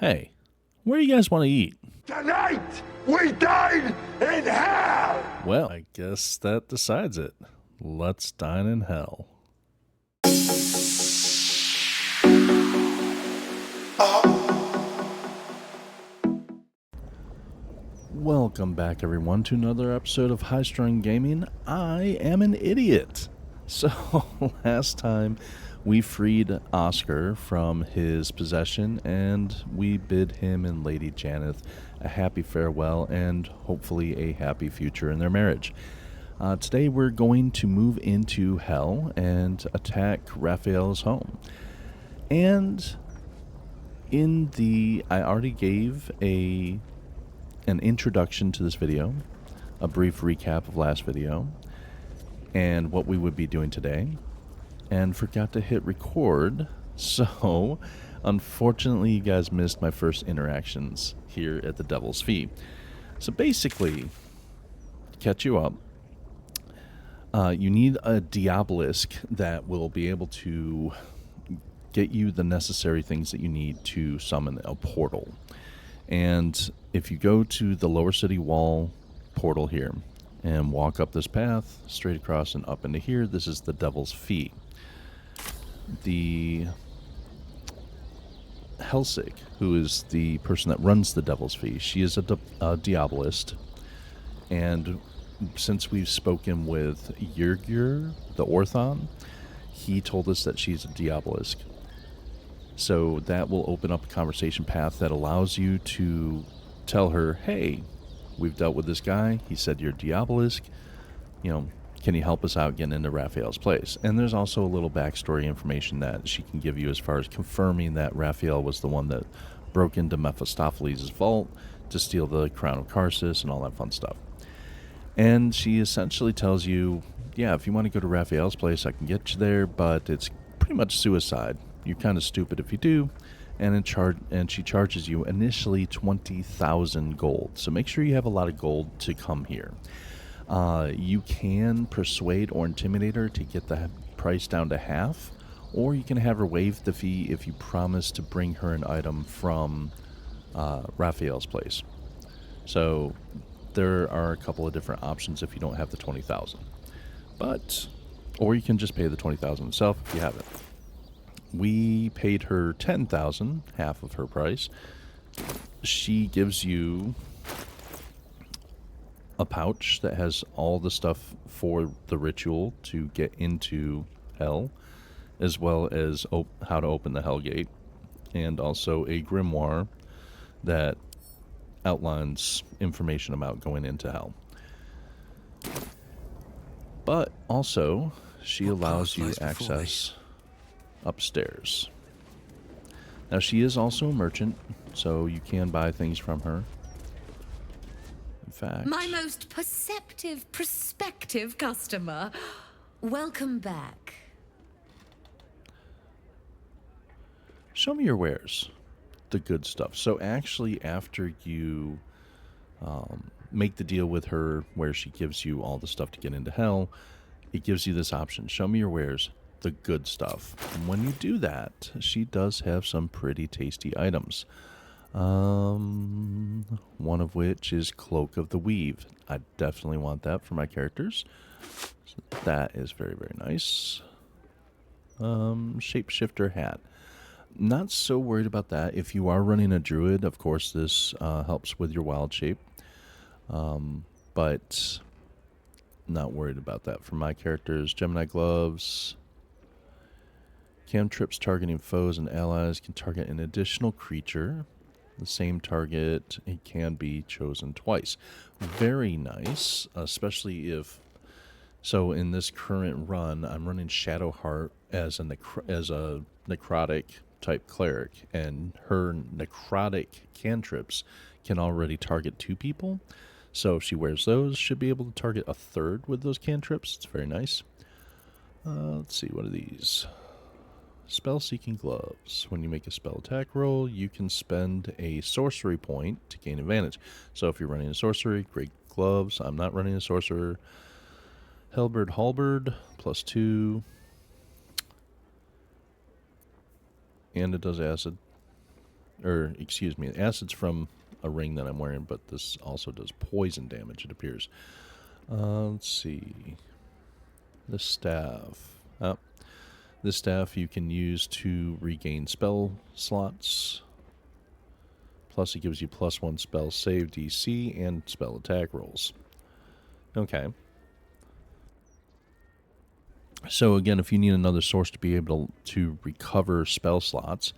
Hey, where do you guys want to eat? Tonight, we dine in hell! Well, I guess that decides it. Let's dine in hell. Welcome back, everyone, to another episode of High Strung Gaming. I am an idiot. So, last time we freed Oscar from his possession and we bid him and Lady Janeth a happy farewell and hopefully a happy future in their marriage. Today we're going to move into hell and attack Raphael's home. And I already gave an introduction to this video, a brief recap of last video, and what we would be doing today, and forgot to hit record, so unfortunately you guys missed my first interactions here at the Devil's Fee. So basically, to catch you up, you need a Diabolisk that will be able to get you the necessary things that you need to summon a portal. And if you go to the Lower City Wall portal here and walk up this path straight across and up into here, this is the Devil's Fee. The Helsig, who is the person that runs the Devil's Fee, she is a Diabolist, and since we've spoken with Yurgir, the Orthon, he told us that she's a Diabolisk. So that will open up a conversation path that allows you to tell her, hey, we've dealt with this guy. He said you're Diabolisk. Can you help us out getting into Raphael's place? And there's also a little backstory information that she can give you as far as confirming that Raphael was the one that broke into Mephistopheles' vault to steal the crown of Karsus and all that fun stuff. And she essentially tells you, yeah, if you want to go to Raphael's place, I can get you there, but it's pretty much suicide. You're kind of stupid if you do, and she charges you initially 20,000 gold. So make sure you have a lot of gold to come here. You can persuade or intimidate her to get the price down to half, or you can have her waive the fee if you promise to bring her an item from Raphael's place. So there are a couple of different options if you don't have the 20,000. Or you can just pay the 20,000 itself if you have it. We paid her 10,000, half of her price. She gives you a pouch that has all the stuff for the ritual to get into hell, as well as how to open the hell gate, and also a grimoire that outlines information about going into hell. But also, she allows you access upstairs. Now, she is also a merchant, so you can buy things from her. In fact, my most prospective customer. Welcome back. Show me your wares. The good stuff. So actually, after you make the deal with her where she gives you all the stuff to get into hell, it gives you this option. Show me your wares. The good stuff. And when you do that, she does have some pretty tasty items. One of which is Cloak of the Weave. I definitely want that for my characters. So that is very, very nice. Shapeshifter hat. Not so worried about that. If you are running a druid, of course this helps with your wild shape. But not worried about that for my characters. Gemini gloves. Cantrips targeting foes and allies can target an additional creature. The same target, it can be chosen twice. Very nice, especially if... So in this current run, I'm running Shadowheart as a necrotic type cleric, and her necrotic cantrips can already target 2 people. So if she wears those, should be able to target a third with those cantrips. It's very nice. Let's see, what are these? Spell-seeking gloves. When you make a spell attack roll, you can spend a sorcery point to gain advantage. So if you're running a sorcery, great gloves. I'm not running a sorcerer. Halberd, +2. And it does acid. or excuse me, acid's from a ring that I'm wearing, but this also does poison damage, it appears. Let's see. The staff. This staff you can use to regain spell slots. Plus it gives you +1 spell save DC and spell attack rolls. Okay. So again, if you need another source to be able to recover spell slots,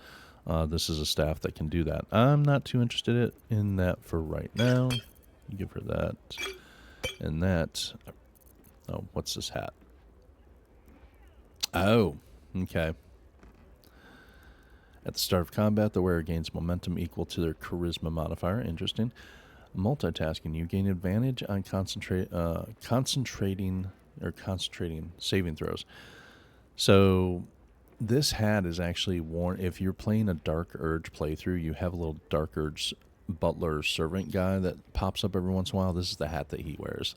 this is a staff that can do that. I'm not too interested in that for right now. Give her that. And that. Oh, what's this hat? Oh, okay. At the start of combat, the wearer gains momentum equal to their charisma modifier. Interesting. Multitasking. You gain advantage on concentrating saving throws. So this hat is actually worn. If you're playing a Dark Urge playthrough, you have a little Dark Urge butler servant guy that pops up every once in a while. This is the hat that he wears,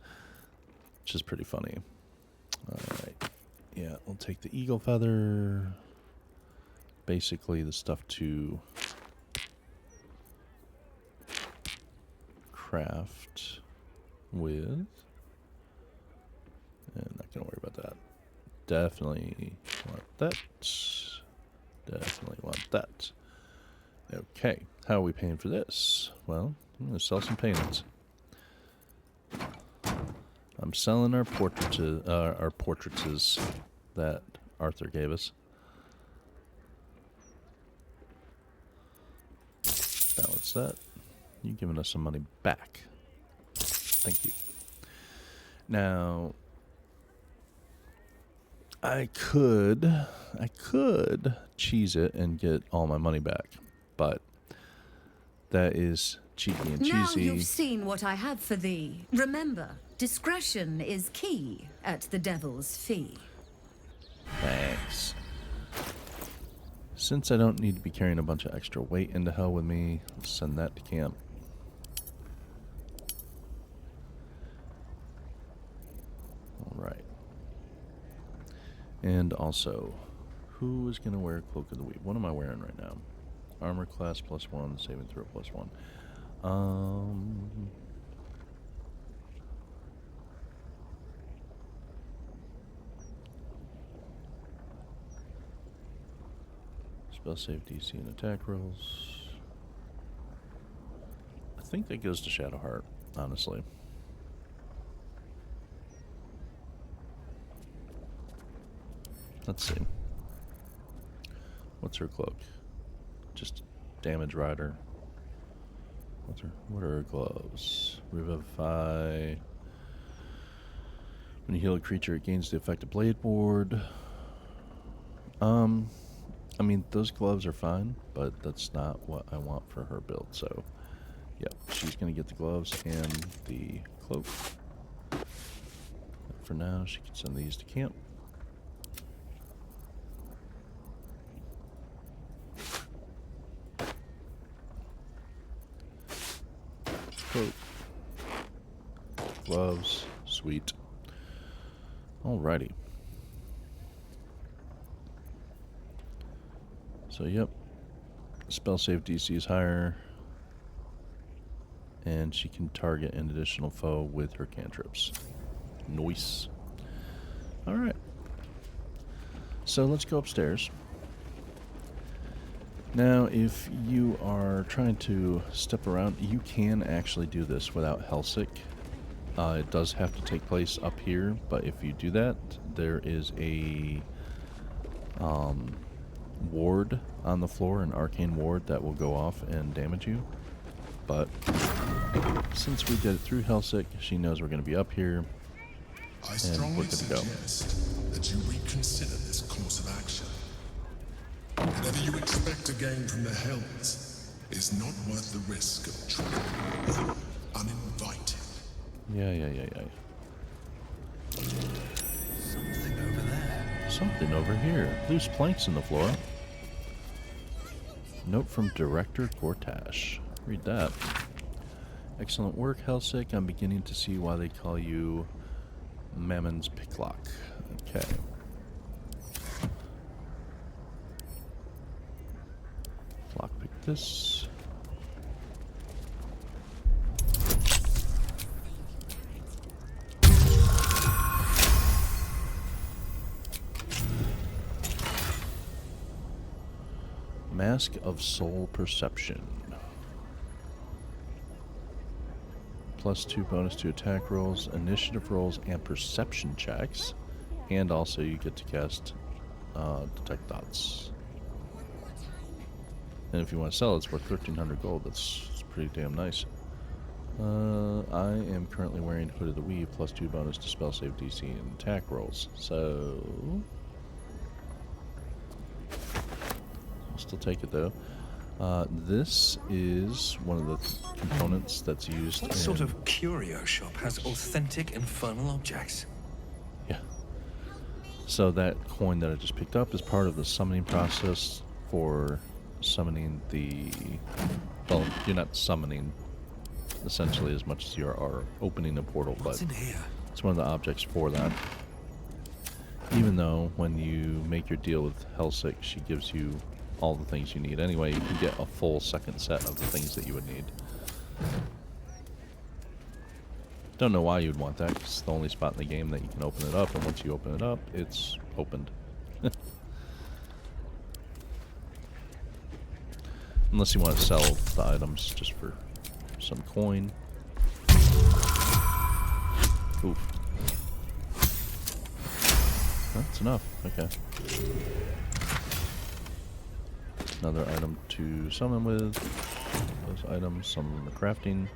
which is pretty funny. All right. Yeah, we'll take the eagle feather. Basically the stuff to craft with. And not going to worry about that. Definitely want that. Definitely want that. Okay, how are we paying for this? Well, I'm going to sell some paintings. I'm selling our portraits that Arthur gave us. Balance that. You're giving us some money back. Thank you. Now, I could cheese it and get all my money back, but that is cheeky and cheesy. Now you've seen what I have for thee. Remember, discretion is key at the Devil's Fee. Thanks. Since I don't need to be carrying a bunch of extra weight into hell with me, let's send that to camp. Alright. And also, who is going to wear Cloak of the Week? What am I wearing right now? Armor class +1, saving throw +1. Spell save DC and attack rolls. I think that goes to Shadowheart, honestly. Let's see. What's her cloak? Just damage rider. What are her gloves? Revivify. When you heal a creature, it gains the effect of Blade Ward. I mean, those gloves are fine, but that's not what I want for her build, so yeah, she's going to get the gloves and the cloak. For now, she can send these to camp. Cloak. Gloves. Sweet. Alrighty. So, yep. Spell save DC is higher. And she can target an additional foe with her cantrips. Nice. Alright. So, let's go upstairs. Now, if you are trying to step around, you can actually do this without Hellsick. It does have to take place up here, but if you do that, there is a ward on the floor, an arcane ward that will go off and damage you. But since we did it through Hellsick, she knows we're going to be up here, and we're good to go. That you reconsider this course of action. Whatever you expect to gain from the Hells is not worth the risk of trying uninvited. Yeah. Something over there. Something over here. Loose planks in the floor. Note from Director Gortash. Read that. Excellent work, Hellsick. I'm beginning to see why they call you Mammon's Picklock. Okay. Lockpick this. Mask of Soul Perception. +2 bonus to attack rolls, initiative rolls, and perception checks. And also you get to cast Detect Thoughts. And if you want to sell it, it's worth 1,300 gold. That's pretty damn nice. I am currently wearing Hood of the Weave, +2 bonus to spell save DC and attack rolls. So I'll still take it though. This is one of the components that's used What sort of curio shop has authentic infernal objects? Yeah. So that coin that I just picked up is part of the summoning process for summoning the... Well, you're not summoning essentially as much as you are opening a portal, but What's in here? it's one of the objects for that. Even though when you make your deal with Hellsick, she gives you all the things you need. Anyway, you can get a full second set of the things that you would need. Don't know why you'd want that, 'cause it's the only spot in the game that you can open it up, and once you open it up, it's opened. Unless you want to sell the items just for some coin. Oof. That's enough. Okay. Another item to summon with. Those items, some of them are crafting.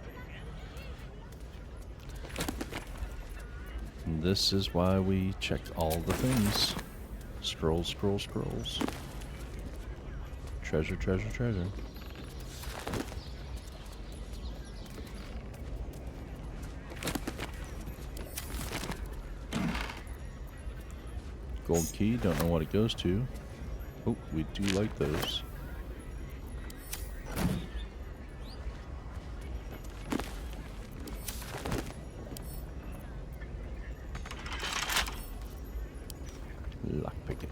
And this is why we checked all the things. Scrolls, scrolls, scrolls. Treasure, treasure, treasure. Gold key, don't know what it goes to. Oh, we do like those. Lockpicking.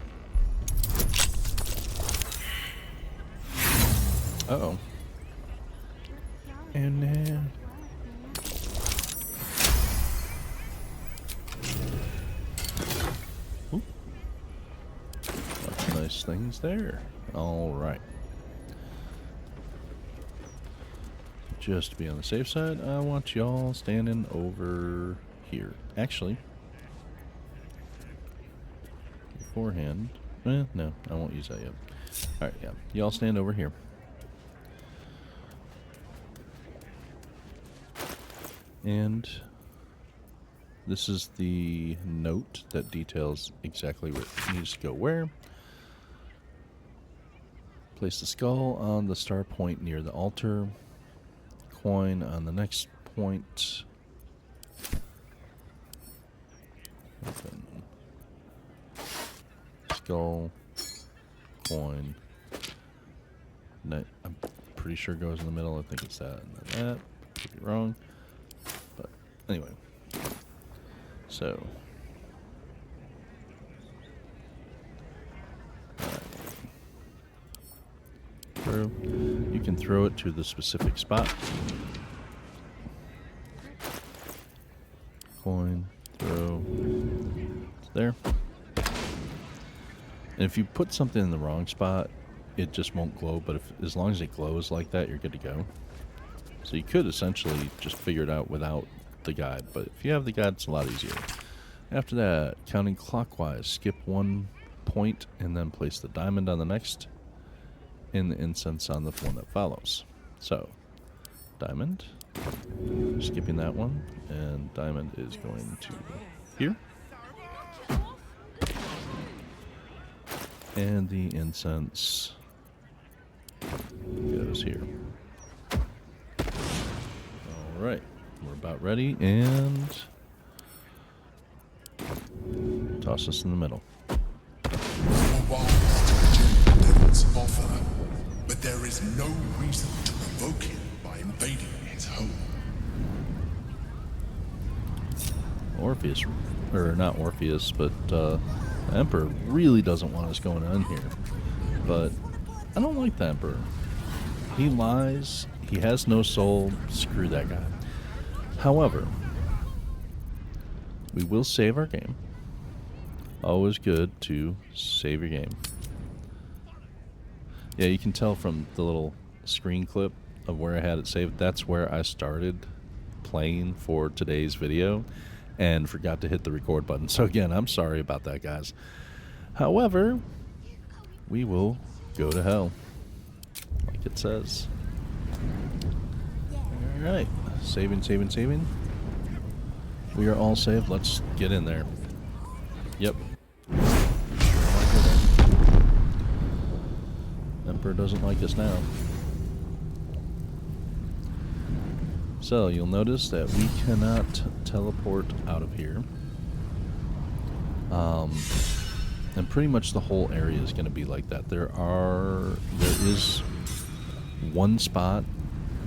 Uh-oh. And then... Ooh. Lots of nice things there. Alright. Just to be on the safe side, I want y'all standing over here. Actually, beforehand... no, I won't use that yet. Alright, yeah. Y'all stand over here. And this is the note that details exactly what needs to go where. Place the skull on the star point near the altar. Coin on the next point. Open. Skull. Coin. I'm pretty sure it goes in the middle. I think it's that and then that. Could be wrong. But anyway. So. Throw. You can throw it to the specific spot. Coin. Throw. It's there. And if you put something in the wrong spot, it just won't glow, but as long as it glows like that, you're good to go. So you could essentially just figure it out without the guide, but if you have the guide, it's a lot easier. After that, counting clockwise, skip 1 point and then place the diamond on the next and the incense on the one that follows. So, diamond, skipping that one, and diamond is going to here. And the incense goes here. Alright, we're about ready, and toss us in the middle. Devil's offer, but there is no reason to provoke him by invading his home. Orpheus, or not Orpheus, but the Emperor really doesn't want us going on here. But I don't like the Emperor. He lies. He has no soul. Screw that guy. However, we will save our game. Always good to save your game. Yeah, you can tell from the little screen clip of where I had it saved. That's where I started playing for today's video and forgot to hit the record button. So again, I'm sorry about that, guys. However, we will go to hell, like it says. Alright, saving. We are all saved. Let's get in there. Yep. Emperor doesn't like us now. So you'll notice that we cannot teleport out of here. And pretty much the whole area is going to be like that. There is one spot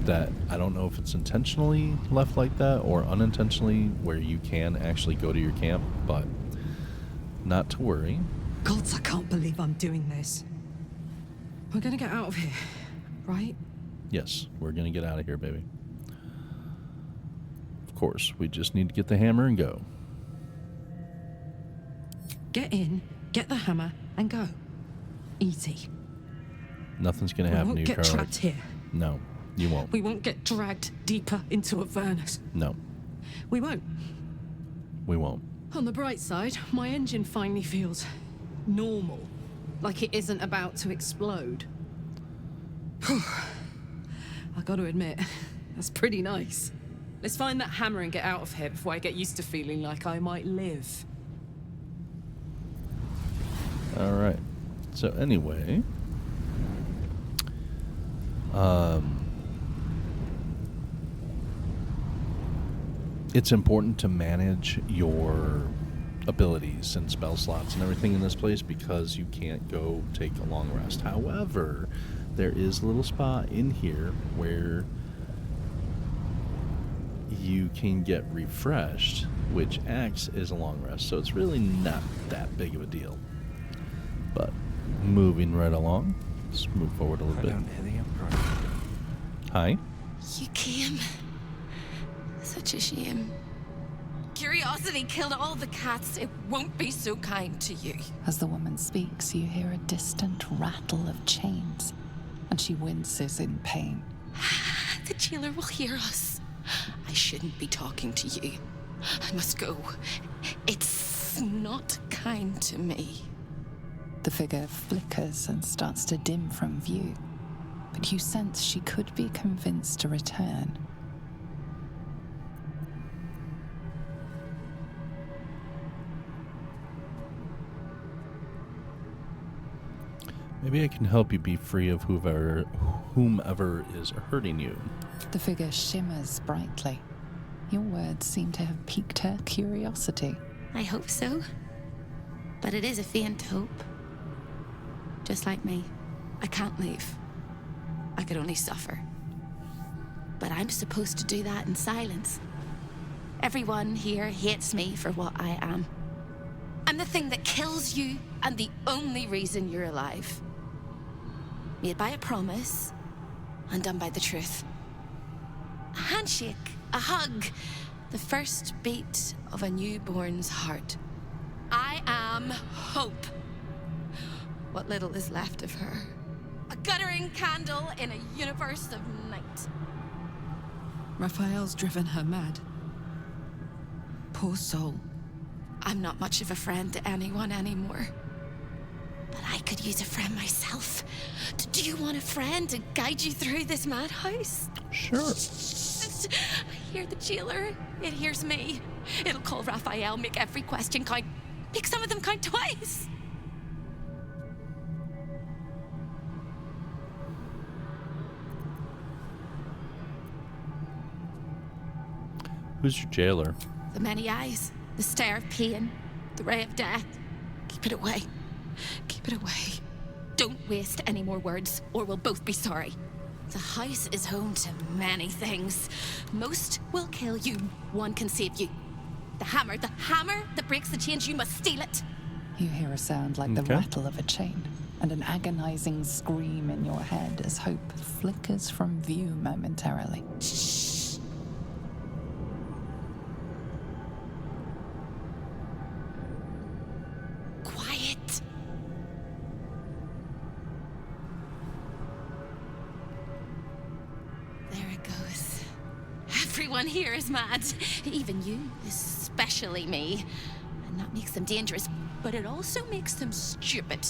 that I don't know if it's intentionally left like that or unintentionally, where you can actually go to your camp, but not to worry. Gods, I can't believe I'm doing this. We're gonna get out of here, right? Yes, we're gonna get out of here, baby. Of course, we just need to get the hammer and go. Get in, get the hammer, and go. Easy. Nothing's gonna happen to you, We won't get Carly. trapped here. No, you won't. We won't get dragged deeper into Avernus. No, We won't. we won't. On the bright side, my engine finally feels normal. Like it isn't about to explode. I gotta admit, that's pretty nice. Let's find that hammer and get out of here before I get used to feeling like I might live. Alright. So anyway, it's important to manage your abilities and spell slots and everything in this place because you can't go take a long rest. However, there is a little spot in here where you can get refreshed, which acts as a long rest. So it's really not that big of a deal. But moving right along, let's move forward a little bit. Hi. You came. Such a shame. Curiosity killed all the cats. It won't be so kind to you. As the woman speaks, you hear a distant rattle of chains, and she winces in pain. The jailer will hear us. I shouldn't be talking to you. I must go. It's not kind to me. The figure flickers and starts to dim from view, but you sense she could be convinced to return. Maybe I can help you be free of whomever is hurting you. The figure shimmers brightly. Your words seem to have piqued her curiosity. I hope so. But it is a faint hope. Just like me. I can't leave. I could only suffer. But I'm supposed to do that in silence. Everyone here hates me for what I am. I'm the thing that kills you and the only reason you're alive. Made by a promise, undone by the truth. A handshake, a hug, the first beat of a newborn's heart. I am hope. What little is left of her. A guttering candle in a universe of night. Raphael's driven her mad. Poor soul. I'm not much of a friend to anyone anymore. But I could use a friend myself. Do you want a friend to guide you through this madhouse? Sure. I hear the jailer. It hears me. It'll call Raphael, make every question count. Make some of them count twice. Who's your jailer? The many eyes, the stare of pain, the ray of death. Keep it away. Keep it away. Don't waste any more words, or we'll both be sorry. The house is home to many things. Most will kill you. One can save you. The hammer that breaks the chains, you must steal it. You hear a sound like the Okay. rattle of a chain. and an agonizing scream in your head as hope flickers from view momentarily. Shh. Quiet. There it goes. Everyone here is mad. Even you, especially me. And that makes them dangerous, but it also makes them stupid.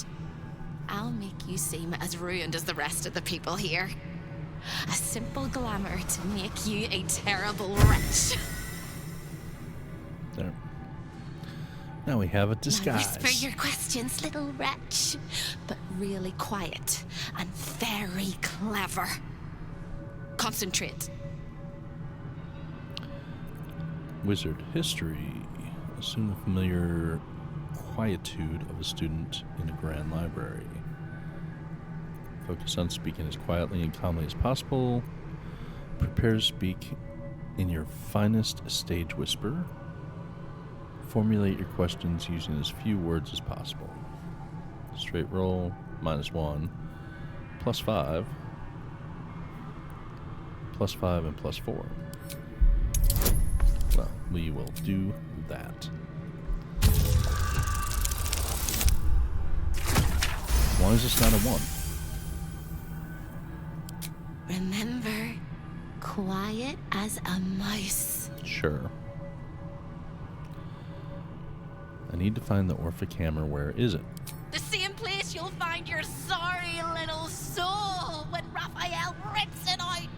I'll make you seem as ruined as the rest of the people here. A simple glamour to make you a terrible wretch. There. Now we have a disguise. Now whisper your questions, little wretch. But really quiet and very clever. Concentrate. Wizard history. Assume the familiar quietude of a student in a grand library. Focus on speaking as quietly and calmly as possible. Prepare to speak in your finest stage whisper. Formulate your questions using as few words as possible. Straight roll, -1, +5, +5, and +4. Well, we will do that. As long as it's not a 1. Remember, quiet as a mouse. Sure. I need to find the Orphic Hammer. Where is it? The same place you'll find your sorry little soul when Raphael rips it out.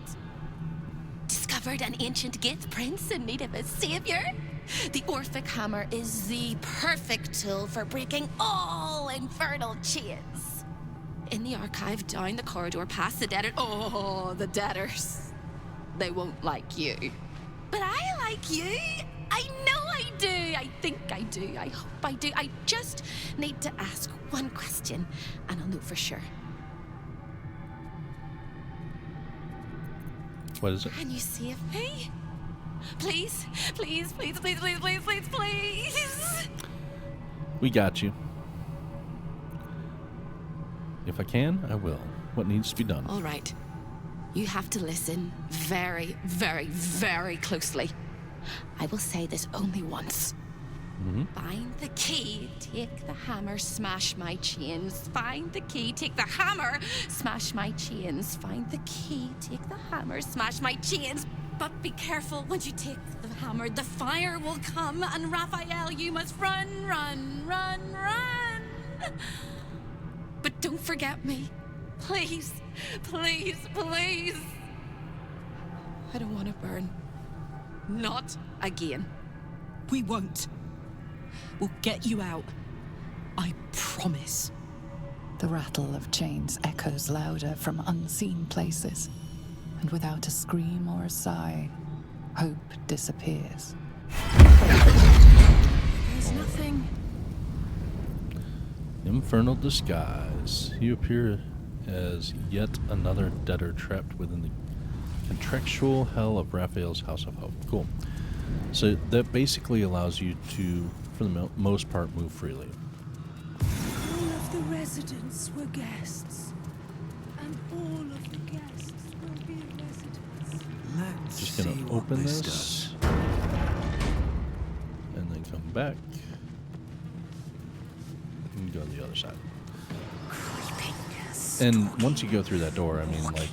Discovered an ancient Gith prince in need of a savior? The Orphic Hammer is the perfect tool for breaking all infernal chains. In the archive, down the corridor, past the debtor. Oh, the debtors. They won't like you. But I like you. I know I do. I think I do. I hope I do. I just need to ask one question, and I'll know for sure. What is it? Can you save me? Please, please, please, please, please, please, please, please. We got you. If I can, I will. What needs to be done? All right. You have to listen very, very, very closely. I will say this only once. Find the key, take the hammer, smash my chains. Find the key, take the hammer, smash my chains. Find the key, take the hammer, smash my chains. But be careful, when you take the hammer, the fire will come, and Raphael, you must run, run, run, run. But don't forget me. Please, please, please. I don't want to burn. Not again. We won't. We'll get you out. I promise. The rattle of chains echoes louder from unseen places, and without a scream or a sigh, hope disappears. There's nothing. Infernal disguise. You appear as yet another debtor trapped within the contractual hell of Raphael's House of Hope. Cool. So that basically allows you to, for the most part, move freely. All of the residents were guests, and all of the guests will be residents. Let's Just gonna see what open this this, does. and then come back and go to the other side. And once you go through that door, I mean, like,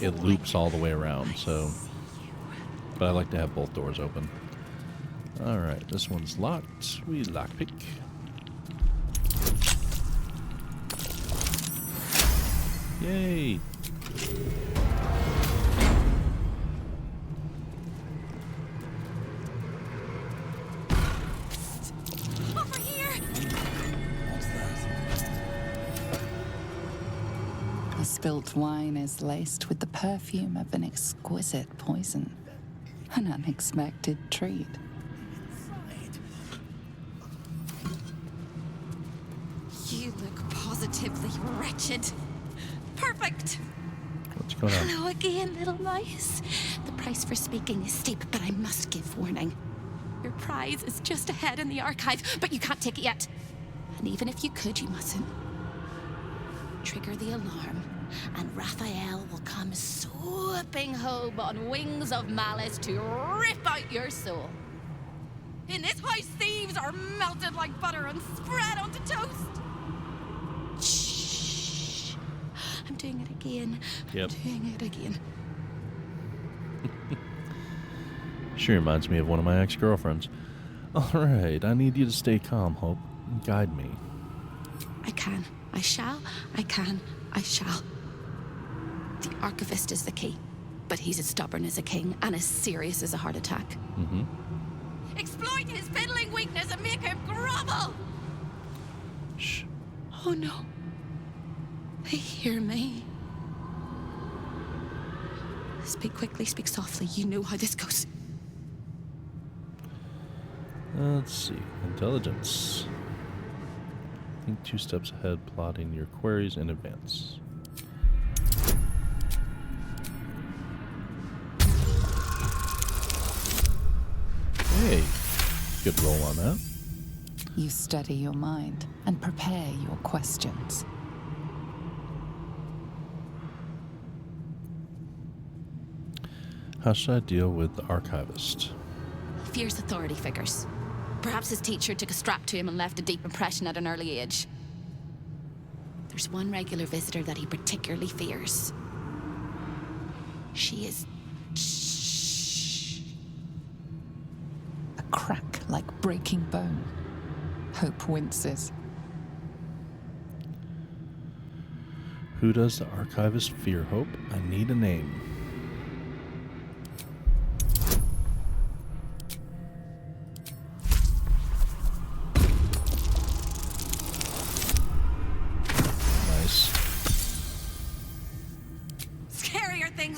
it loops all the way around, so... But I like to have both doors open. Alright, this one's locked. We lockpick. Yay! Over here! The spilt wine is laced with the perfume of an exquisite poison. An unexpected treat. You look positively wretched. Perfect. What's going on? Hello again, little mouse. The price for speaking is steep, but I must give warning. Your prize is just ahead in the archive, but you can't take it yet. And even if you could, you mustn't. Trigger the alarm, and Raphael will come swooping home on wings of malice to rip out your soul. In this house, thieves are melted like butter and spread onto toast. Shh. I'm doing it again. Yep. I'm doing it again. She reminds me of one of my ex-girlfriends. All right, I need you to stay calm, Hope. Guide me. I can. I shall. I can. I shall. The archivist is the key, but he's as stubborn as a king and as serious as a heart attack. Mm-hmm. Exploit his fiddling weakness and make him grovel! Shh. Oh no. They hear me. Speak quickly, speak softly. You know how this goes. Let's see. Intelligence. Think 2 steps ahead, plotting your queries in advance. Hey, good roll on that. You steady your mind and prepare your questions. How should I deal with the archivist? Fears authority figures. Perhaps his teacher took a strap to him and left a deep impression at an early age. There's one regular visitor that he particularly fears. She is... A crack like breaking bone. Hope winces. Who does the archivist fear, Hope? I need a name.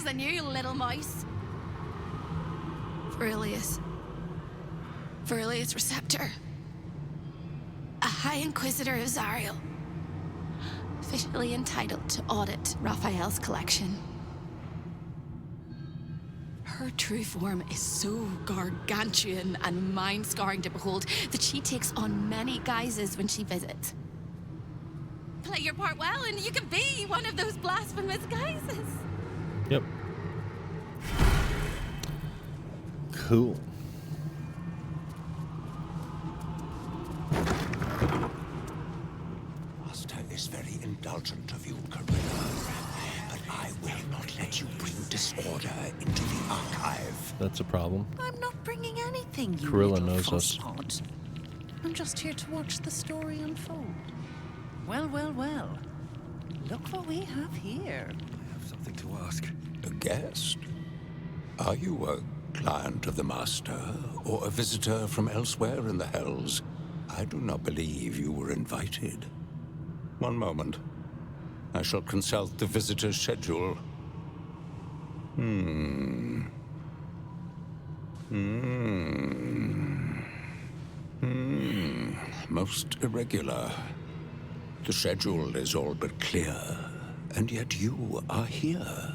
Than you, little mouse. Verilius. Verilius Receptor. A High Inquisitor of Zariel. Officially entitled to audit Raphael's collection. Her true form is so gargantuan and mind-scarring to behold that she takes on many guises when she visits. Play your part well and you can be one of those blasphemous guises. Yep. Cool. Master is very indulgent of you, Carilla, but I will not let you bring disorder into the archive. That's a problem. I'm not bringing anything, you Carilla little knows us. fosspot. I'm just here to watch the story unfold. Well, well, well. Look what we have here. I have something to ask. A guest? Are you a client of the Master, or a visitor from elsewhere in the Hells? I do not believe you were invited. One moment. I shall consult the visitor's schedule. Most irregular. The schedule is all but clear, and yet you are here.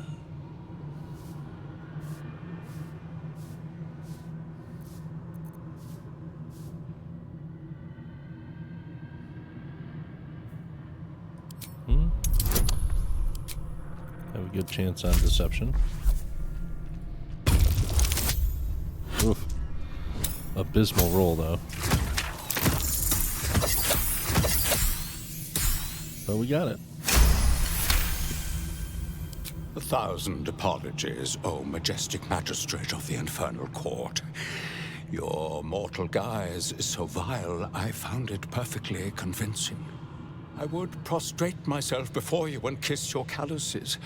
Have a good chance on deception. Oof. Abysmal roll, though. But we got it. 1,000 apologies, O majestic magistrate of the infernal court. Your mortal guise is so vile, I found it perfectly convincing. I would prostrate myself before you and kiss your calluses,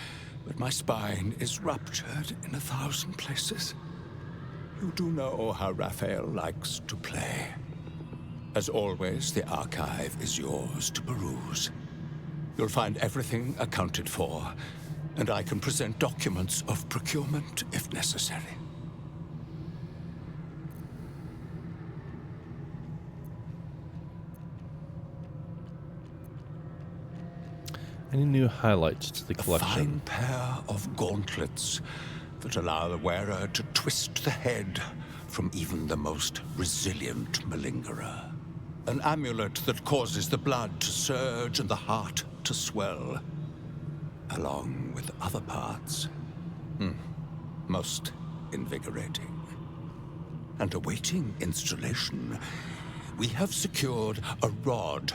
but my spine is ruptured in 1,000 places. You do know how Raphael likes to play. As always, the archive is yours to peruse. You'll find everything accounted for, and I can present documents of procurement if necessary. Any new highlights to the collection? A fine pair of gauntlets that allow the wearer to twist the head from even the most resilient malingerer. An amulet that causes the blood to surge and the heart to swell. along with other parts. Most invigorating. And awaiting installation, we have secured a rod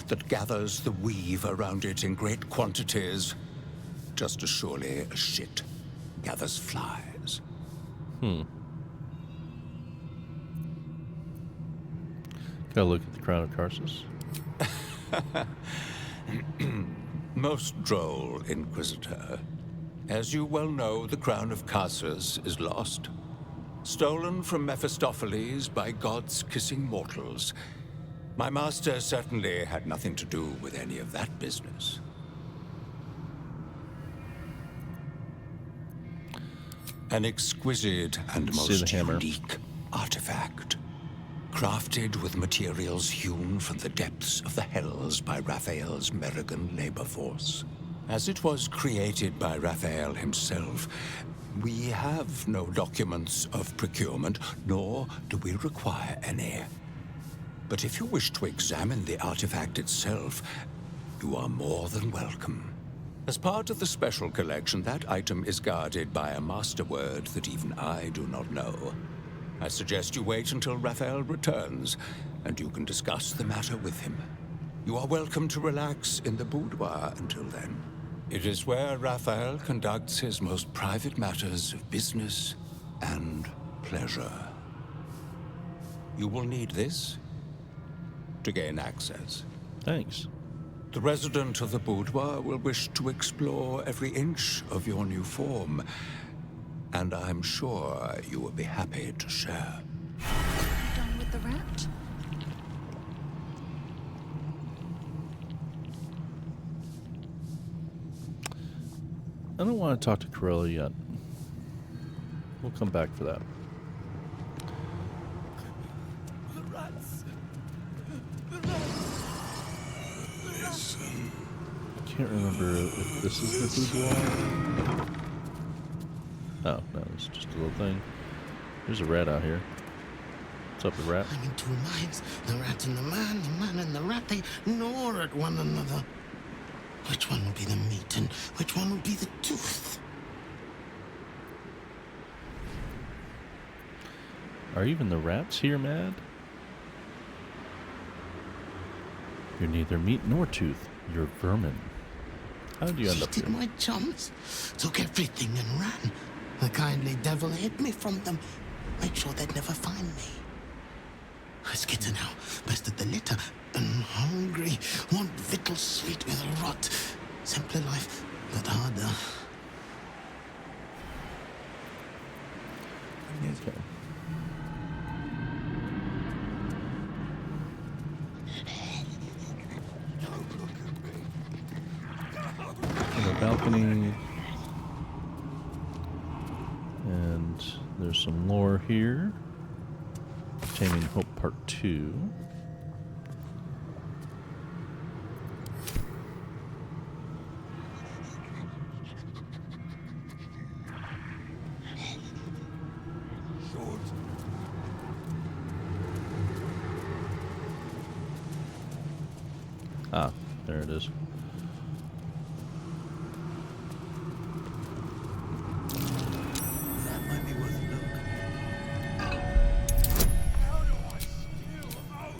that gathers the weave around it in great quantities, just as surely as shit gathers flies. Gotta look at the crown of Karsus. Most droll, Inquisitor. As you well know, the crown of Karsus is lost. Stolen from Mephistopheles by gods kissing mortals. My master certainly had nothing to do with any of that business. An exquisite and most unique artifact. Crafted with materials hewn from the depths of the hells by Raphael's Merrigan labor force. As it was created by Raphael himself, we have no documents of procurement, nor do we require any. But if you wish to examine the artifact itself, you are more than welcome. As part of the special collection, that item is guarded by a master word that even I do not know. I suggest you wait until Raphael returns, and you can discuss the matter with him. You are welcome to relax in the boudoir until then. It is where Raphael conducts his most private matters of business and pleasure. You will need this to gain access. Thanks. The resident of the boudoir will wish to explore every inch of your new form, and I'm sure you will be happy to share. Done with the rat? I don't want to talk to Corella yet. We'll come back for that. The rats. Listen. I can't remember if this is the boudoir. Oh, no, it's just a little thing. There's a rat out here. What's up, the rat? I'm in two minds. The rat and the man and the rat, they gnaw at one another. Which one will be the meat and which one will be the tooth? Are even the rats here mad? You're neither meat nor tooth. You're vermin. How did you end up here? Cheated my chums, took everything and ran. The kindly devil hid me from them, made sure they'd never find me. I skitter now, bested the litter, and hungry, want victual sweet with rot. Simpler life, but harder. Okay. On the balcony. And there's some lore here. Taming Hope Part 2. Ah, there it is. That might be worth a look. How do I steal so much?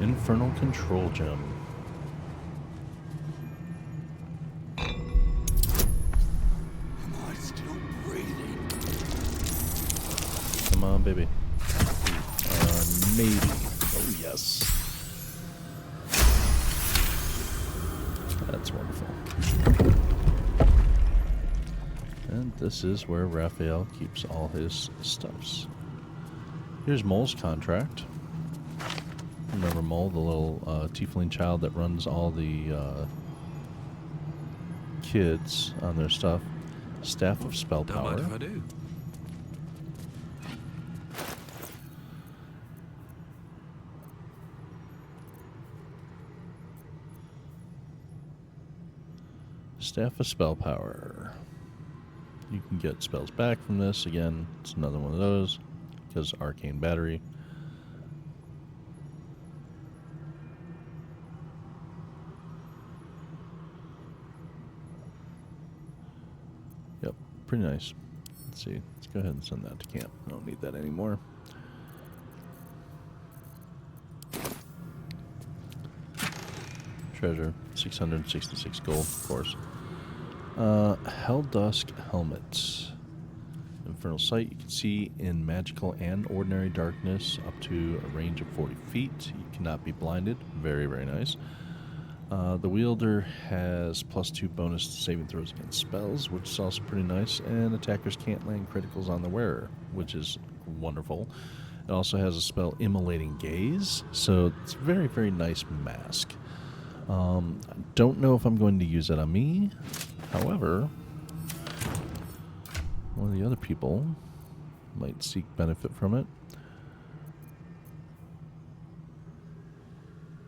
Infernal Control Gem. Am I still breathing? Come on, baby. Maybe. Oh, yes. That's wonderful. And this is where Raphael keeps all his stuffs. Here's Mole's contract. Remember Mole, the little tiefling child that runs all the kids on their stuff. Staff of Spell Power. Don't mind if I do. Staff of Spell Power. You can get spells back from this. Again, it's another one of those because arcane battery. Yep, pretty nice. Let's see. Let's go ahead and send that to camp. I don't need that anymore. Treasure, 666 gold, of course. Helldusk helmet. Infernal sight. You can see in magical and ordinary darkness up to a range of 40 feet. You cannot be blinded. Very, very nice. The wielder has +2 bonus to saving throws against spells, which is also pretty nice. And attackers can't land criticals on the wearer, which is wonderful. It also has a spell Immolating Gaze, so it's a very, very nice mask. I don't know if I'm going to use it on me. However, one of the other people might seek benefit from it.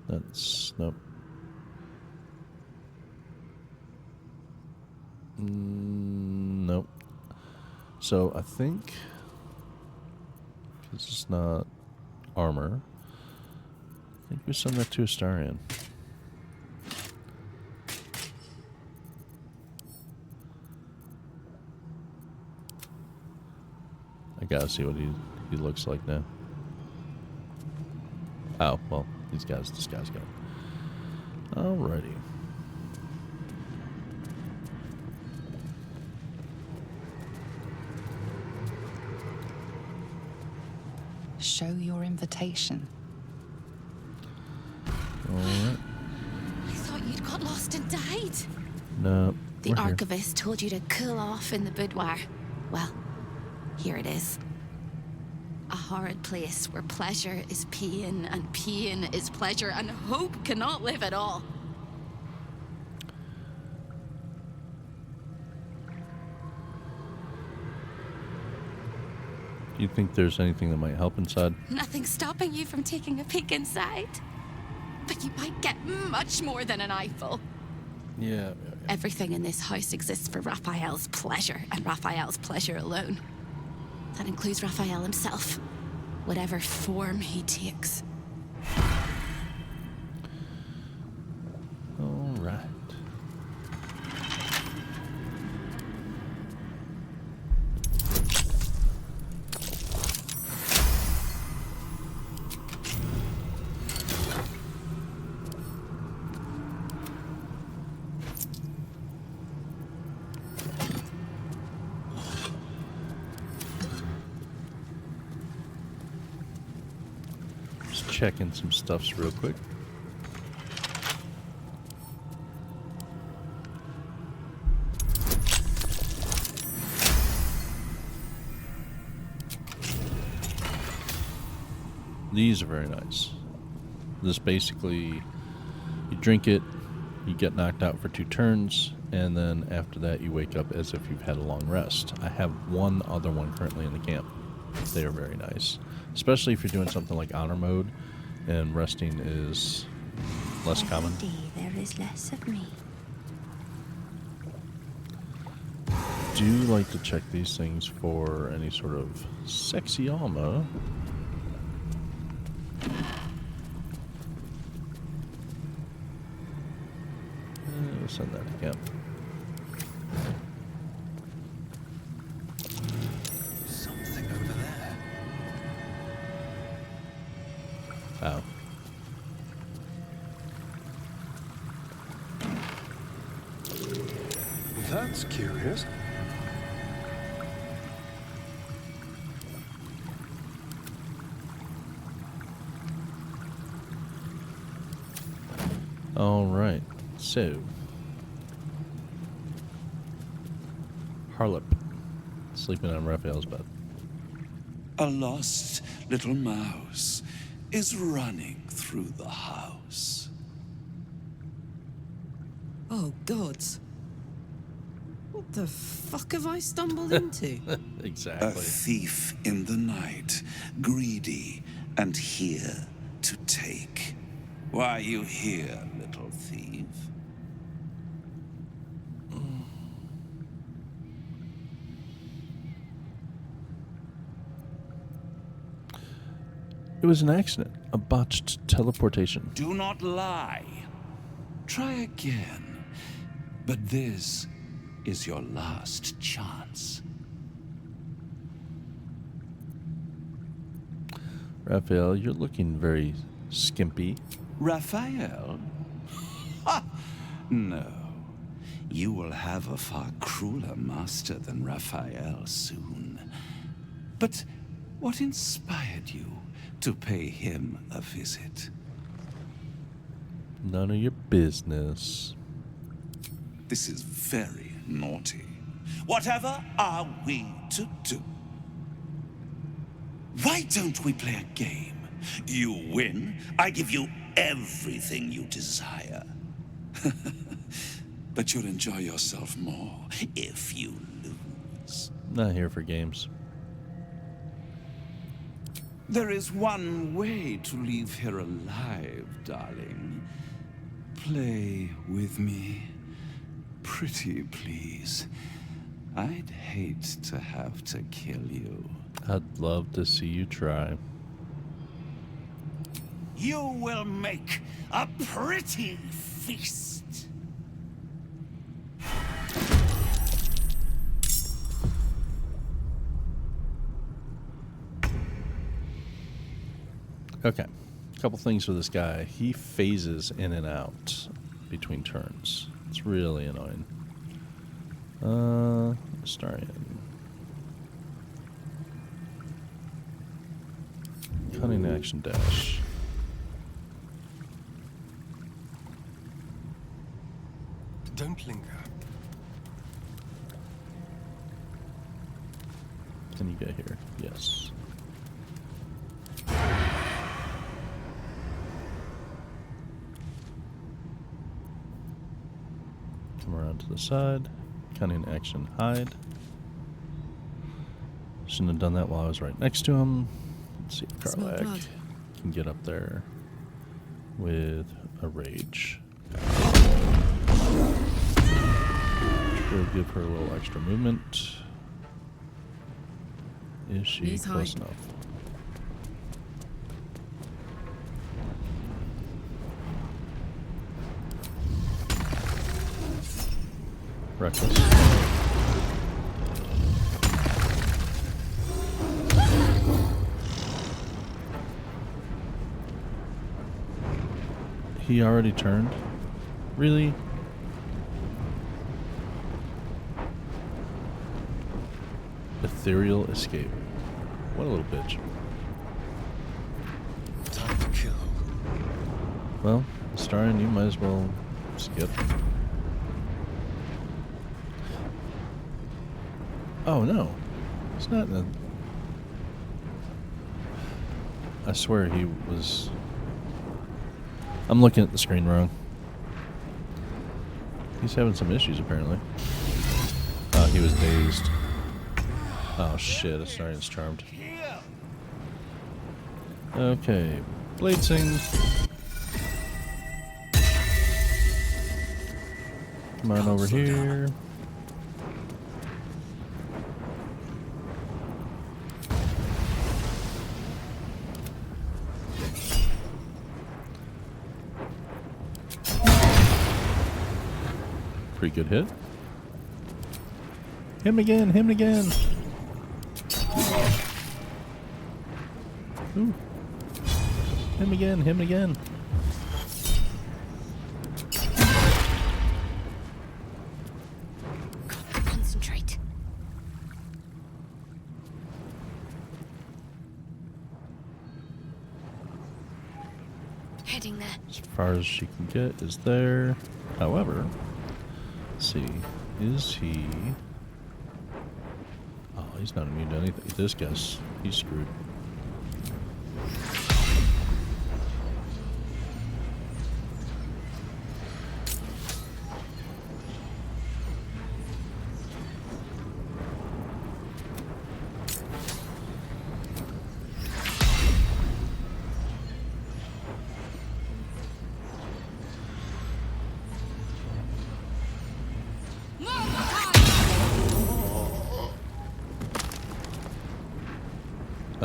That's... nope. Nope. So I think... this is not armor. I think we send that to Astarion. I gotta see what he looks like now. Oh, well, this guy's going. Alrighty. Show your invitation. Alright. I thought you'd got lost and died. No. The archivist told you to cool off in the boudoir. Well, here it is. A horrid place where pleasure is pain and pain is pleasure and hope cannot live at all. Do you think there's anything that might help inside? Nothing's stopping you from taking a peek inside. But you might get much more than an eyeful. Yeah. Everything in this house exists for Raphael's pleasure, and Raphael's pleasure alone. That includes Raphael himself, whatever form he takes. All right. Checking some stuffs real quick. These are very nice. This basically, you drink it, you get knocked out for 2 turns, and then after that you wake up as if you've had a long rest. I have one other one currently in the camp. They are very nice. Especially if you're doing something like honor mode and resting is less common. There is less of me. Do like to check these things for any sort of sexy armor. We'll send that to camp. Something over there. Oh. That's curious. All right. So, Harlop sleeping on Raphael's bed. A lost little mouse is running through the house. Oh, gods. What the fuck have I stumbled into? Exactly. A thief in the night, greedy and here to take. Why are you here, little thief? It was an accident, a botched teleportation. Do not lie. Try again. But this is your last chance. Raphael, you're looking very skimpy. Raphael? Ha! No. You will have a far crueler master than Raphael soon. But what inspired you to pay him a visit? None of your business. This is very naughty. Whatever are we to do? Why don't we play a game? You win, I give you everything you desire. But you'll enjoy yourself more if you lose. Not here for games. There is one way to leave here alive, darling. Play with me. Pretty please. I'd hate to have to kill you. I'd love to see you try. You will make a pretty feast. Okay, a couple things for this guy. He phases in and out between turns. It's really annoying. Starian. Cunning action dash. Don't linger. Can you get here? Yes. Come around to the side. Cunning action hide. Shouldn't have done that while I was right next to him. Let's see if Karlak can get up there with a rage. We'll give her a little extra movement. Is she close enough? Reckless. He already turned? Really? Ethereal escape. What a little bitch. Time to kill. Well, Starian, you might as well skip. Oh no. It's not in I swear he was... I'm looking at the screen wrong. He's having some issues apparently. Oh, he was dazed. Oh shit, Astarian's charmed. Okay, Blade Sing. Come on over here. Pretty good hit. Him again, him again. Ooh. Him again, him again. Concentrate. Heading there. As far as she can get is there. However, let's see. Is he... Oh, he's not immune to anything. This guy's... He's screwed.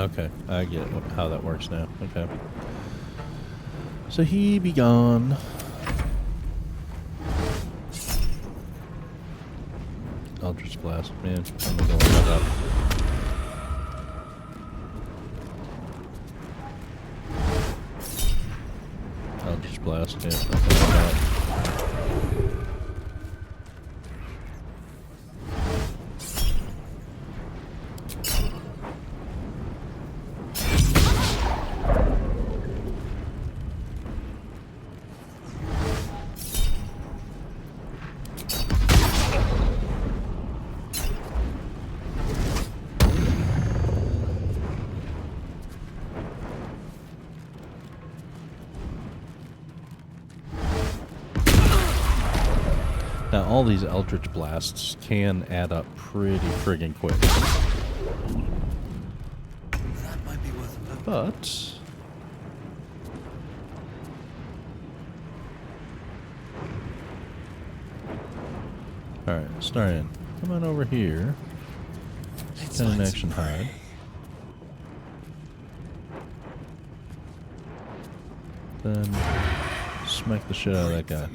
Okay, I get how that works now. Okay. So he be gone. Eldritch Blast, man. I'm gonna go with that. Eldritch Blast, yeah, nothing like that. Now, all these Eldritch Blasts can add up pretty friggin' quick. That might be worth a look. But... Alright, Starion, come on over here. Get an action hide. Then smack the shit out of that guy.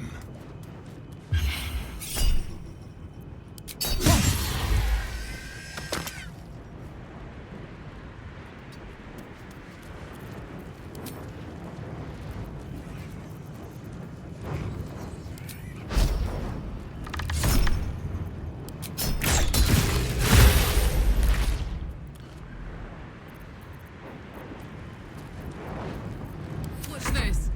What's this?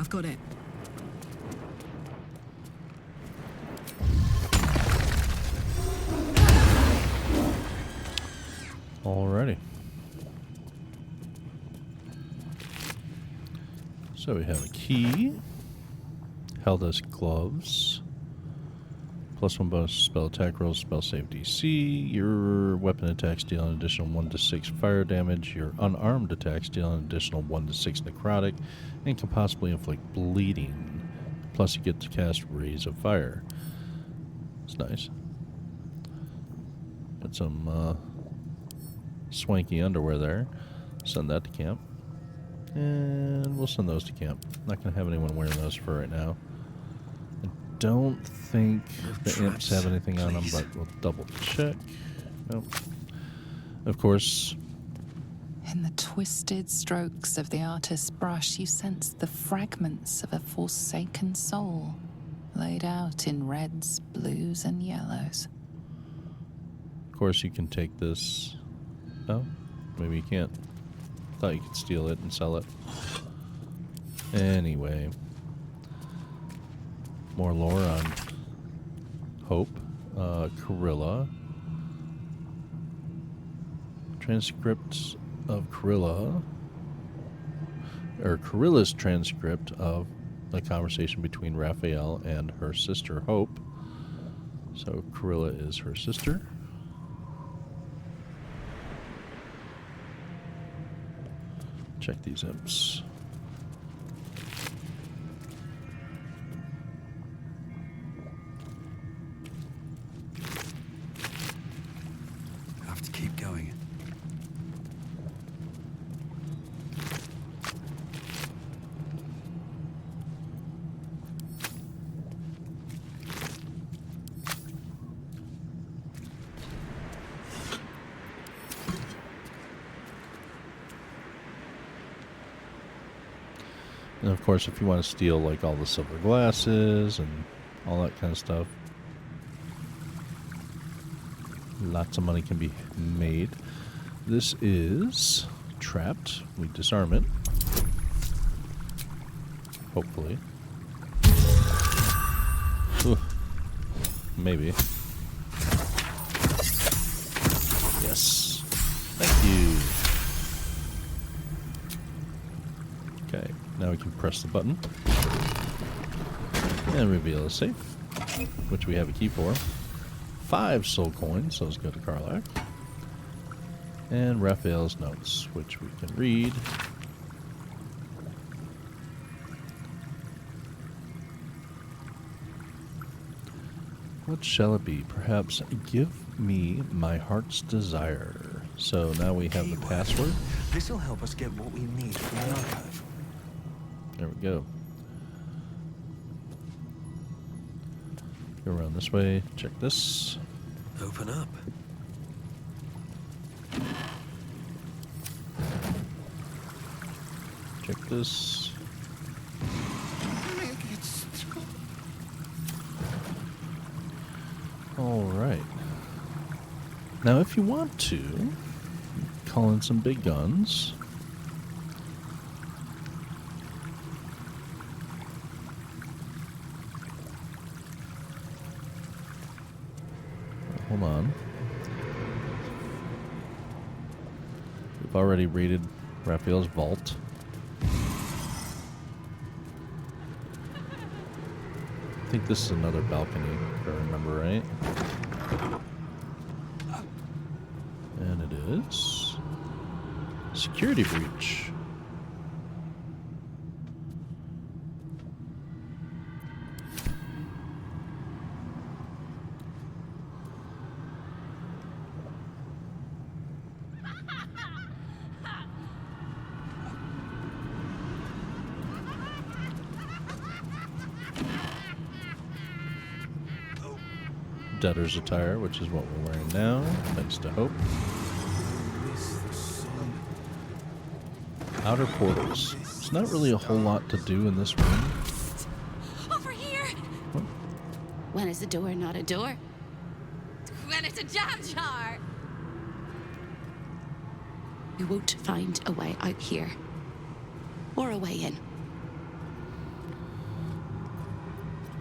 I've got it. Alrighty. So we have a key. Held as gloves. +1 bonus spell attack rolls, spell save DC. Your weapon attacks deal an additional 1d6 fire damage. Your unarmed attacks deal an additional 1d6 necrotic and can possibly inflict bleeding. Plus you get to cast Rays of Fire. It's nice. Got some swanky underwear there. Send that to camp. And we'll send those to camp. Not going to have anyone wearing those for right now. I don't think the imps have anything on them, but we'll double check. Nope. Of course. In the twisted strokes of the artist's brush, you sense the fragments of a forsaken soul, laid out in reds, blues, and yellows. Of course, you can take this. Oh, maybe you can't. Thought you could steal it and sell it. Anyway. More lore on Hope. Corilla. Transcript of Corilla. Or Corilla's transcript of a conversation between Raphael and her sister Hope. So Corilla is her sister. Check these imps. Have to keep going. And of course, if you want to steal like all the silver glasses and all that kind of stuff, lots of money can be made. This is trapped. We disarm it. Hopefully. Ooh. Maybe. Yes. Thank you. Okay, now we can press the button and reveal a safe, which we have a key for. 5 soul coins, so let's go to Karlach. And Raphael's notes, which we can read. What shall it be? Perhaps give me my heart's desire. So now we have the password. This will help us get what we need from the archive. There we go. Go around this way. Check this. Open up. Check this. Alright. Now if you want to, call in some big guns. Hold on. We've already raided Raphael's vault. I think this is another balcony, if I remember right. And it is security breach. Debtor's attire, which is what we're wearing now, thanks to Hope. Outer portals. There's not really a whole lot to do in this room. Over here! What? When is a door not a door? When it's a jam jar! You won't find a way out here. Or a way in.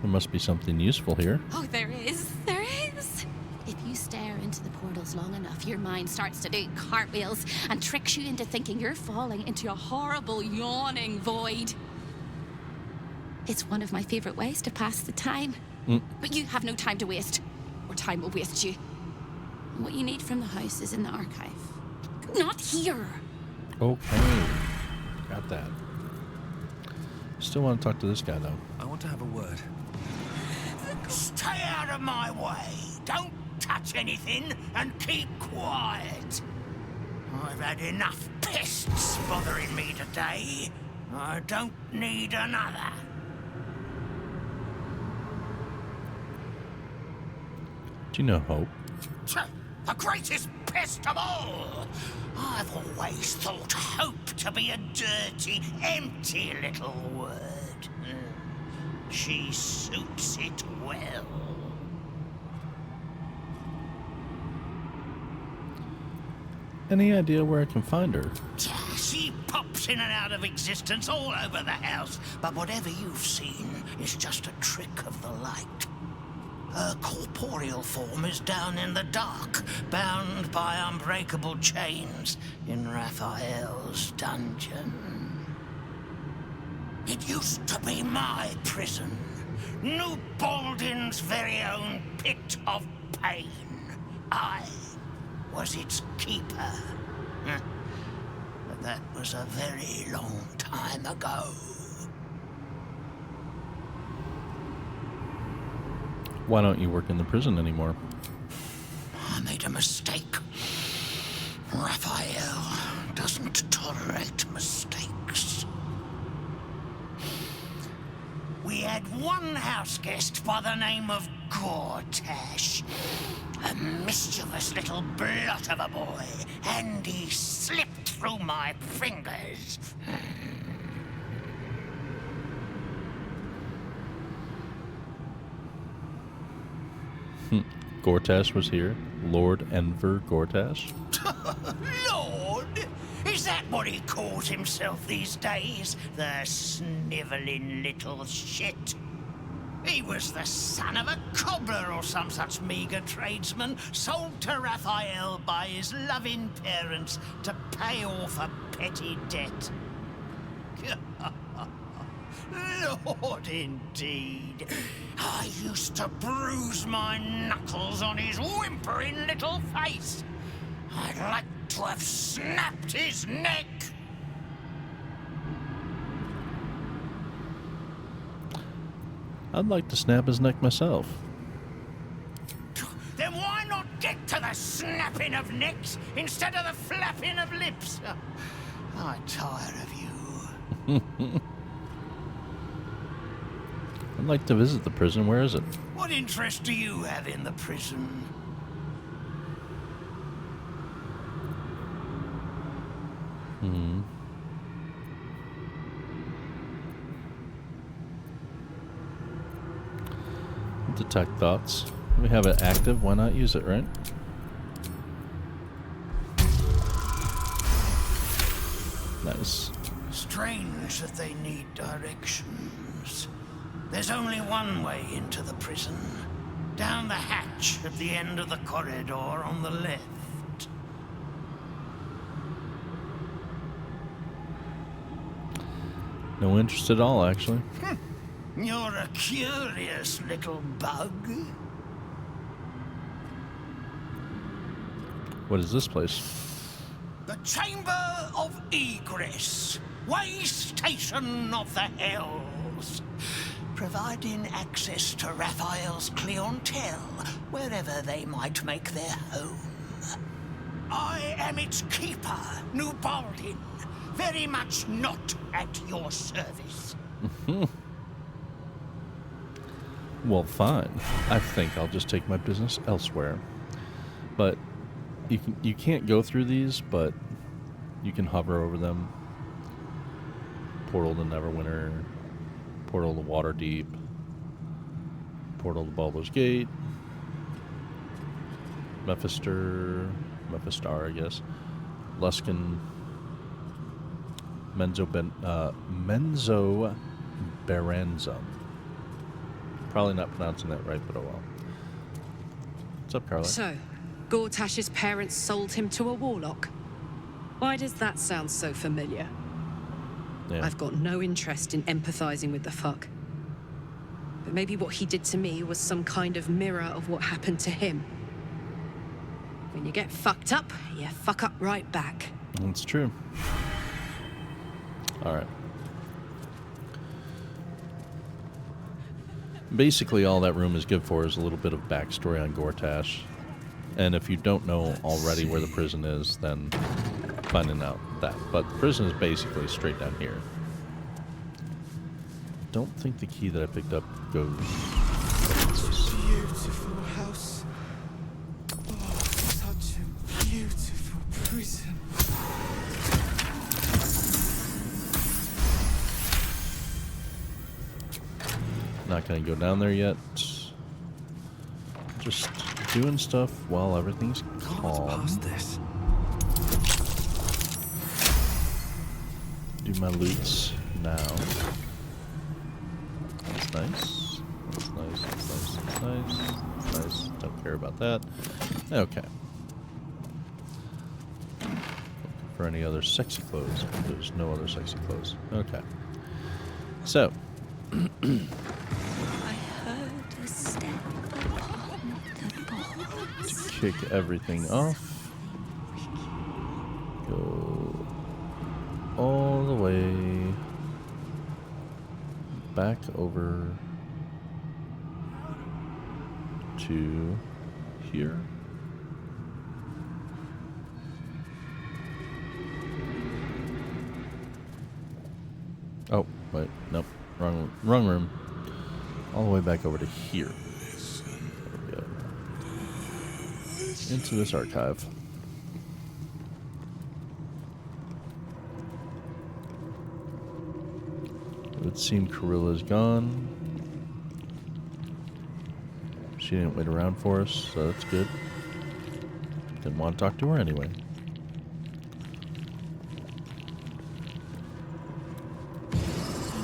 There must be something useful here. Oh, there is. There is. If you stare into the portals long enough, your mind starts to do cartwheels and tricks you into thinking you're falling into a horrible, yawning void. It's one of my favorite ways to pass the time. But you have no time to waste, or time will waste you. And what you need from the house is in the archive. Not here. Okay. Got that. Still want to talk to this guy, though. I want to have a word. Stay out of my way. Don't touch anything and keep quiet. I've had enough pests bothering me today. I don't need another. Do you know Hope? The greatest pest of all. I've always thought hope to be a dirty, empty little word. She suits it well. Any idea where I can find her? She pops in and out of existence all over the house, but whatever you've seen is just a trick of the light. Her corporeal form is down in the dark, bound by unbreakable chains in Raphael's dungeon. It used to be my prison, New Baldin's very own pit of pain. I was its keeper. But that was a very long time ago. Why don't you work in the prison anymore? I made a mistake. Raphael doesn't tolerate mistakes. We had one house guest by the name of Gortash. A mischievous little blot of a boy, and he slipped through my fingers. Gortash was here? Lord Enver Gortash? Lord? Is that what he calls himself these days? The snivelling little shit? He was the son of a cobbler or some such meager tradesman, sold to Raphael by his loving parents to pay off a petty debt. Lord, indeed. I used to bruise my knuckles on his whimpering little face. I'd like to have snapped his neck. I'd like to snap his neck myself. Then why not get to the snapping of necks instead of the flapping of lips? I tire of you. I'd like to visit the prison. Where is it? What interest do you have in the prison? Detect thoughts. We have it active. Why not use it, right? Nice. Strange that they need directions. There's only one way into the prison. Down the hatch at the end of the corridor on the left. No interest at all, actually. You're a curious little bug. What is this place? The Chamber of Egress. Way station of the Hells. Providing access to Raphael's clientele wherever they might make their home. I am its keeper, New Baldin. Very much not at your service. Well, fine. I think I'll just take my business elsewhere. But you can't go through these, but you can hover over them. Portal to Neverwinter, Portal to Waterdeep, Portal to Baldur's Gate, Mephistar, I guess, Luskan, Menzoberranzan. Probably not pronouncing that right, but oh well. What's up, Carla? So, Gortash's parents sold him to a warlock. Why does that sound so familiar? Yeah. I've got no interest in empathizing with the fuck. But maybe what he did to me was some kind of mirror of what happened to him. When you get fucked up, you fuck up right back. That's true. Alright. Basically, all that room is good for is a little bit of backstory on Gortash. And if you don't know already where the prison is, then finding out that. But the prison is basically straight down here. Don't think the key that I picked up goes... Beautiful house. Oh, such a beautiful prison. Not gonna go down there yet. Just doing stuff while everything's calm. Past this. Do my loots now. That's nice. That's nice. That's nice. That's nice. That's nice. Don't care about that. Okay. Looking for any other sexy clothes. There's no other sexy clothes. Okay. So. I heard a step upon the boards. To kick everything off, go all the way back over to here. Oh, wait, nope, wrong room. All the way back over to here. There we go. Into this archive. It would seem Carilla's gone. She didn't wait around for us, so that's good. Didn't want to talk to her anyway.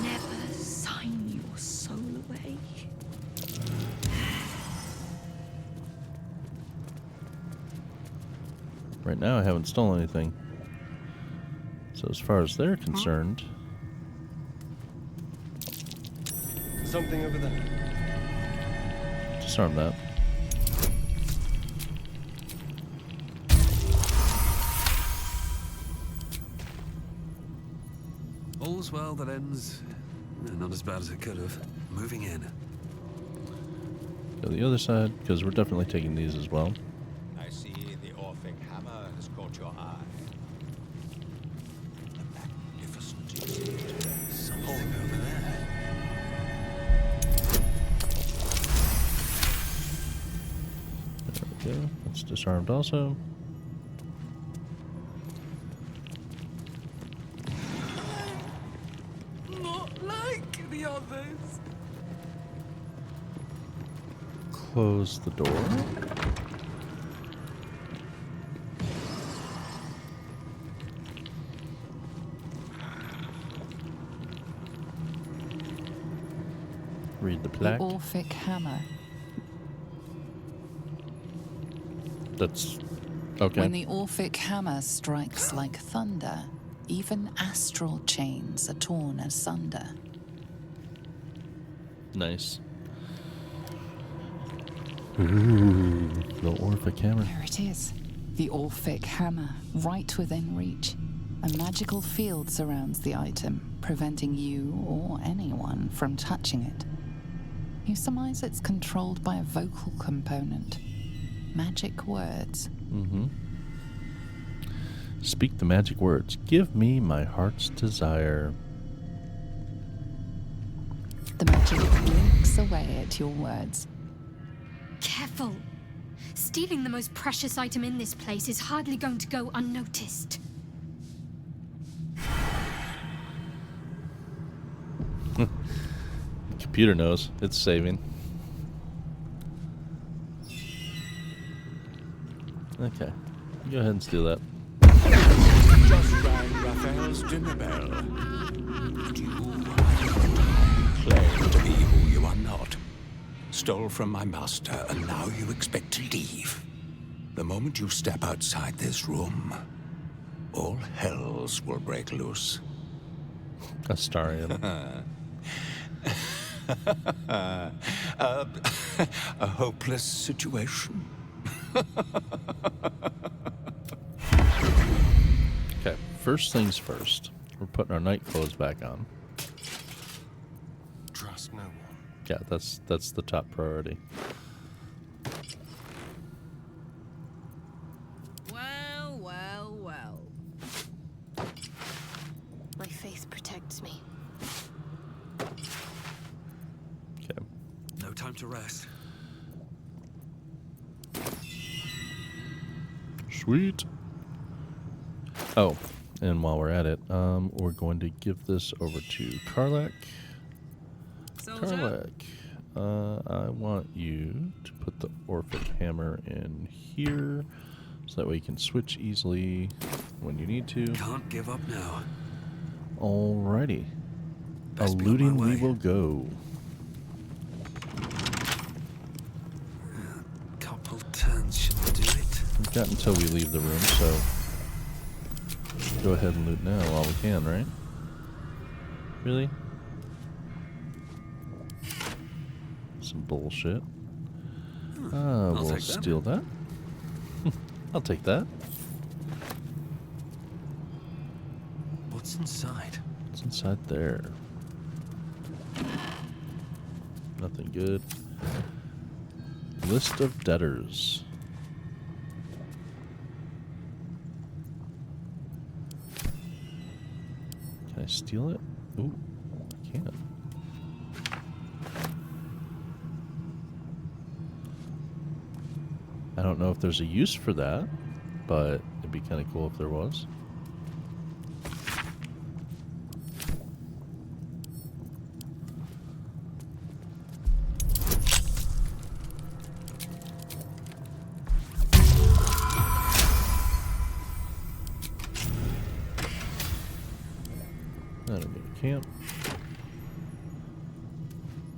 Never sign your soul away. Right now, I haven't stolen anything. So as far as they're concerned, something over there. Disarm that. All's well that ends. Not as bad as it could have. Moving in. Go to the other side, because we're definitely taking these as well. I see the Orphic Hammer has caught your eye. A magnificent Something over there. There we go. That's disarmed also. Not like the others. Close the door. Read the plaque. The Orphic Hammer. That's okay. When the Orphic Hammer strikes like thunder, even astral chains are torn asunder. Nice. Ooh, the Orphic Hammer. There it is. The Orphic Hammer, right within reach. A magical field surrounds the item, preventing you or anyone from touching it. You surmise it's controlled by a vocal component. Magic words. Mm-hmm. Speak the magic words. Give me my heart's desire. The magic blinks away at your words. Careful. Stealing the most precious item in this place is hardly going to go unnoticed. The computer knows. It's saving. Okay. Go ahead and steal that. Just rang Raphael's dinner bell. And you claim to be who you are not. Stole from my master, and now you expect to leave. The moment you step outside this room, all hells will break loose. Astarion. A hopeless situation. Okay, first things first. We're putting our night clothes back on. Trust no one. Yeah, that's the top priority. Well, well, well. My faith protects me. Okay. No time to rest. Sweet. Oh, and while we're at it, we're going to give this over to Karlak. Karlak, I want you to put the Orphic Hammer in here, so that way you can switch easily when you need to. Can't give up now. Alrighty. Best be on Looting my we way. will go. Couple turns should do it. We've got until we leave the room, so go ahead and loot now while we can, right? Really? Some bullshit. We'll take that. steal that. I'll take that. What's inside? What's inside there? Nothing good. List of debtors. Can I steal it? Ooh, I can. I don't know if there's a use for that, but it'd be kind of cool if there was. That'll be a camp.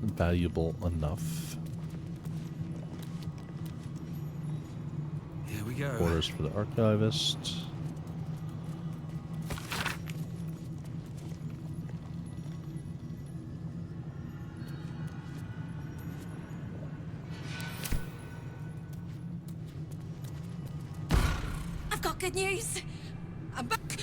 Valuable enough. Here we go. Orders for the archivist. good news.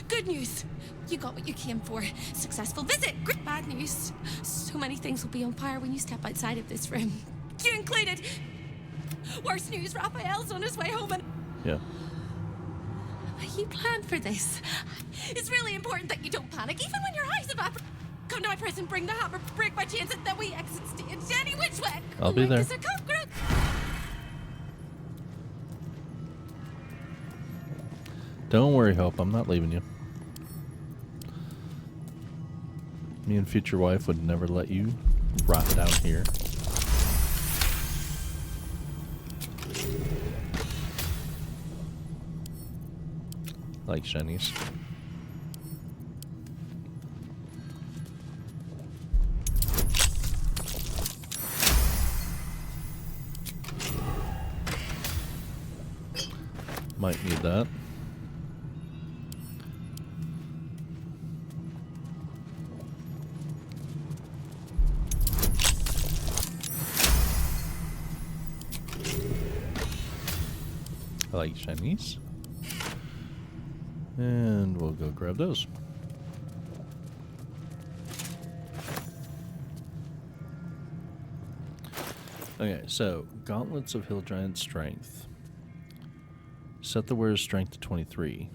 Good news. You got what you came for. Successful visit. Great bad news. So many things will be on fire when you step outside of this room. You included. Worst news, Raphael's on his way home and... Yeah. You planned for this. It's really important that you don't panic, even when your eyes evaporate. Come to my prison, bring the hammer, break my chains, and then we exit stage any which way. I'll be there. Like a cockroach. Don't worry, Hope. I'm not leaving you. Me and future wife would never let you rot down here. Like shinies. Might need that. I like shinies. And we'll go grab those. Okay, so Gauntlets of Hill Giant Strength. Set the wearer's strength to 23.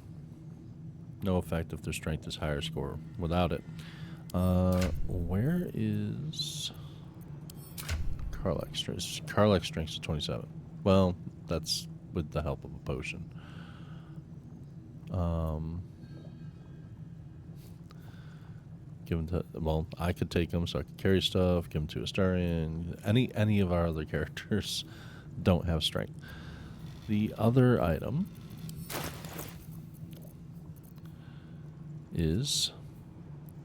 No effect if their strength is higher score. Without it. Where is Karlach strength? Karlach strength is 27. Well, that's with the help of a potion. Give them to, well, I could take them so I could carry stuff, give them to Astarion. Any of our other characters don't have strength. The other item is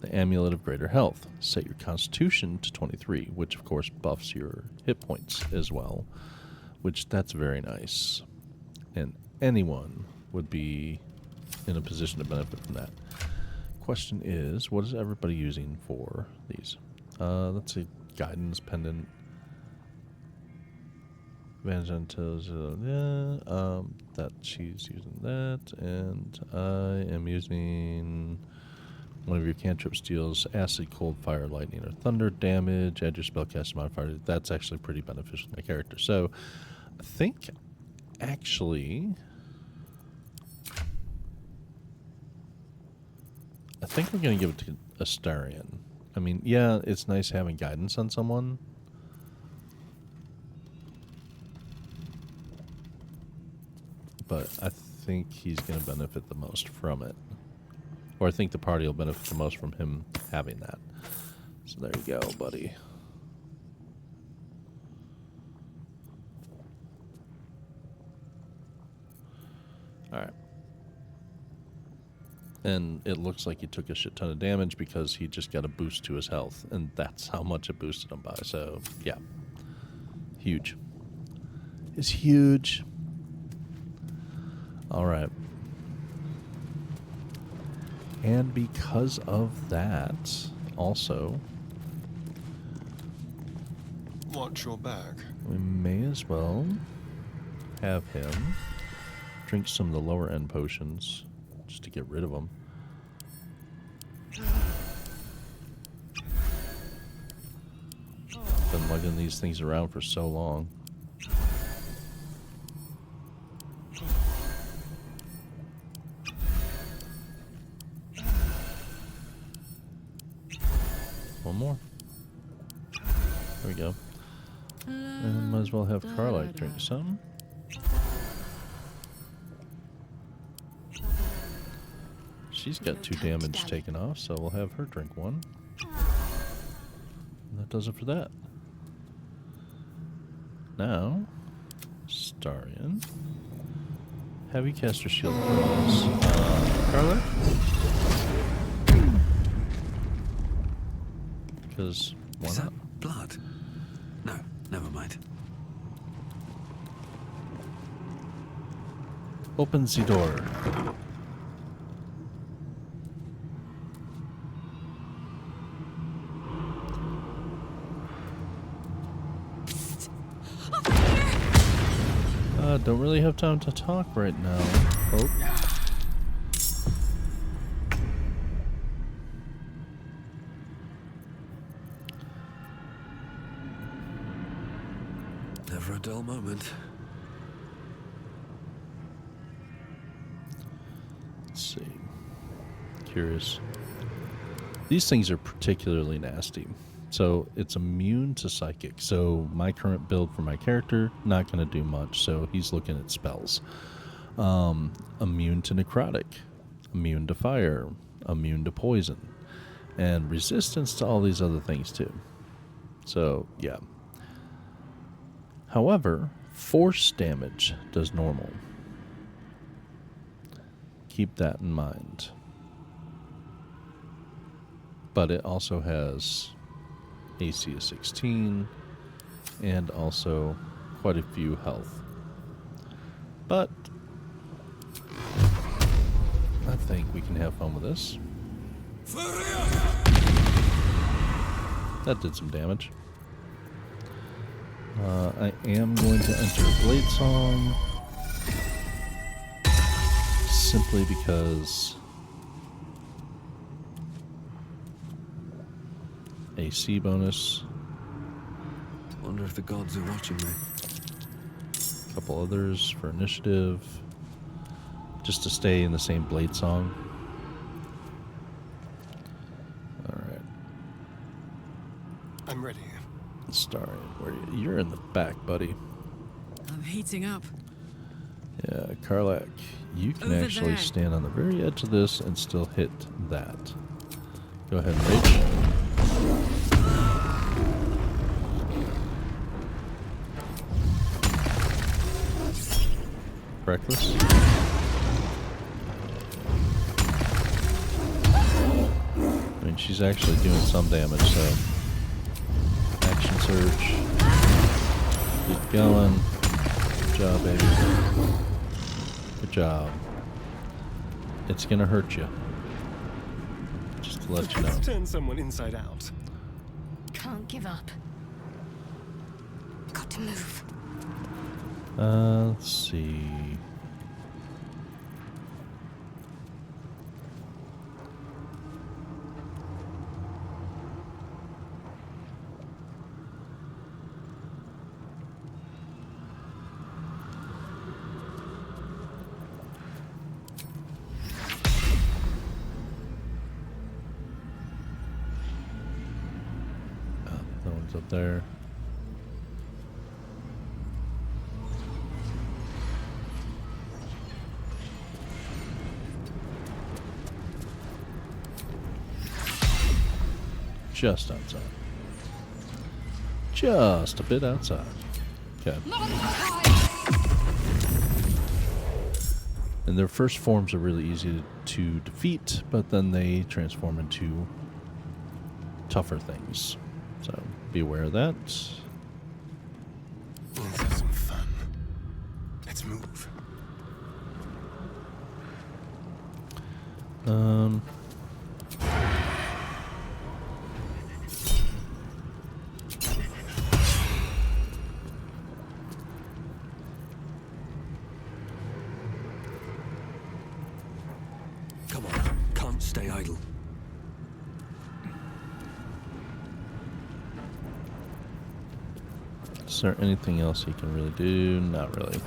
the Amulet of Greater Health. Set your Constitution to 23, which of course buffs your hit points as well, which that's very nice. And anyone would be in a position to benefit from that. Question is, what is everybody using for these? Let's see, guidance pendant. That she's using that, and I am using one of your cantrips deals acid, cold, fire, lightning, or thunder damage. Add your spellcasting modifier. That's actually pretty beneficial to my character. So I think actually we're going to give it to Astarion. I mean, yeah, it's nice having guidance on someone. But I think he's going to benefit the most from it. Or I think the party will benefit the most from him having that. So there you go, buddy. Alright. And it looks like he took a shit ton of damage because he just got a boost to his health. And that's how much it boosted him by. So, yeah. Huge. It's huge. Alright. And because of that, also, watch your back. We may as well have him drink some of the lower end potions just to get rid of them. Been lugging these things around for so long. One more. There we go. And might as well have Karlach drink some. She's got 2 damage taken off, so we'll have her drink 1. And that does it for that. Now, Astarion. Have you cast your shield across Karlach? Because why Is not? that blood? No, never mind. Open the door. Don't really have time to talk right now. Oh. Never a dull moment. Let's see. Curious. These things are particularly nasty. So it's immune to psychic. So my current build for my character, not going to do much. So he's looking at spells. Immune to necrotic, immune to fire, immune to poison, and resistance to all these other things too. So yeah. However, force damage does normal. Keep that in mind. But it also has AC of 16 and also quite a few health. But I think we can have fun with this. That did some damage. I am going to enter Blade Song simply because AC bonus. Wonder if the gods are watching me. A couple others for initiative. Just to stay in the same Blade Song. Alright. I'm ready. Starring. You're in the back, buddy. I'm heating up. Yeah, Karlak, you can Over actually there. stand on the very edge of this and still hit that. Go ahead and rage. Reckless. I mean, she's actually doing some damage, so action surge. Keep going. Good job, baby. Good job. It's gonna hurt you. Just to let you know. Let's turn someone inside out. Can't give up. Got to move. Let's see. No one's up there. Just outside. Just a bit outside. Okay. And their first forms are really easy to defeat, but then they transform into tougher things. So be aware of that. Let's have some fun. Let's move. Come on, can't stay idle. Is there anything else he can really do? Not really.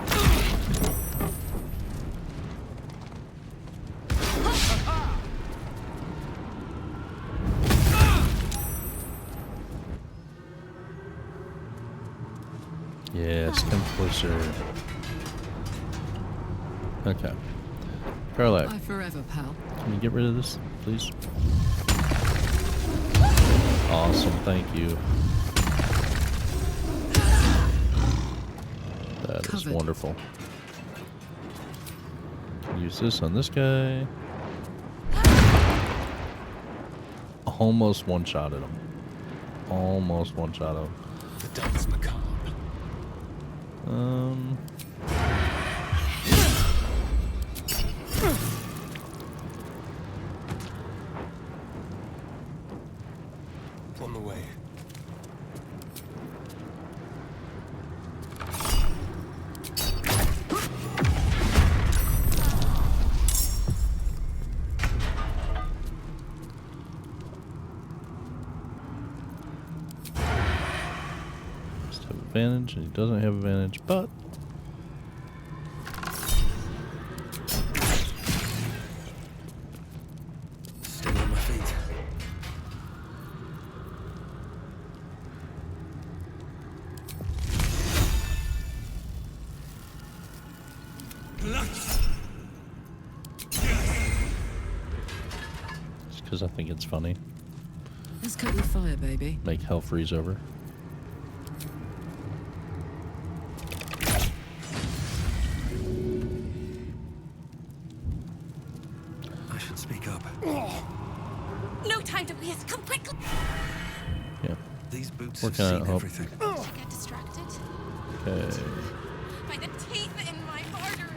Yes, come closer. Okay. Karlak, Bye forever, pal. can you get rid of this, please? Awesome, thank you. That is wonderful. Use this on this guy. Almost one-shotted him. Almost one-shot him. The dance macabre. On the way. Must have advantage, and he doesn't have advantage, but... Still on my feet. Just because I think it's funny. Let's cut with fire, baby. Make hell freeze over. I should speak up. No time to waste. Come quickly. Yeah. These boots Working have on it, seen Hope. everything. Did you get distracted? Okay. By the teeth in my arteries.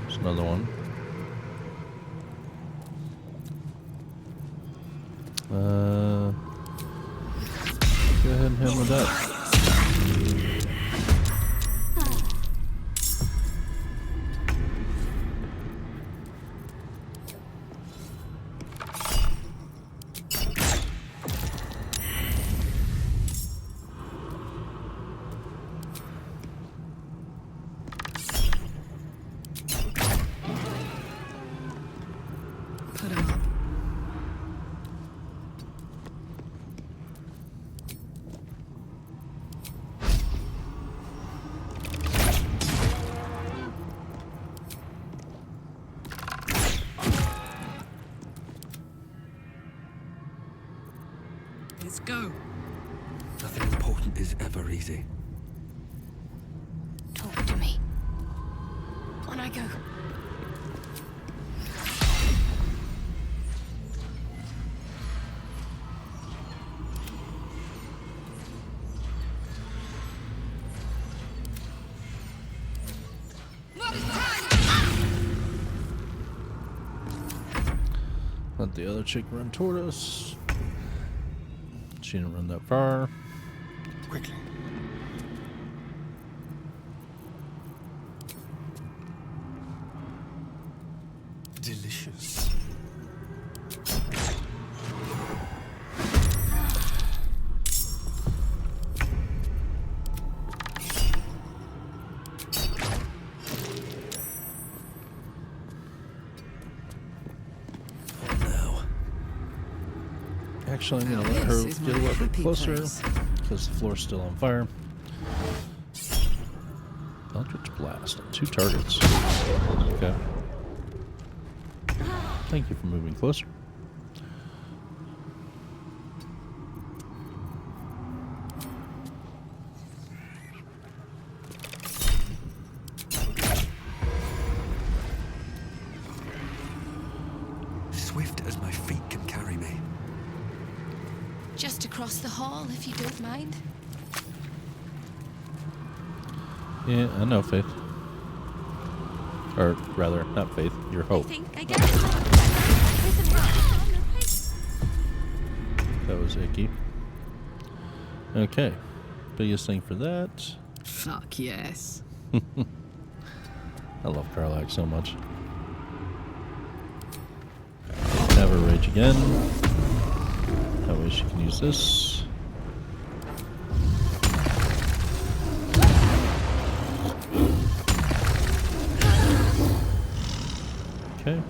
There's another one. Go ahead and hit him with that. Put him up. Let's go. Nothing important is ever easy. Talk to me. On I go. Let the other chick run toward us. She didn't run that far. Quickly. Delicious. Actually, I'm going to let her This is get a my little bit happy closer place. because the floor's still on fire. Eldritch Blast on 2 targets. Okay. Thank you for moving closer. Swift as my feet can carry me. Just across the hall, if you don't mind. Yeah, I know, Faith. Or rather, not Faith, your hope. I get it. That was icky. Okay. Biggest thing for that. Fuck yes. I love Karlak so much. Have her rage again. That way she can use this. Okay.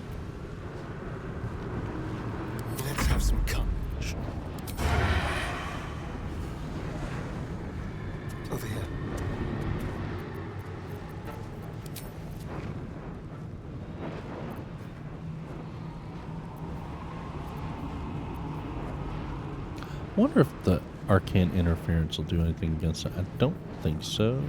Let's have some carnage. Over here. I wonder if the arcane interference will do anything against it. I don't think so.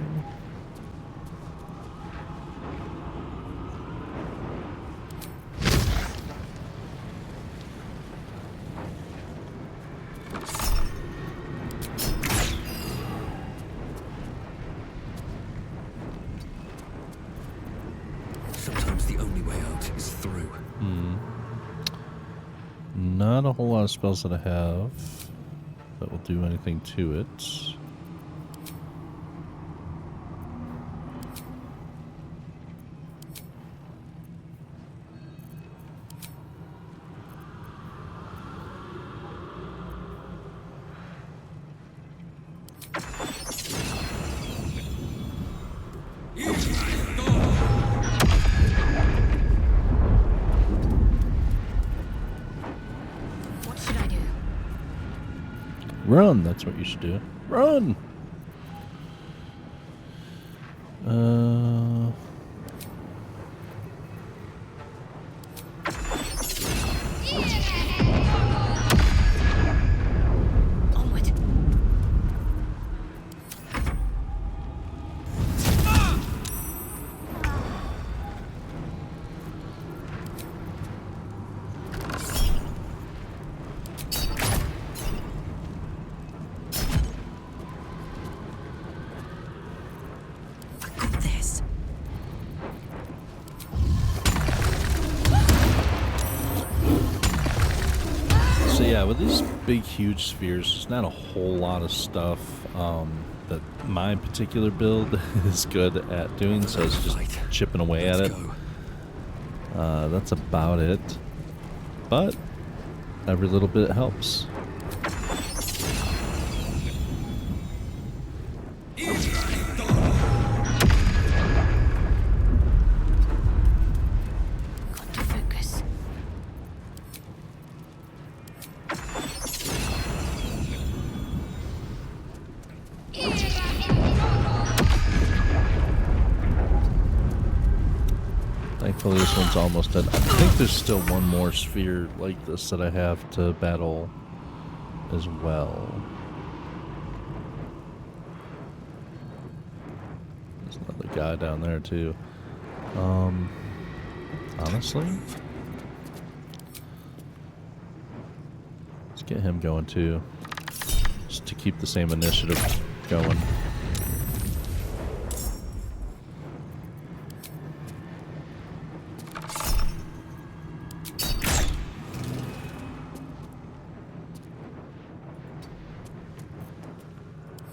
Sometimes the only way out is through. Not a whole lot of spells that I have that will do anything to it. Run, that's what you should do. Run! Onward. This. So yeah, with these big, huge spheres, there's not a whole lot of stuff that my particular build is good at doing, so it's just chipping away at it. That's about it. But every little bit helps. Got to focus. Thankfully, this one's almost done. I think there's still one more sphere like this that I have to battle as well. There's another guy down there too. Honestly, let's get him going too, just to keep the same initiative going.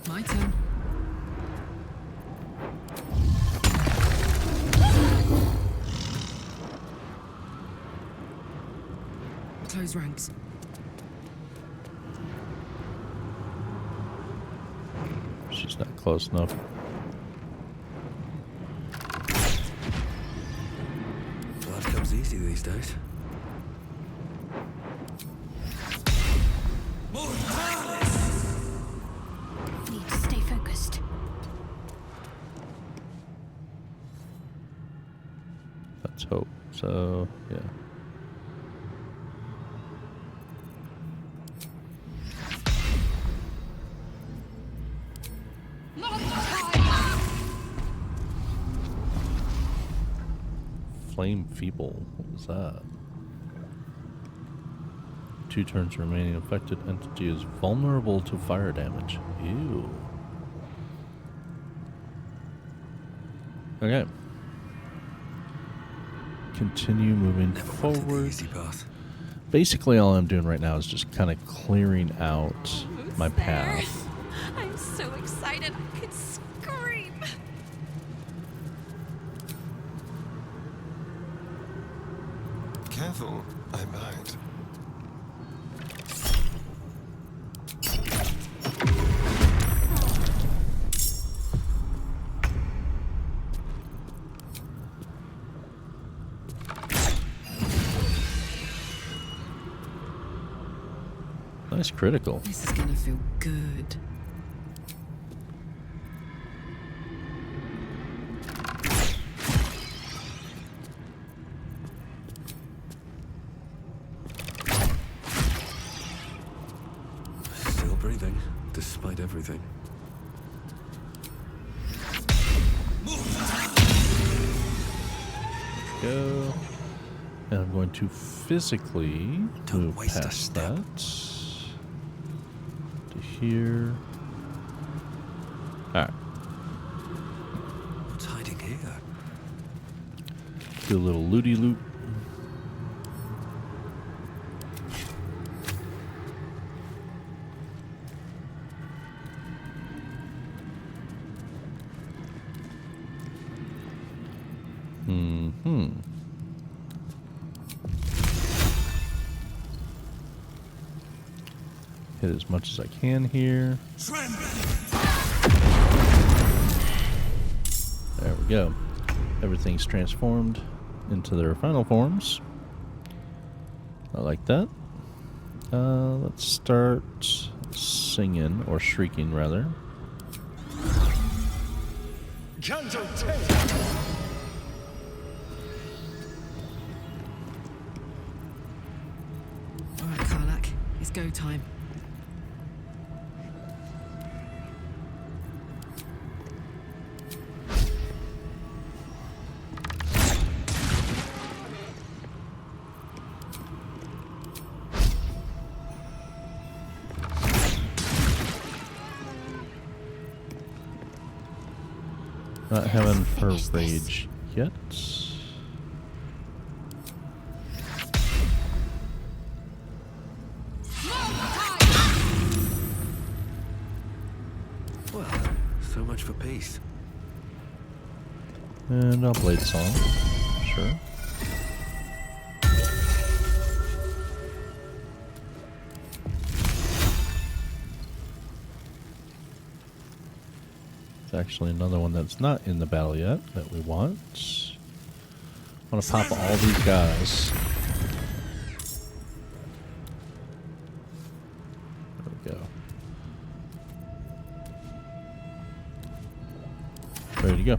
My turn. Close ranks. She's not close enough. Life comes easy these days. Need to stay focused. Let's hope. So, yeah. Flame Feeble. What was that? 2 turns remaining. Affected entity is vulnerable to fire damage. Ew. Okay. Continue moving forward. Easy path. Basically, all I'm doing right now is just kind of clearing out my path. I'm so excited I could scream. Careful, I'm behind. Nice critical. This is gonna feel good. Still breathing, despite everything. Go. And I'm going to physically move past that to here. Alright. What's hiding here? Do a little looty loot. Hit as much as I can here. There we go. Everything's transformed into their final forms. I like that. Let's start singing, or shrieking rather. Alright, Karlak, it's go time. Not having her rage yet. Well, so much for peace. And I'll blade song. Sure. Actually another one that's not in the battle yet that we want. I want to pop all these guys. There we go. Ready to go.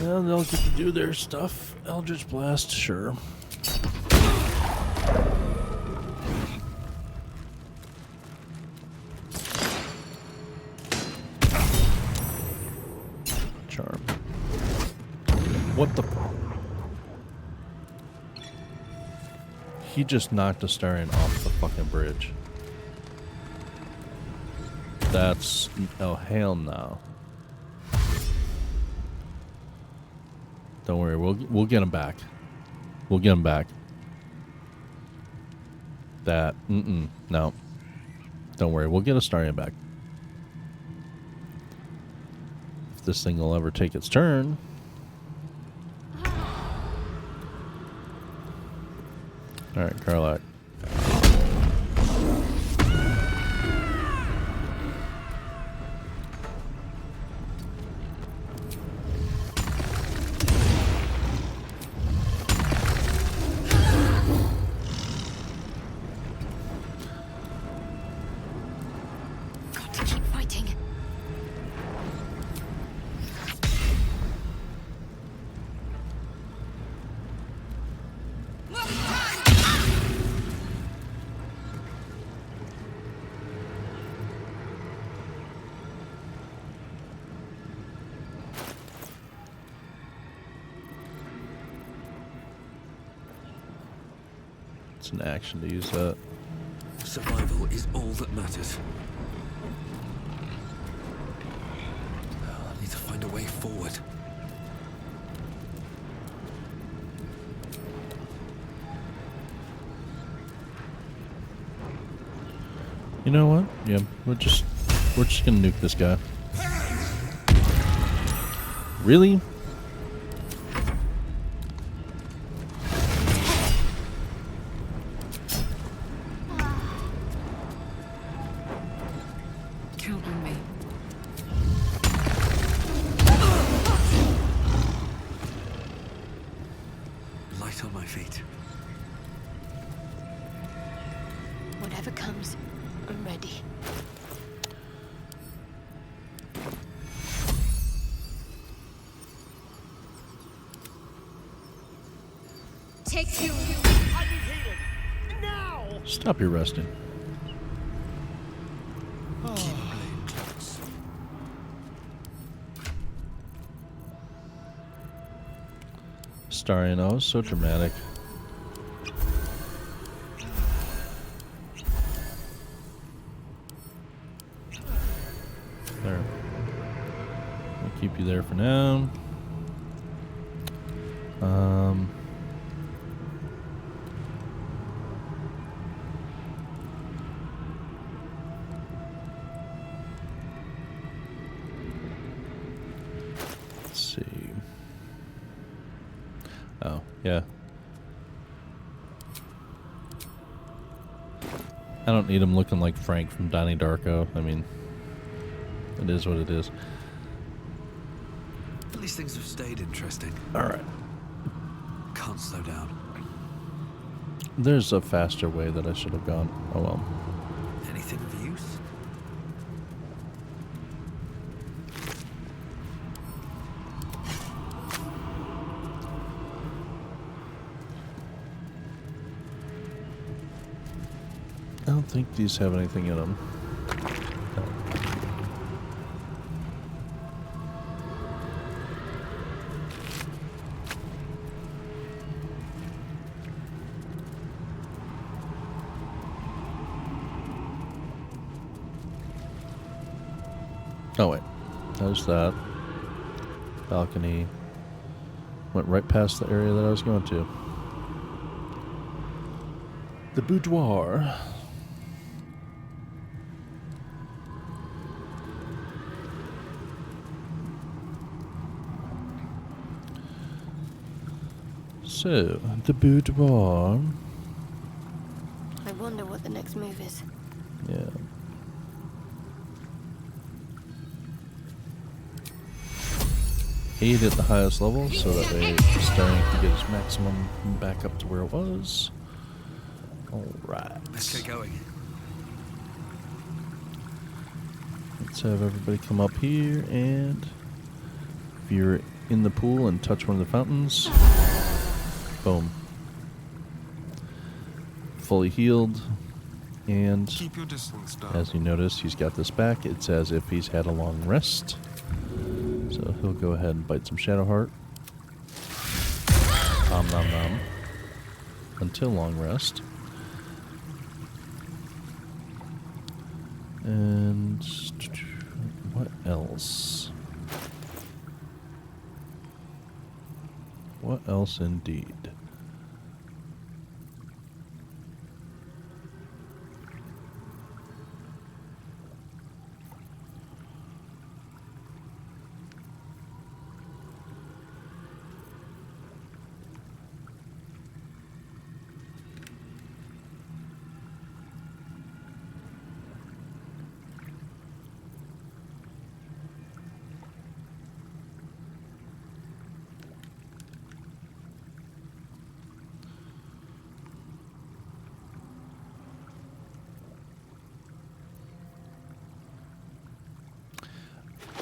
Well, they'll get to do their stuff. Eldritch Blast, sure. Charm. What the? He just knocked Astarion off the fucking bridge. That's... oh, hell no. Don't worry, we'll get him back. We'll get him back. That... no. Don't worry, we'll get Astarion back. This thing will ever take its turn. Alright, Karlak. Got to keep fighting. It's an action to use that. Survival is all that matters. I need to find a way forward. You know what? Yeah, we're just gonna nuke this guy. Really? Count on me. Light on my feet. Whatever comes, I'm ready. Take you. Stop your resting. Astarion, oh, so dramatic. There. We'll keep you there for now. Let's see. Oh, yeah. I don't need him looking like Frank from Donnie Darko. I mean, it is what it is. At least things have stayed interesting. All right. Can't slow down. There's a faster way that I should have gone. Oh well. Anything of use? I don't think these have anything in them. Oh wait, there's that balcony. Went right past the area that I was going to. The boudoir. So, the boudoir. I wonder what the next move is. Yeah. Aid at the highest level, so that way starting to get his maximum back up to where it was. Alright. Let's get going. Let's have everybody come up here, and if you're in the pool and touch one of the fountains, boom. Fully healed, and Keep your distance down. as you notice, he's got this back. It's as if he's had a long rest. So he'll go ahead and bite some Shadow Heart. Nom nom nom. Until long rest. And what else? What else indeed?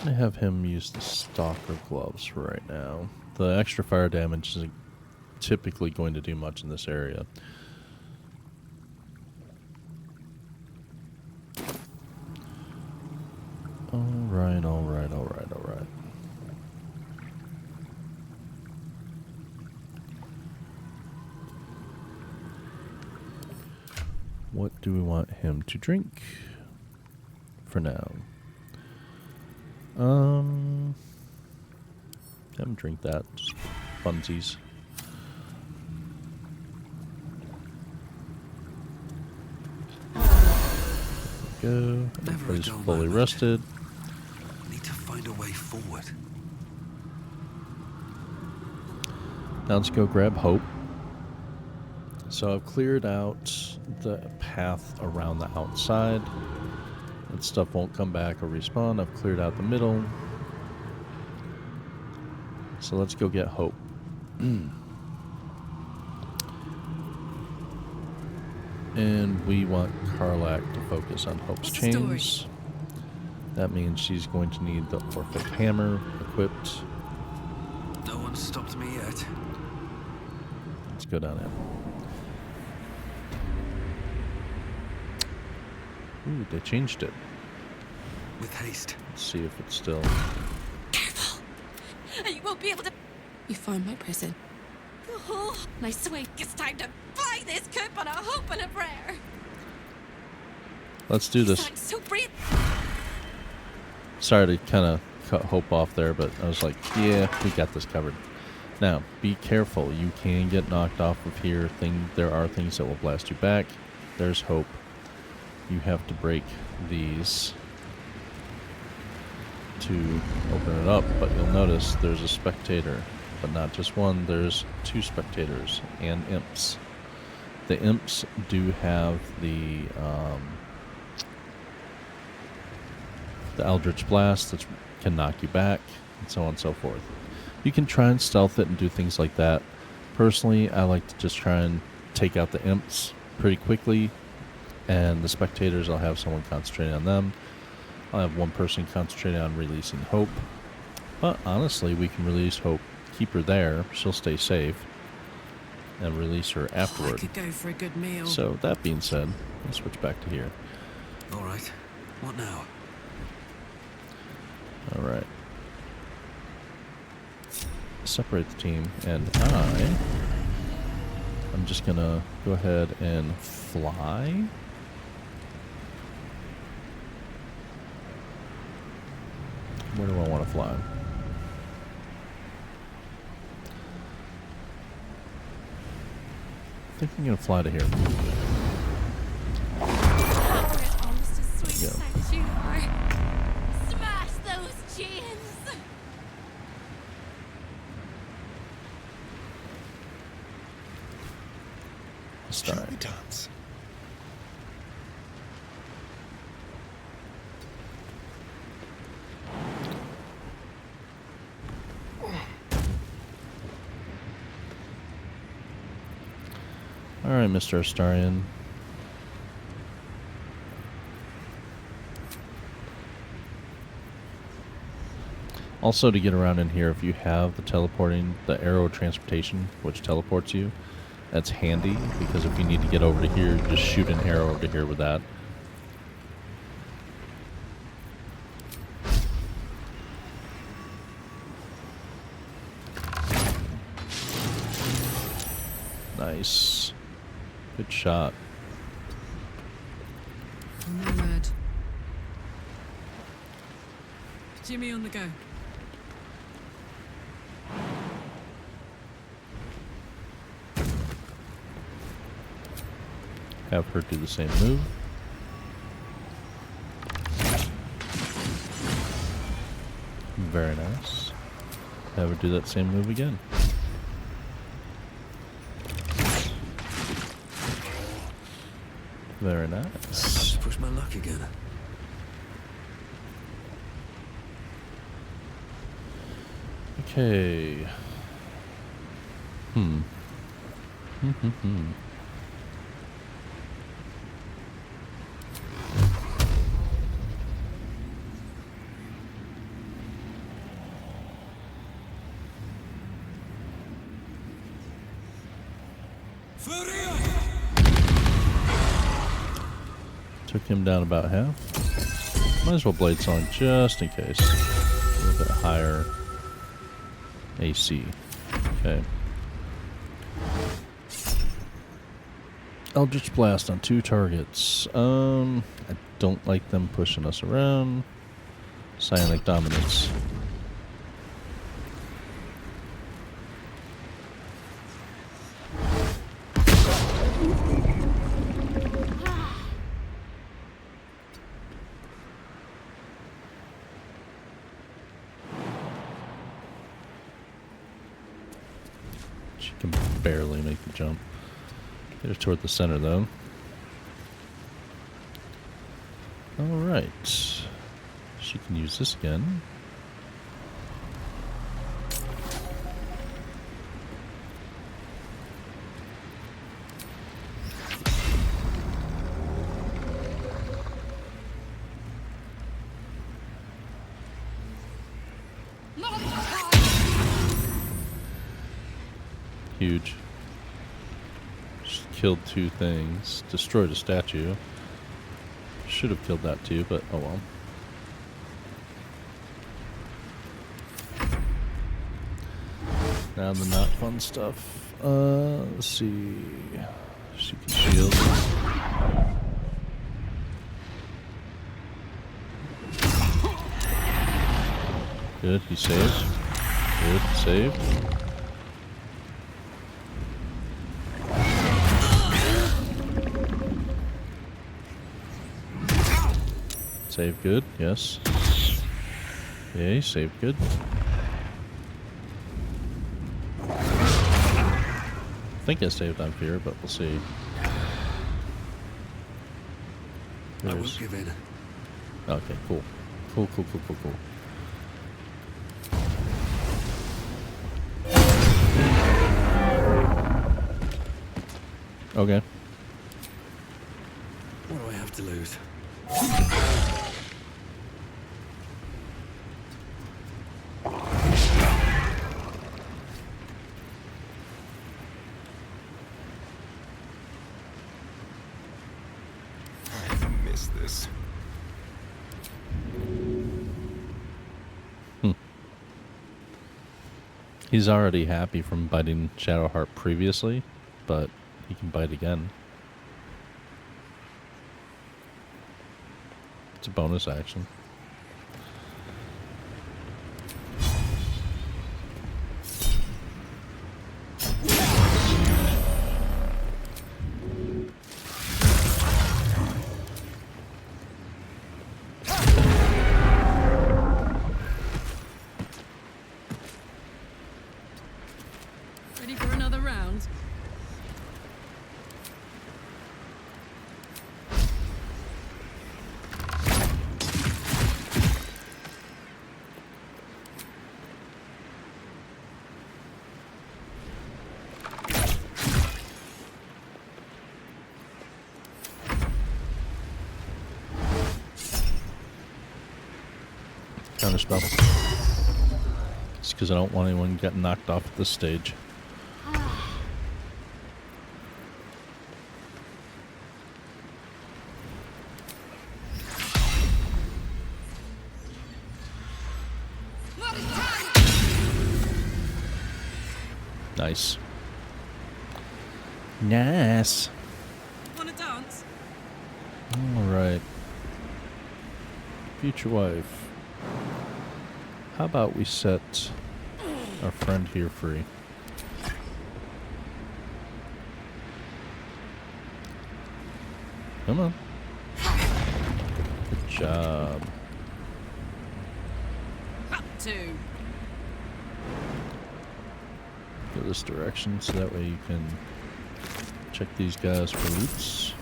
I have him use the Stalker gloves for right now. The extra fire damage isn't typically going to do much in this area. Alright, alright, alright, alright. What do we want him to drink for now? Have him drink that. Just funsies. There we go. Everybody's fully rested. Need to find a way forward. Now let's go grab Hope. So I've cleared out the path around the outside. That stuff won't come back or respawn. I've cleared out the middle. So let's go get Hope. And we want Karlak to focus on Hope's chains. That means she's going to need the Orphic Hammer equipped. No one stopped me yet. Let's go down in. Ooh, they changed it. With haste. Let's see if it's still... You won't be able to... You found my prison. Oh, I swear it's time to fly this coop on a hope and a prayer. Let's do this. So brave. Sorry to kind of cut Hope off there, but I was like, yeah, we got this covered. Now, be careful. You can get knocked off of here. There are things that will blast you back. There's Hope. You have to break these to open it up, but you'll notice there's a spectator, but not just one, there's two spectators and imps. The imps do have the Eldritch Blast that can knock you back, and so on and so forth. You can try and stealth it and do things like that. Personally, I like to just try and take out the imps pretty quickly, and the spectators, I'll have someone concentrating on them. I'll have one person concentrating on releasing Hope. But honestly, we can release Hope, keep her there, she'll stay safe, and release her afterward. I could go for a good meal. So that being said, let's switch back to here. All right. What now? All right. Separate the team, and I'm just gonna go ahead and fly. Where do I want to fly? I think I'm gonna fly to here. Almost as sweet a sight as you are. Smash those chains! Start. Dance. All right, Mr. Astarian. Also, to get around in here, if you have the teleporting, the arrow transportation, which teleports you, that's handy, because if you need to get over to here, just shoot an arrow over to here with that. Nice. Good shot. No word. Jimmy on the go. Have her do the same move. Very nice. Have her do that same move again. Very nice. Just push my luck again. Okay. Took him down about half. Might as well blade song just in case. A little bit higher AC. Okay. Eldritch Blast on 2 targets. I don't like them pushing us around. Psionic Dominance. She can barely make the jump. Get her toward the center, though. Alright. She can use this again. Huge. Just killed 2 things. Destroyed a statue. Should have killed that too, but oh well. Now the not fun stuff. Let's see. She can shield. Good, he saved. Good, saved. Save good, yes. Okay, save good. I think I saved on fear, but we'll see. I won't give in. Okay, cool. Cool. Okay. What do I have to lose? I miss this. He's already happy from biting Shadowheart previously, but he can bite again. It's a bonus action. Ready for another round? Counterspell. Just because I don't want anyone getting knocked off at this stage. Nice. Nice. Wanna dance? Alright. Future wife. How about we set our friend here free? Come on. Good job. Up two. Go this direction so that way you can check these guys for loots.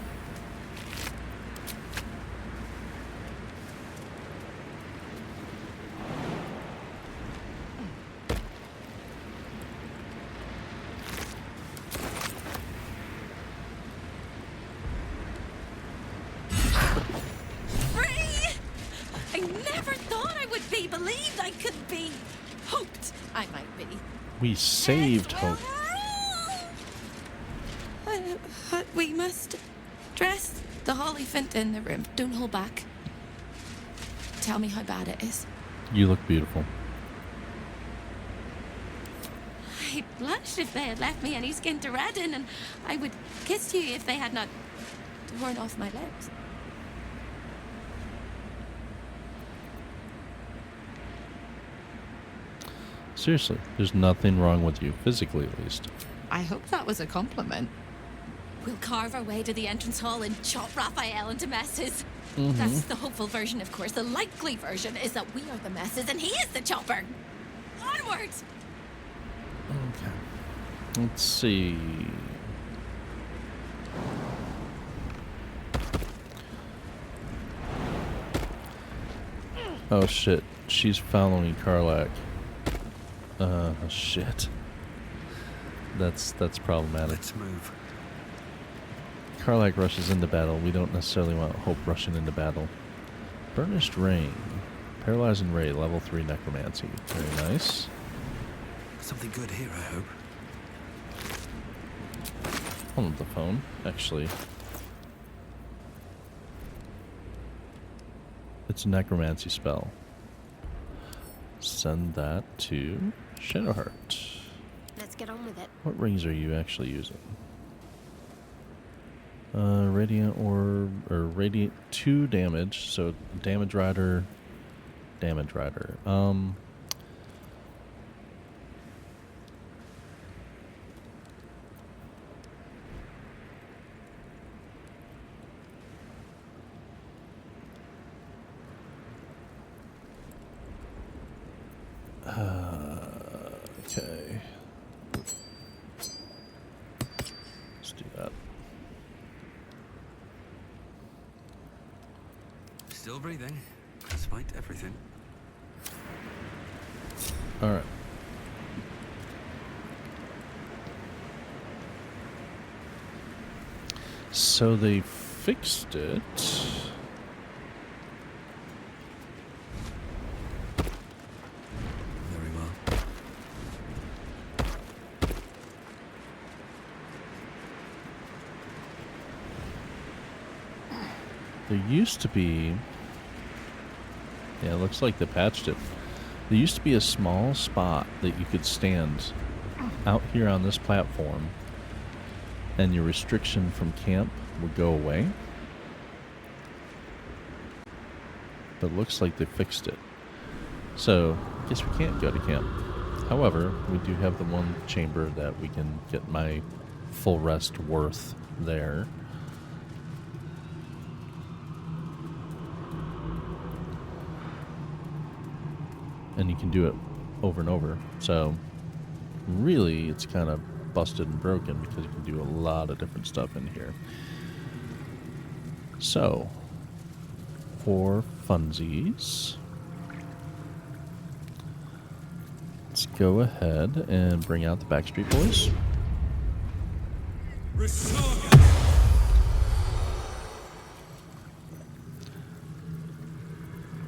We saved Hope. We must dress the holy Fint in the room. Don't hold back. Tell me how bad it is. You look beautiful. I'd blush if they had left me any skin to redden, and I would kiss you if they had not torn off my lips. Seriously, there's nothing wrong with you, physically at least. I hope that was a compliment. We'll carve our way to the entrance hall and chop Raphael into messes. Mm-hmm. That's the hopeful version, of course. The likely version is that we are the messes and he is the chopper. Onwards! Okay. Let's see. Oh shit, she's following Karlach. Shit. That's problematic. Let's move. Karlach rushes into battle. We don't necessarily want Hope rushing into battle. Burnished Rain. Paralyzing Ray, level 3 necromancy. Very nice. Something good here, I hope. On the phone, actually. It's a necromancy spell. Send that to Shadowheart. Let's get on with it. What rings are you actually using? Radiant Orb, or Radiant 2 damage, so Damage Rider, Damage Rider. Okay. Let's do that. Still breathing, despite everything. All right. So they fixed it. Very well. There used to be... Yeah, it looks like they patched it. There used to be a small spot that you could stand out here on this platform, and your restriction from camp would go away. But it looks like they fixed it. So, I guess we can't go to camp. However, we do have the one chamber that we can get my full rest worth there. And you can do it over and over. So, really, it's kind of busted and broken because you can do a lot of different stuff in here. So, for funsies, let's go ahead and bring out the Backstreet Boys.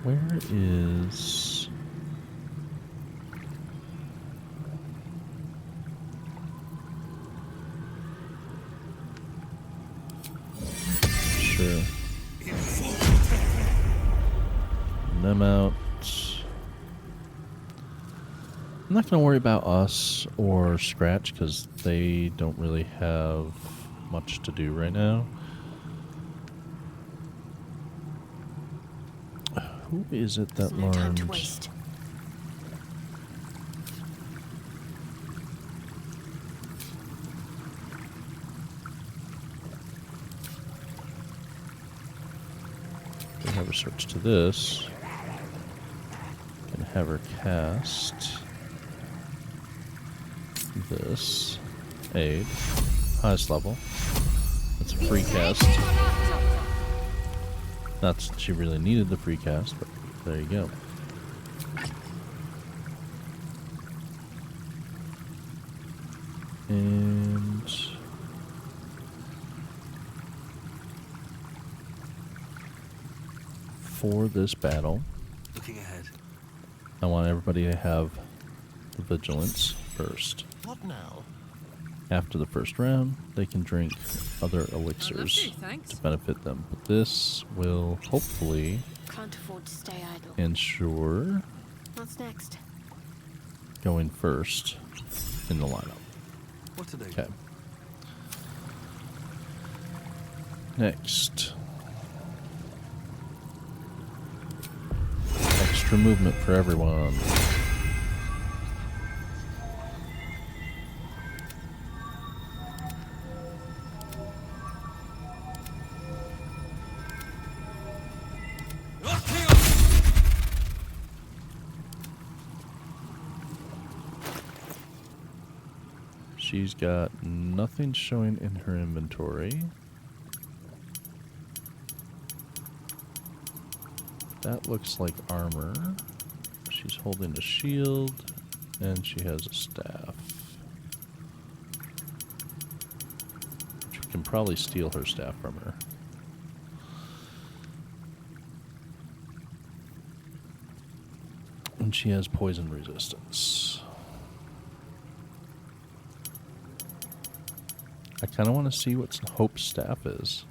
Where is... Sure. Them out. I'm not going to worry about us or Scratch because they don't really have much to do right now. Who is it that learned? Time to waste. Have her switch to this. Can have her cast this. Aid. Highest level. That's a free cast. Not that she really needed the free cast, but there you go. And for this battle, Looking ahead. I want everybody to have the vigilance first. What now? After the first round, they can drink other elixirs to benefit them. But this will hopefully Can't afford to stay idle. ensure What's next? going first in the lineup. What do they Okay. Next. Extra movement for everyone. She's got nothing showing in her inventory. That looks like armor. She's holding a shield, and she has a staff. Which we can probably steal her staff from her. And she has poison resistance. I kind of want to see what Hope's staff is.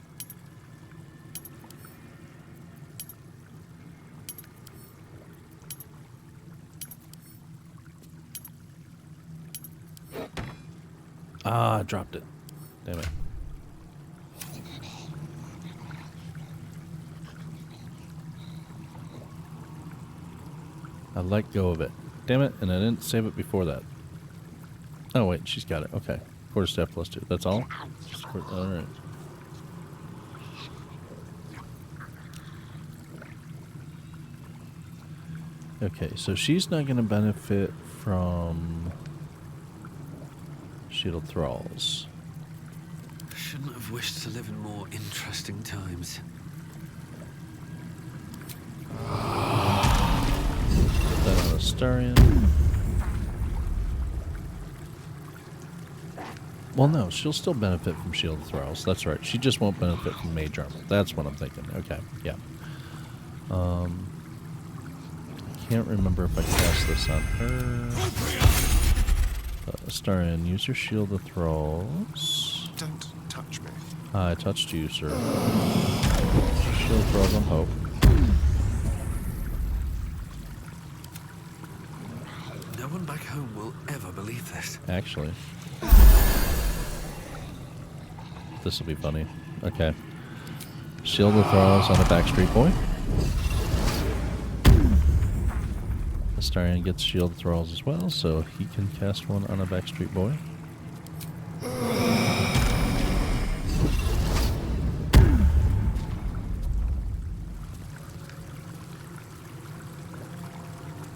Ah, I dropped it. Damn it. I let go of it. Damn it, and I didn't save it before that. Oh, wait, she's got it. Okay. Quarterstaff +2. That's all? Alright. Okay, so she's not going to benefit from Shield Thralls. Shouldn't have wished to live in more interesting times. Put that on Astarion. Well, no, she'll still benefit from Shield of Thralls. That's right. She just won't benefit from Mage Armor. That's what I'm thinking. Okay, yeah. I can't remember if I cast this on her. Astarion, use your Shield of Thralls. Don't touch me. I touched you, sir. Shield of Thralls on Hope. No one back home will ever believe this. Actually. This will be funny. Okay. Shield of Thralls on a Backstreet Boy. Astarion gets Shield of Thralls as well, so he can cast one on a Backstreet Boy.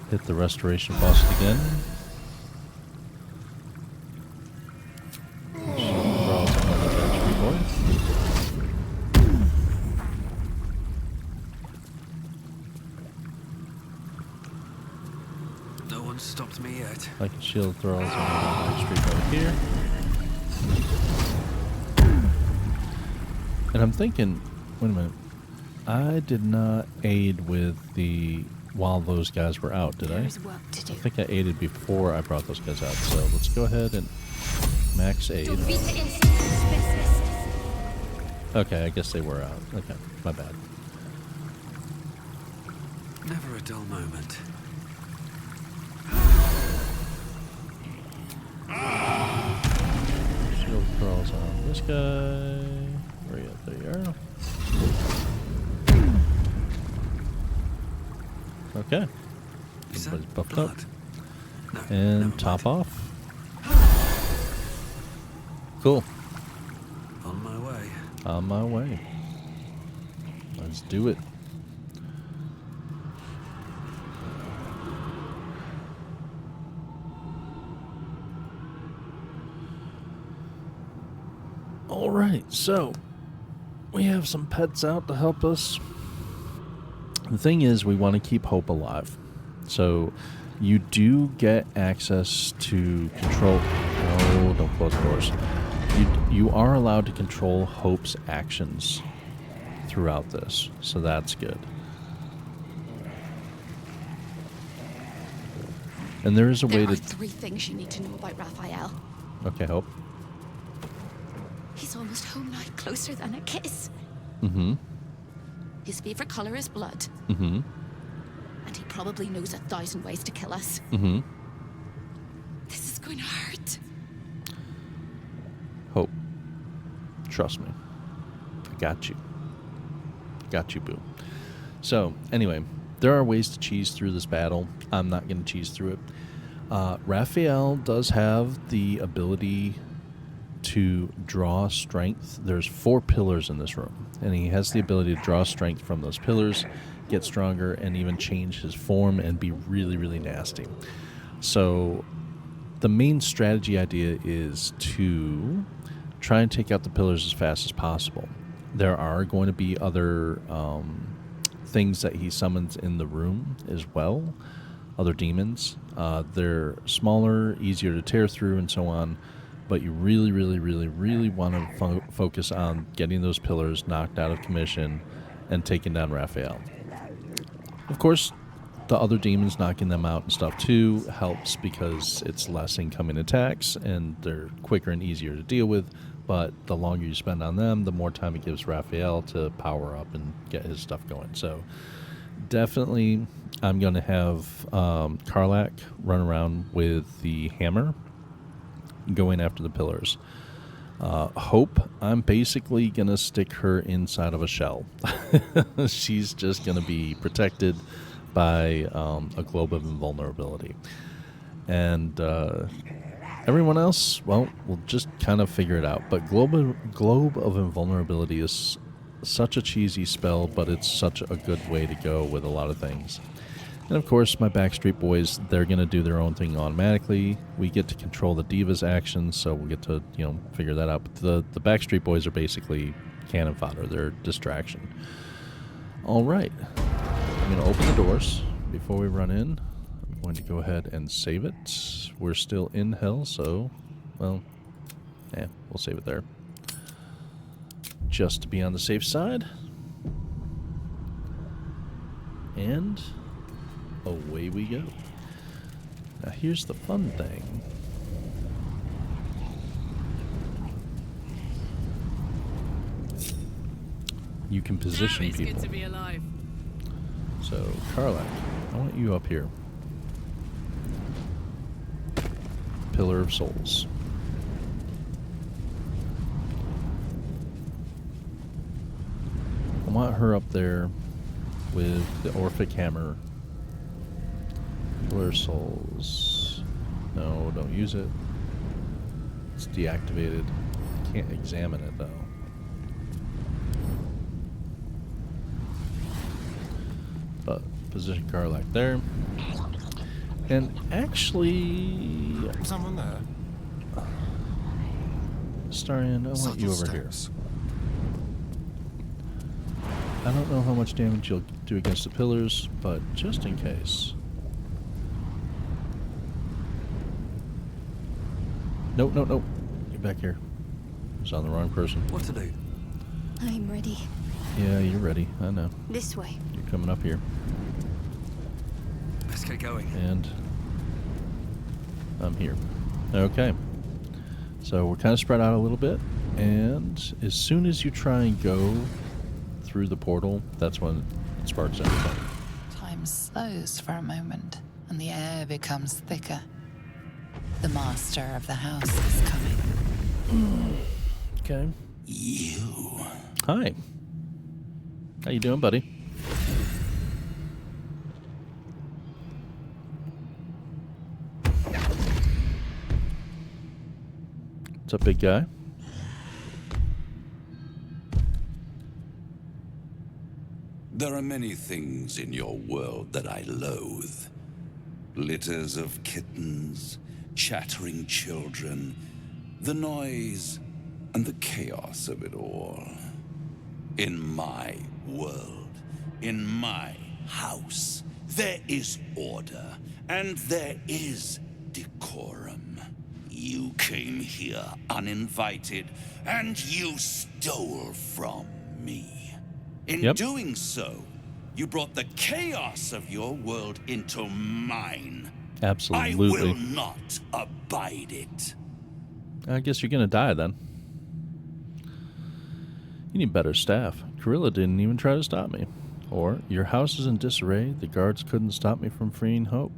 Hit the Restoration Faucet again. Shield of Thralls on another Backstreet Boy. No one stopped me yet. I can Shield Thralls on the Backstreet Boy here. And I'm thinking, wait a minute. I did not aid with the while those guys were out, did I? There's work to do. I think I aided before I brought those guys out. So let's go ahead and max aid. Okay, I guess they were out. Okay, my bad. Never a dull moment. Shield Thralls on this guy. Where are you at? There you are. Okay. Everybody's buffed up. And top off. Cool. On my way. On my way. Let's do it. Alright, so we have some pets out to help us. The thing is, we want to keep Hope alive. So you do get access to control... Oh, don't close the doors. You are allowed to control Hope's actions throughout this. So that's good. And there is a way There to... are 3 things you need to know about Raphael. Okay, Hope. He's almost home now, closer than a kiss. Mm-hmm. His favorite color is blood. Mm-hmm. And he probably knows 1,000 ways to kill us. Mm-hmm. This is going to hurt. Hope. Trust me. I got you. Got you, boo. So, anyway, there are ways to cheese through this battle. I'm not going to cheese through it. Raphael does have the ability to draw strength. There's 4 pillars in this room, and he has the ability to draw strength from those pillars, get stronger, and even change his form and be really, really nasty. So the main strategy idea is to try and take out the pillars as fast as possible. There are going to be other things that he summons in the room as well, other demons. They're smaller, easier to tear through, and so on. But you really, really, really, really want to focus on getting those pillars knocked out of commission and taking down Raphael. Of course, the other demons knocking them out and stuff too helps because it's less incoming attacks and they're quicker and easier to deal with. But the longer you spend on them, the more time it gives Raphael to power up and get his stuff going. So definitely I'm going to have Karlak run around with the hammer, going after the pillars. Hope, I'm basically going to stick her inside of a shell. She's just going to be protected by a globe of invulnerability. And everyone else, well, we'll just kind of figure it out. But globe of invulnerability is such a cheesy spell, but it's such a good way to go with a lot of things. And of course, my Backstreet Boys, they're going to do their own thing automatically. We get to control the Diva's actions, so we'll get to, figure that out. But the Backstreet Boys are basically cannon fodder. They're distraction. All right. I'm going to open the doors before we run in. I'm going to go ahead and save it. We're still in hell, so, well, We'll save it there. Just to be on the safe side. And away we go. Now here's the fun thing. You can position people. Good to be alive. So, Karlach, I want you up here. Pillar of Souls. I want her up there with the Orphic Hammer. Pillar of Souls. No, don't use it. It's deactivated. Can't examine it though. But position Karlach there. And actually, someone there. Starion, I want you over here. I don't know how much damage you'll do against the pillars, but just in case. Nope, nope, nope. Get back here. I was on the wrong person. What to do? I'm ready. Yeah, you're ready. I know. This way. You're coming up here. Let's get going. And I'm here. Okay. So we're kind of spread out a little bit. And as soon as you try and go through the portal, that's when it sparks everything. Time slows for a moment, and the air becomes thicker. The master of the house is coming. Okay. You. Hi. How you doing, buddy? What's up, big guy? There are many things in your world that I loathe. Litters of kittens, chattering children, the noise and the chaos of it all. In my world, in my house, there is order and there is decorum. You came here uninvited and you stole from me. In doing so, you brought the chaos of your world into mine. Absolutely. I will not abide it. I guess you're gonna die then. You need better staff. Corilla didn't even try to stop me. Or, your house is in disarray, the guards couldn't stop me from freeing Hope.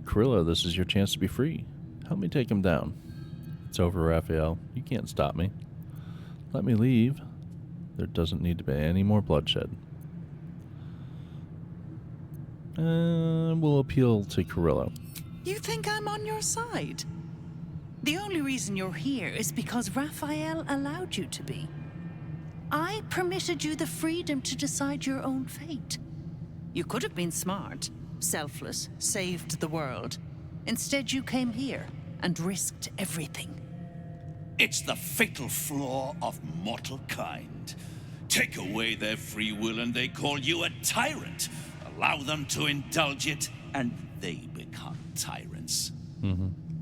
Corilla, this is your chance to be free. Help me take him down. It's over, Raphael. You can't stop me. Let me leave. There doesn't need to be any more bloodshed. We'll appeal to Corilla. You think I'm on your side? The only reason you're here is because Raphael allowed you to be. I permitted you the freedom to decide your own fate. You could have been smart, selfless, saved the world. Instead, you came here and risked everything. It's the fatal flaw of mortal kind. Take away their free will and they call you a tyrant. Allow them to indulge it and they become tyrants.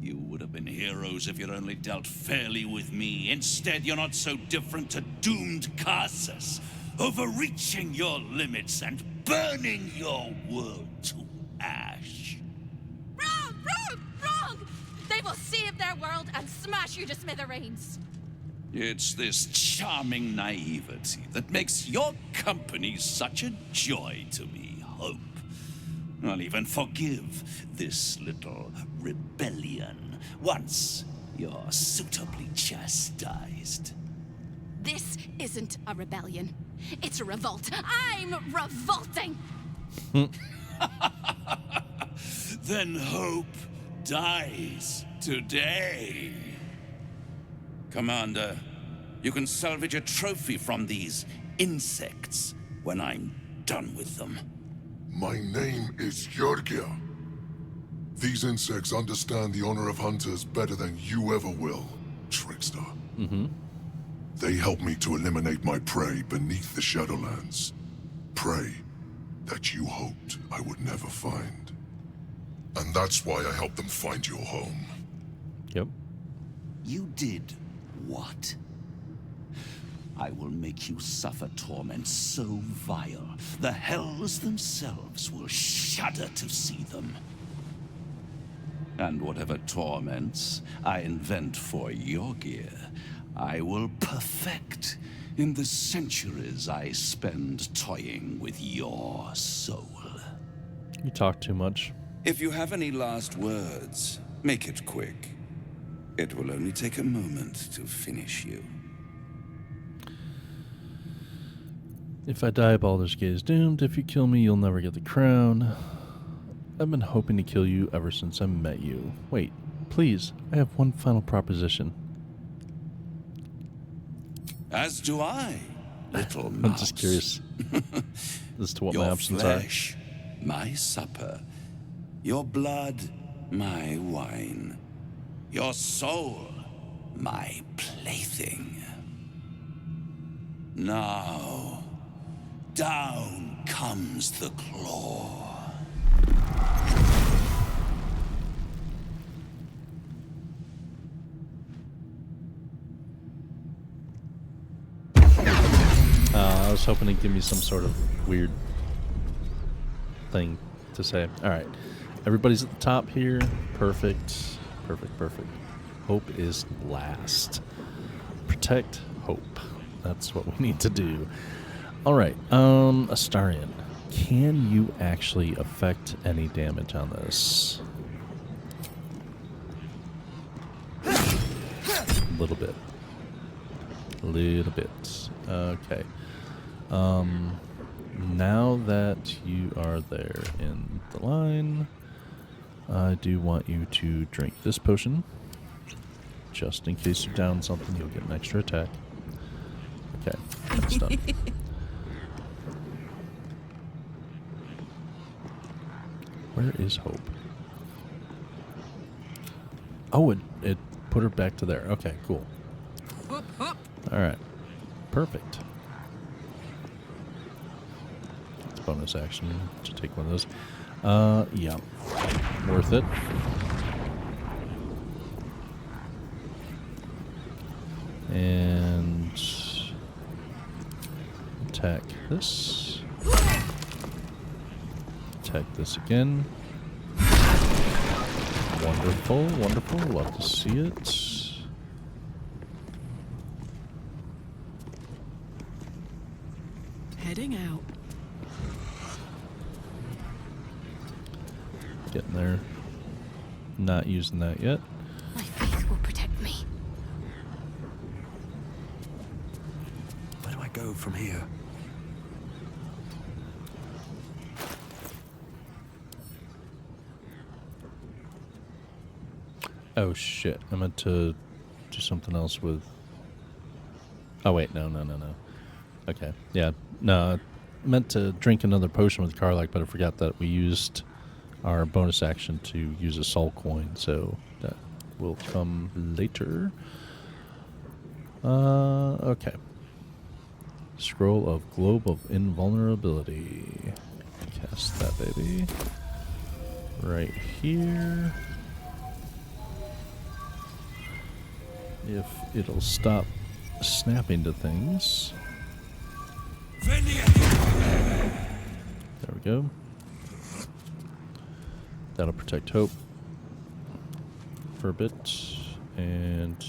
You would have been heroes if you'd only dealt fairly with me. Instead, you're not so different to doomed Carsus, overreaching your limits and burning your world to ash. Wrong! Wrong! Wrong! They will save their world and smash you to smithereens. It's this charming naivety that makes your company such a joy to me, Hope. I'll even forgive this little rebellion once you're suitably chastised. This isn't a rebellion. It's a revolt. I'm revolting! Then Hope dies today. Commander, you can salvage a trophy from these insects when I'm done with them. My name is Georgia. These insects understand the honor of hunters better than you ever will, trickster. They help me to eliminate my prey beneath the Shadowlands. Prey that you hoped I would never find. And that's why I helped them find your home. Yep. You did what? I will make you suffer torments so vile, the hells themselves will shudder to see them. And whatever torments I invent for your gear, I will perfect in the centuries I spend toying with your soul. You talk too much. If you have any last words, make it quick. It will only take a moment to finish you. If I die, Baldur's Gate is doomed. If you kill me, you'll never get the crown. I've been hoping to kill you ever since I met you. Wait, please, I have one final proposition. As do I, little mouse. I'm just curious as to what my options Your flesh, my supper. Your blood, my wine. Your soul, my plaything. Now, down comes the claw. I was hoping to give me some sort of weird thing to say. All right. Everybody's at the top here. Perfect. Perfect, perfect. Hope is last. Protect hope. That's what we need to do. All right. Astarion, can you actually affect any damage on this? A little bit. A little bit. Okay. Now that you are there in the line, I do want you to drink this potion. Just in case you're down something, you'll get an extra attack. Okay, that's done. Where is Hope? Oh, it put her back to there. Okay, cool. Alright. Perfect. It's bonus action to take one of those. Yeah. Worth it. And attack this. Attack this again. Wonderful, wonderful. Love to see it. Heading out. Getting there. Not using that yet. My faith will protect me. Where do I go from here? Oh shit, I meant to do something else with... Oh wait, no. Okay, yeah, no, I meant to drink another potion with Karlach, but I forgot that we used our bonus action to use a soul coin, so that will come later. Okay. Scroll of Globe of Invulnerability. Cast that baby. Right here. If it'll stop snapping to things. There we go. That'll protect Hope for a bit. And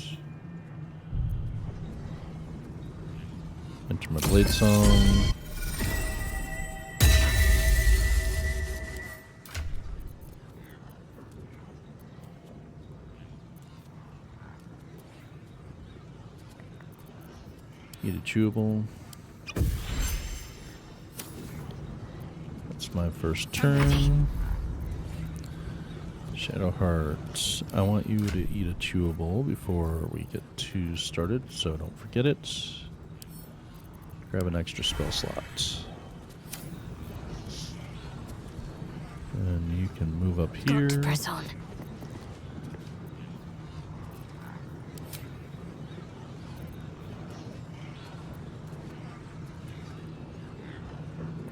enter my blade song. Eat a chewable. That's my first turn. Shadowheart, I want you to eat a chewable before we get too started, so don't forget it. Grab an extra spell slot. And you can move up here. Got to press on.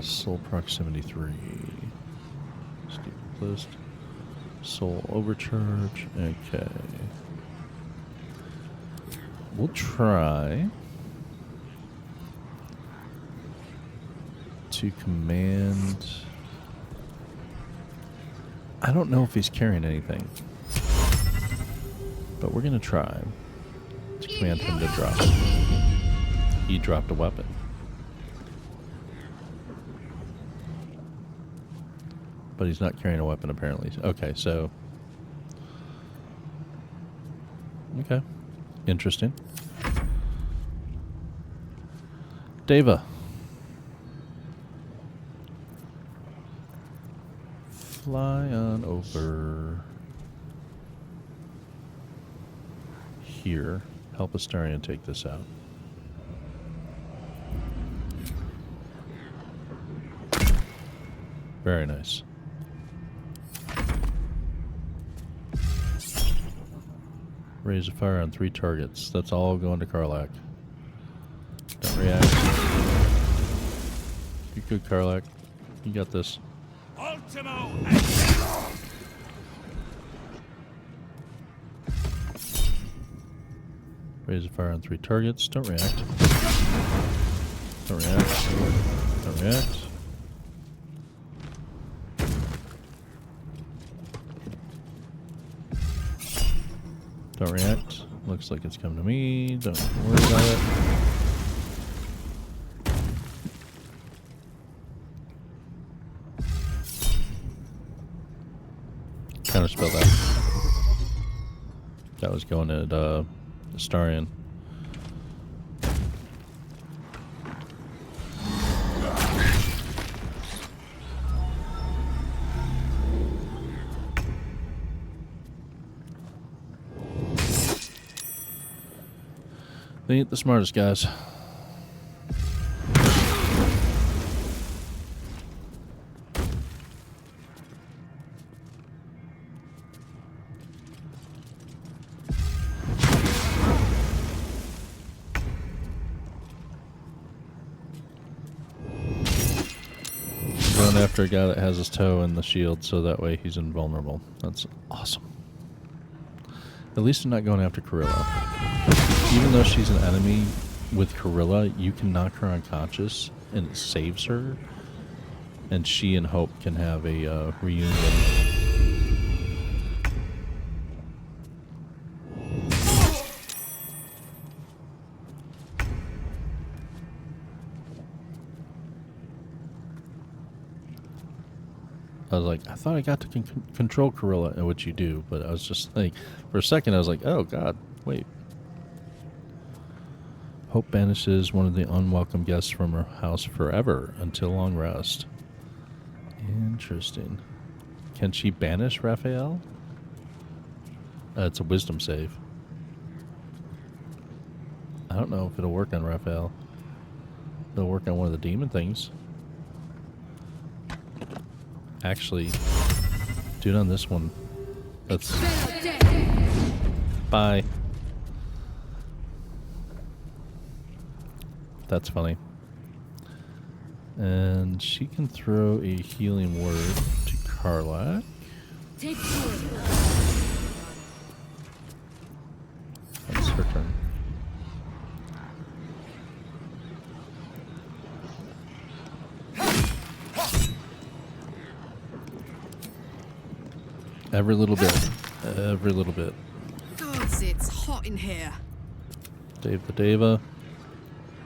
Soul proximity 3. Skip list. Soul overcharge. Okay. We'll try to command. I don't know if he's carrying anything, but we're gonna try to command him to drop. He dropped a weapon. But he's not carrying a weapon apparently. Okay, so okay. Interesting. Deva. Fly on over here. Help Astarion take this out. Very nice. Raise a fire on 3 targets. That's all going to Karlach. Don't react. You good, Karlach. You got this. Ultimo! Raise a fire on 3 targets. Don't react. Don't react. Don't react. Don't react. Looks like it's come to me. Don't worry about it. Counterspell that. That was going at Astarion. They ain't the smartest guys. Going after a guy that has his toe in the shield so that way he's invulnerable. That's awesome. At least they're not going after Corilla. Even though she's an enemy with Corilla, you can knock her unconscious and it saves her. And she and Hope can have a reunion. I was like, I thought I got to control Corilla, which you do, but I was just like, for a second I was like, oh god, wait. Hope banishes one of the unwelcome guests from her house forever until long rest. Interesting. Can she banish Raphael? It's a wisdom save. I don't know if it'll work on Raphael. It'll work on one of the demon things. Actually, dude, on this one, that's... Bye. That's funny. And she can throw a healing word to Karlach. That's her turn. Every little bit. Every little bit. Gods, it's hot in here. Dave the Deva.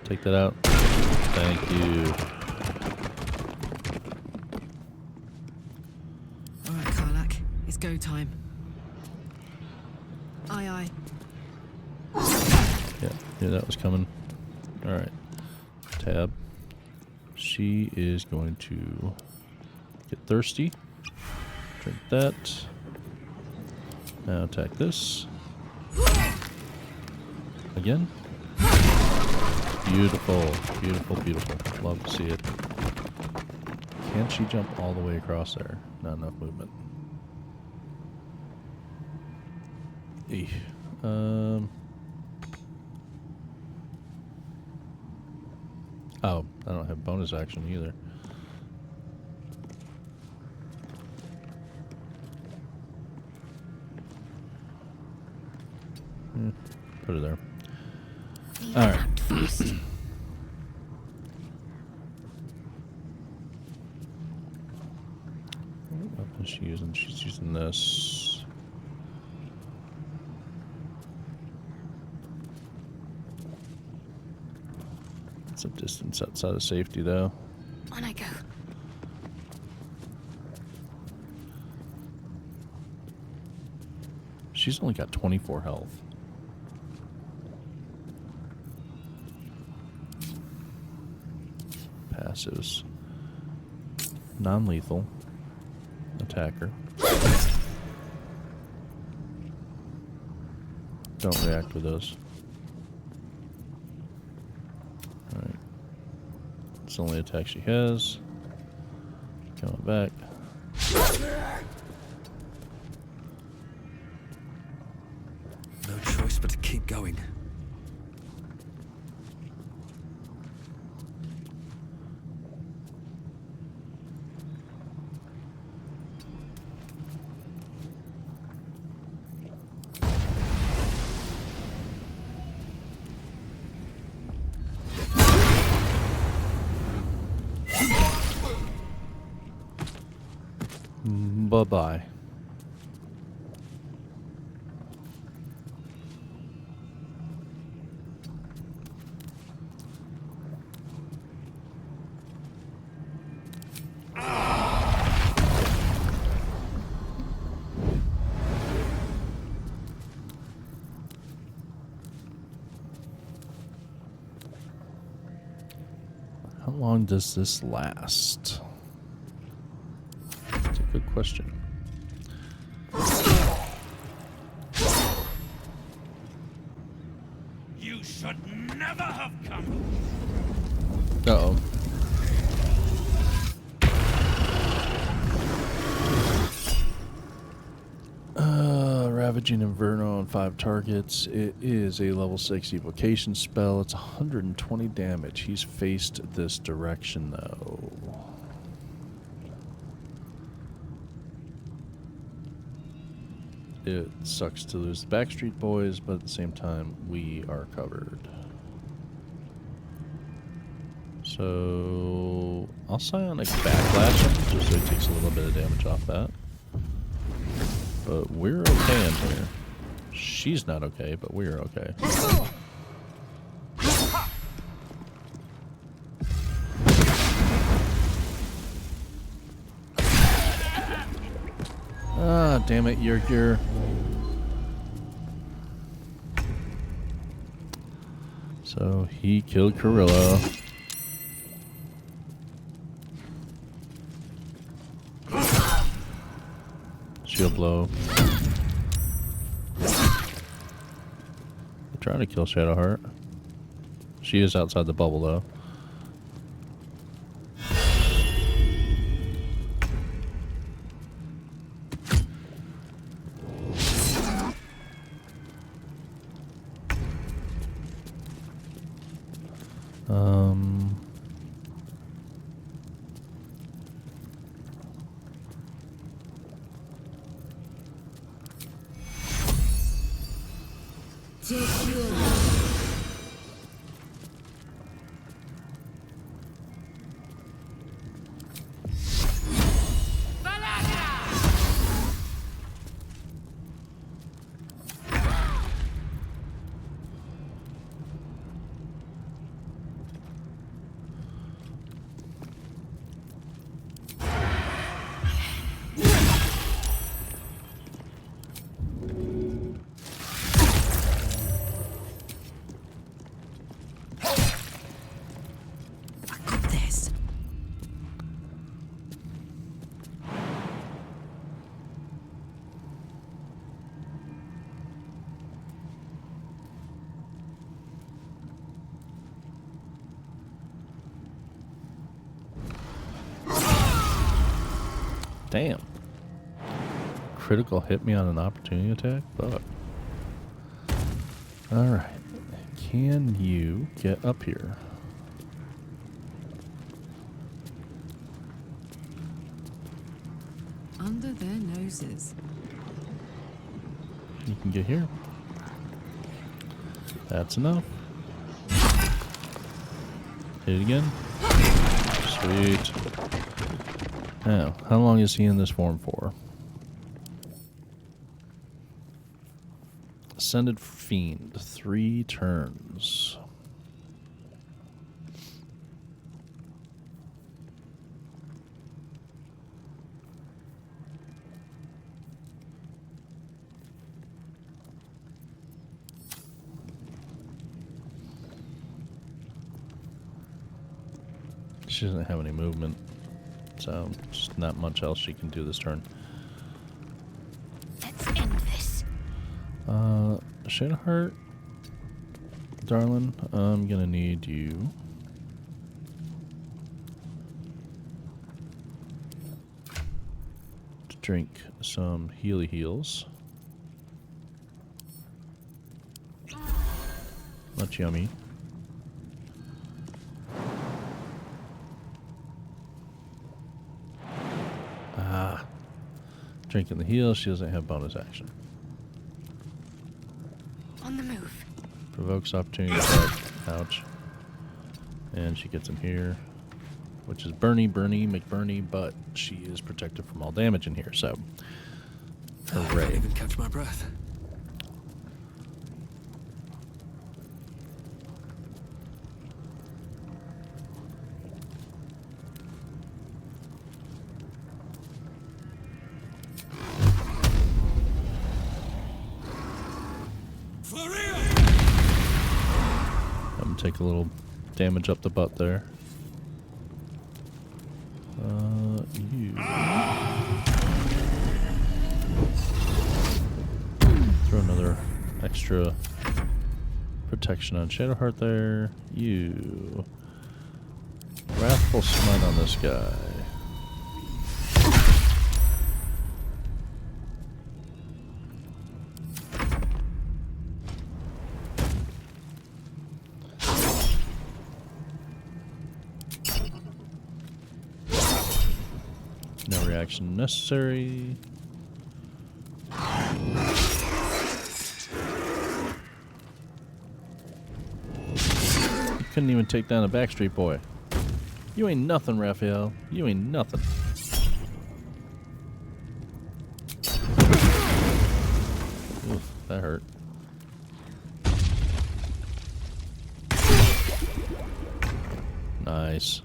Take that out. Thank you. Alright, Karlach. It's go time. Aye, aye. Yeah, that was coming. Alright. Tab. She is going to get thirsty. Drink that. Now attack this. Again. Beautiful, beautiful, beautiful. Love to see it. Can she jump all the way across there? Not enough movement. Eesh. Oh, I don't have bonus action either. Put her there. Clean All it right. out first. What weapon is she using? She's using this. It's a distance outside of safety, though. On I go. She's only got 24 health. Passives. Non-lethal. Attacker. Don't react with those. Alright. It's the only attack she has. Coming back. No choice but to keep going. Bye-bye. How long does this last? That's a good question. You should never have come. Uh-oh. Ravaging Inferno on 5 targets. It is a level 6 evocation spell. It's 120 damage. He's faced this direction, though. It sucks to lose the Backstreet Boys, but at the same time, we are covered. So I'll psionic backlash him, just so he takes a little bit of damage off that. But we're okay in here. She's not okay, but we're okay. Ah, damn it, you're... So he killed Carrillo. Shield blow. They're trying to kill Shadowheart. She is outside the bubble, though. Damn. Critical hit me on an opportunity attack? Fuck. Alright. Can you get up here? Under their noses. You can get here. That's enough. Hit it again. Sweet. Now, how long is he in this form for? Ascended Fiend, 3 turns. She doesn't have any movement, so just not much else she can do this turn. Let's end this. Shadowheart, darling, I'm gonna need you to drink some Healy Heals. That's yummy. Drinking the heal, she doesn't have bonus action. On the move. Provokes opportunity attack. Ouch. And she gets him here, which is Bernie McBurney, but she is protected from all damage in here, so. I can't even catch my breath. Take a little damage up the butt there. You. Throw another extra protection on Shadowheart there. You. Wrathful Smite on this guy. No reaction necessary. You couldn't even take down a Backstreet Boy. You ain't nothing, Raphael. You ain't nothing. Oof, that hurt. Nice.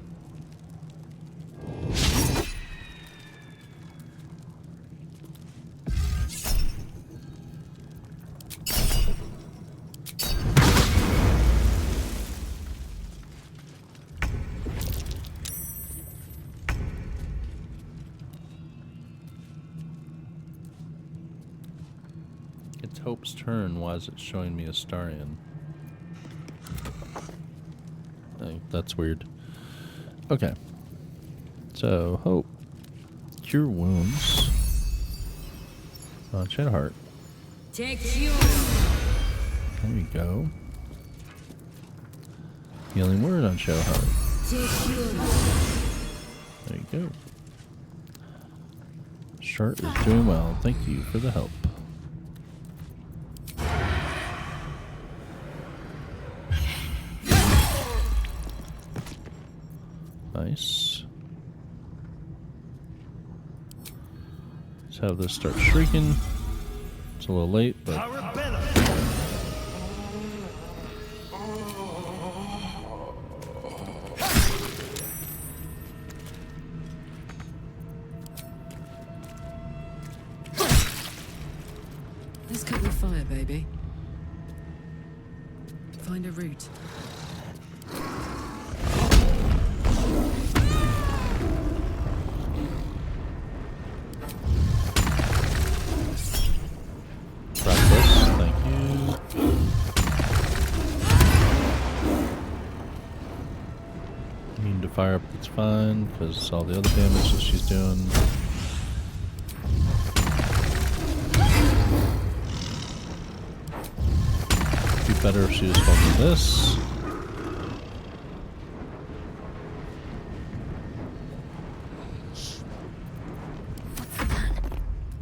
It's Hope's turn. Why is it showing me Astarion? That's weird. Okay. So, Hope. Cure wounds. Shadowheart. Take cure. There we go. Healing word on Shadowheart. Take cure. There you go. Shart is doing well. Thank you for the help. Nice. Let's have this start shrieking. It's a little late, but Let's cut with fire, baby. Find a route. Fire up, it's fine, because all the other damage that she's doing. Be better if she was holding this.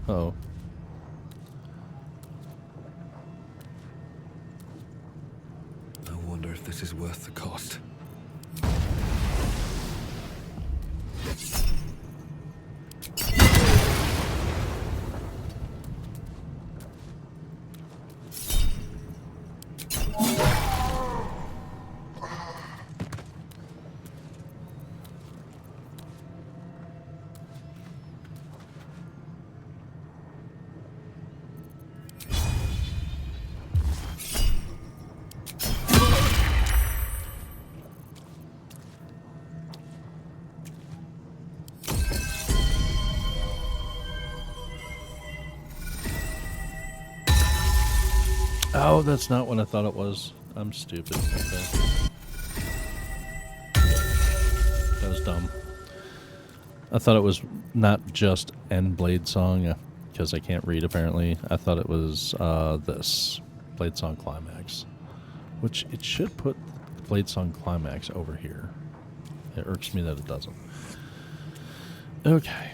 Uh-oh. I wonder if this is worth the cost. Oh, that's not what I thought it was. I'm stupid. Okay. That was dumb. I thought it was not just End Blade Song, because I can't read apparently. I thought it was this Blade Song Climax, which it should put Blade Song Climax over here. It irks me that it doesn't. Okay.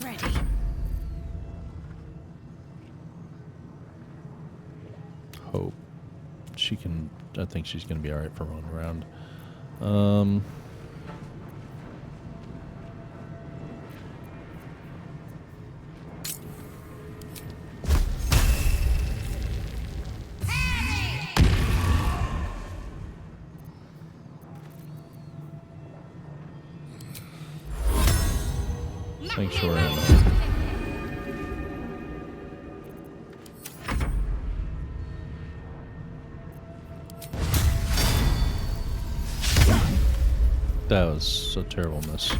Ready. Hope she can. I think she's going to be all right for running around. Sanctuary ammo. That was a terrible miss.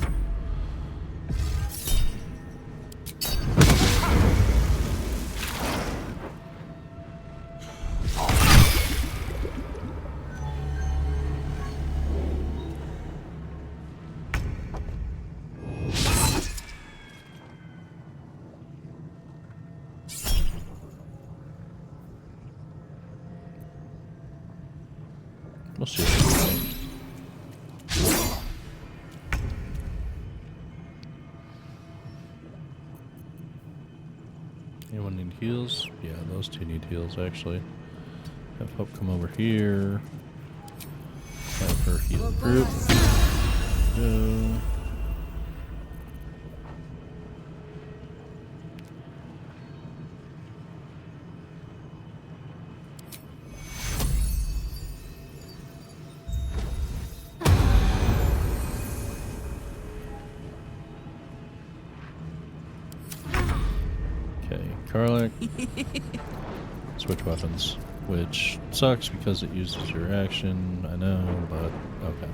We'll see. Anyone need heals? Yeah, those two need heals actually. Have Hope come over here. Have her heal the group. Go. Garlic. Switch weapons, which sucks because it uses your action. I know, but okay.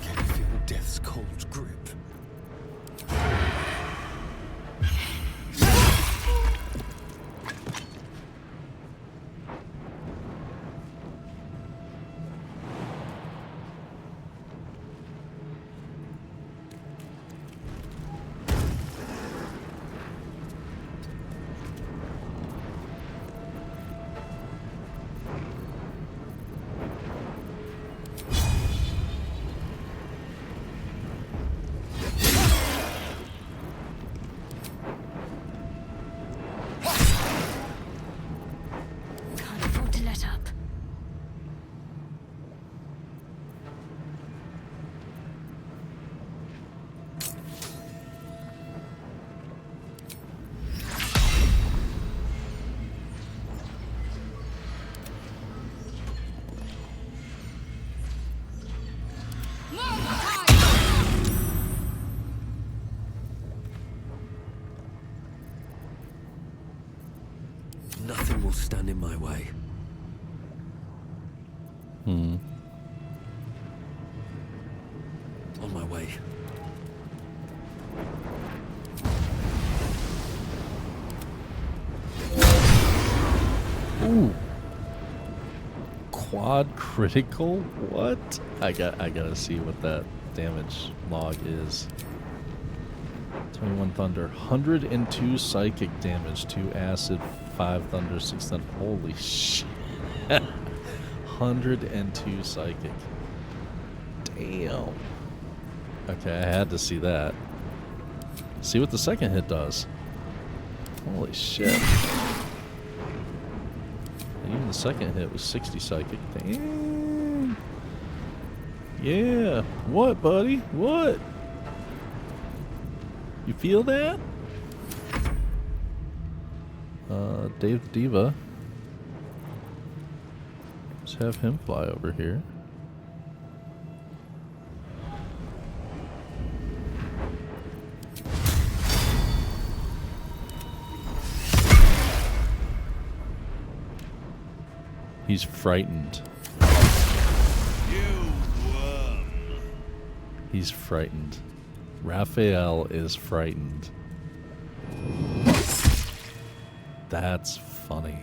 Can you feel death's cold grip? Nothing will stand in my way. On my way. Ooh. Quad critical? What? I gotta see what that damage log is. 21 thunder, 102 psychic damage, 2 acid, 5 thunder, 6 thunder. Holy shit. 102 psychic. Damn. Okay, I had to see that. See what the second hit does. Holy shit. And even the second hit was 60 psychic. Damn. Yeah. What, buddy? What? You feel that? Dave the Diva. Let's have him fly over here. He's frightened. You worm. He's frightened. Raphael is frightened. That's funny.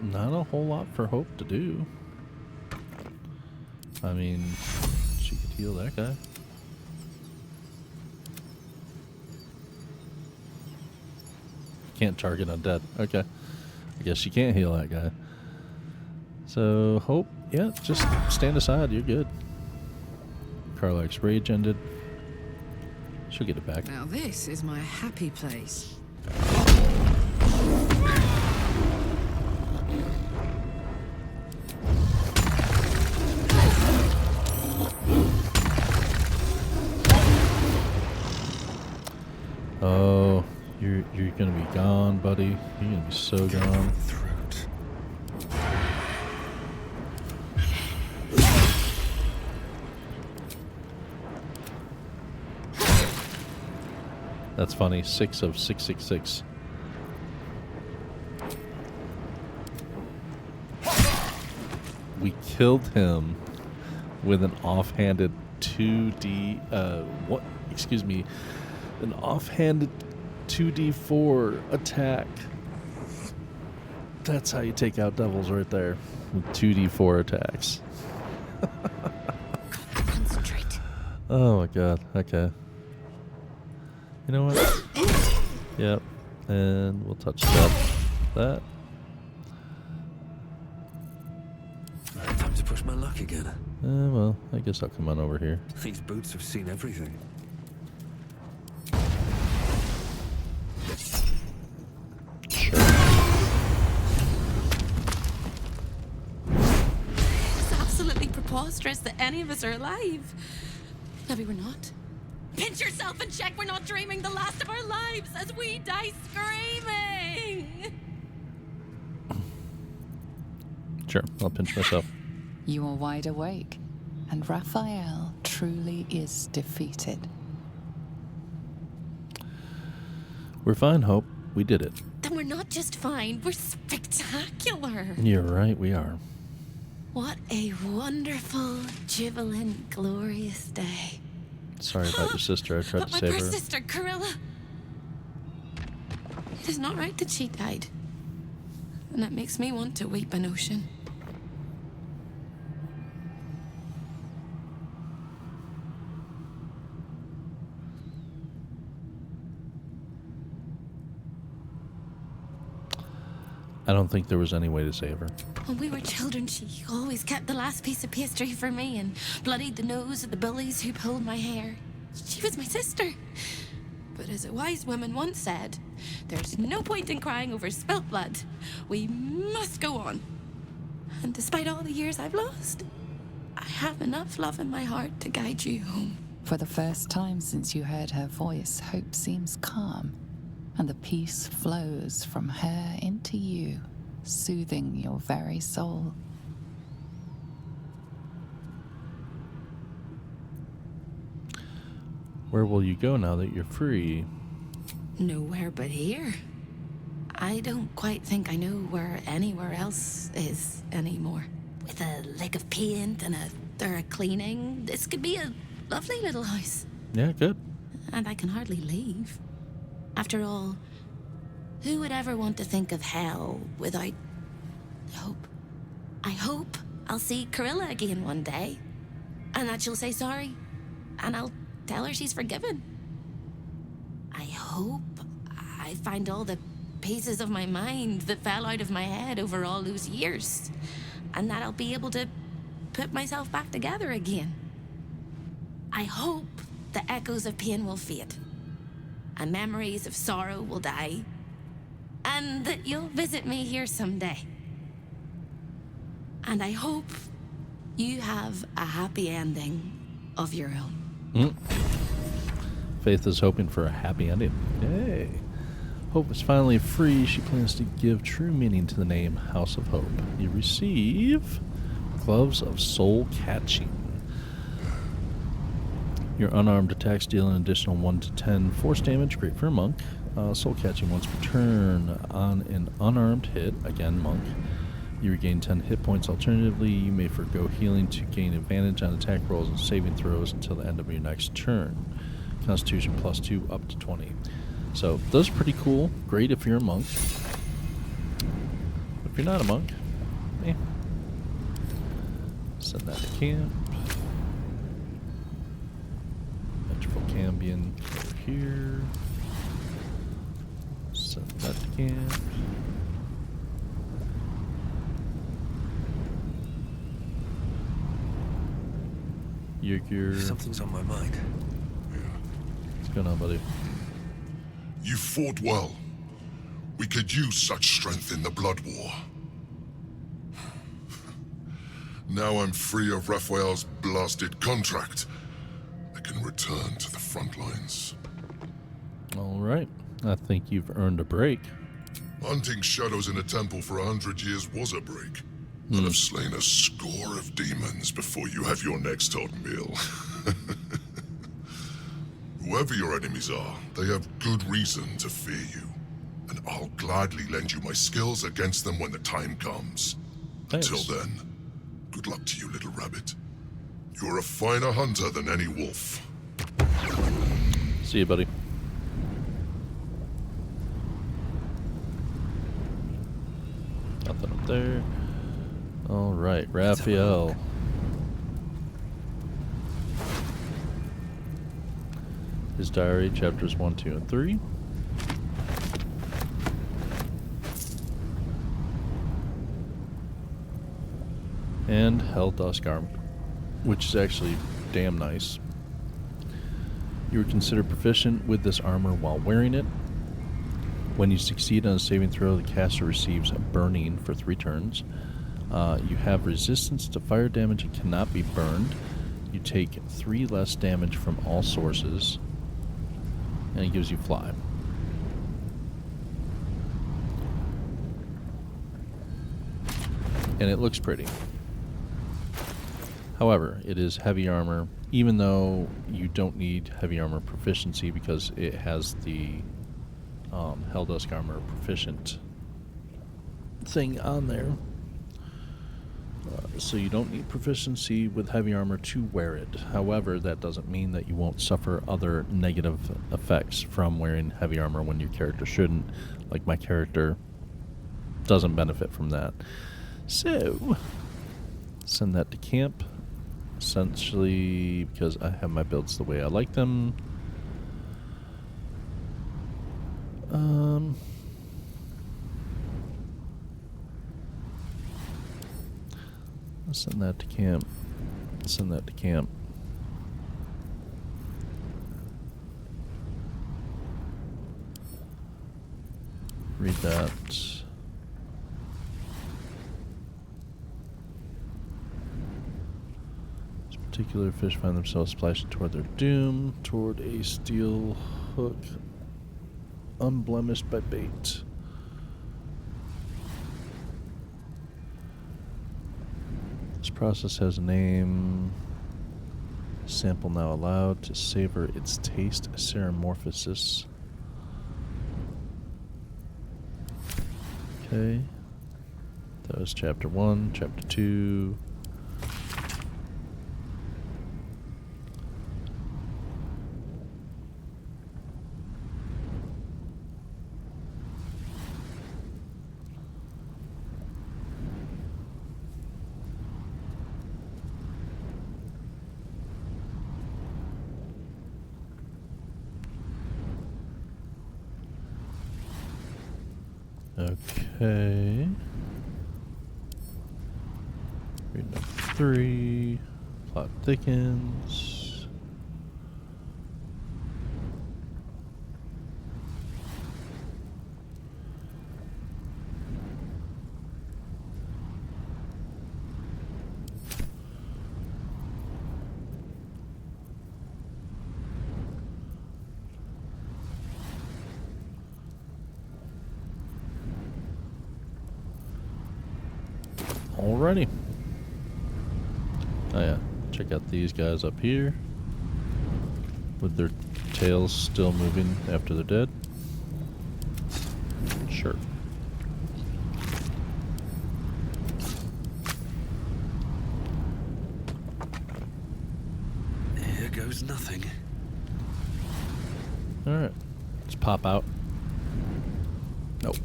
Not a whole lot for Hope to do. I mean, she could heal that guy. Can't target undead. Okay. I guess she can't heal that guy. So, Hope, yeah, just stand aside. You're good. Karlach's rage ended. She'll get it back. Now this is my happy place. Oh, you're gonna be gone, buddy. You're gonna be so gone. That's funny. 6 of 666. We killed him with an offhanded 2D. What? Excuse me. An offhanded 2d4 attack. That's how you take out devils right there. With 2d4 attacks. Concentrate. Oh my god. Okay. You know what? Yep. And we'll touch that. Time to push my luck again. Well, I guess I'll come on over here. These boots have seen everything. It's absolutely preposterous that any of us are alive. Maybe we're not. Pinch yourself and check we're not dreaming the last of our lives as we die screaming. Sure, I'll pinch myself. You are wide awake, and Raphael truly is defeated. We're fine, Hope. We did it. Then we're not just fine, we're spectacular. You're right, we are. What a wonderful, jubilant, glorious day. Sorry about your sister. I tried to save My her. sister, Corilla. It is not right that she died. And that makes me want to weep an ocean. I don't think there was any way to save her. When we were children, she always kept the last piece of pastry for me and bloodied the nose of the bullies who pulled my hair. She was my sister. But as a wise woman once said, there's no point in crying over spilt blood. We must go on. And despite all the years I've lost, I have enough love in my heart to guide you home. For the first time since you heard her voice, Hope seems calm, and the peace flows from her into you, soothing your very soul. Where will you go now that you're free? Nowhere but here. I don't quite think I know where anywhere else is anymore. With a lick of paint and a thorough cleaning, this could be a lovely little house. Yeah, good. And I can hardly leave. After all, who would ever want to think of hell without hope? I hope I'll see Corilla again one day, and that she'll say sorry, and I'll tell her she's forgiven. I hope I find all the pieces of my mind that fell out of my head over all those years, and that I'll be able to put myself back together again. I hope the echoes of pain will fade, and memories of sorrow will die, and that you'll visit me here someday. And I hope you have a happy ending of your own. Faith is hoping for a happy ending. Yay. Hope is finally free. She plans to give true meaning to the name House of Hope. You receive Gloves of Soul Catching. Your unarmed attacks deal an additional 1 to 10 force damage. Great for a monk. Soul catching once per turn on an unarmed hit. Again, monk. You regain 10 hit points. Alternatively, you may forgo healing to gain advantage on attack rolls and saving throws until the end of your next turn. Constitution +2 up to 20. So those are pretty cool. Great if you're a monk. If you're not a monk, send that to camp. Electrical cambion over here. Send that to camp. You're Something's on my mind. What's going on, buddy? You fought well. We could use such strength in the Blood War. Now I'm free of Raphael's blasted contract. I can return to the front lines. All right. I think you've earned a break. Hunting shadows in a temple for 100 years was a break. But I've slain a score of demons before you have your next hot meal. Whoever your enemies are, they have good reason to fear you. And I'll gladly lend you my skills against them when the time comes. Thanks. Until then, good luck to you, little rabbit. You're a finer hunter than any wolf. See you, buddy. Nothing up there. All right, Raphael. His diary, chapters 1, 2, and 3. And Hell Dusk Arm, which is actually damn nice. You are considered proficient with this armor while wearing it. When you succeed on a saving throw, the caster receives a burning for 3 turns. You have resistance to fire damage and cannot be burned. You take 3 less damage from all sources. And it gives you fly. And it looks pretty. However, it is heavy armor, even though you don't need heavy armor proficiency because it has the Helldusk armor proficient thing on there. So you don't need proficiency with heavy armor to wear it. However, that doesn't mean that you won't suffer other negative effects from wearing heavy armor when your character shouldn't. Like my character doesn't benefit from that. So, send that to camp. Essentially, because I have my builds the way I like them. Send that to camp. Send that to camp. Read that. This particular fish find themselves splashing toward their doom, toward a steel hook, unblemished by bait. This process has a name. Sample now allowed to savor its taste. Ceramorphosis. Okay. That was chapter 1. Chapter 2. Okay. Read number 3. Plot thickens. Alrighty. Oh yeah, check out these guys up here. With their tails still moving after they're dead? Sure. Here goes nothing. Alright. Let's pop out. Nope.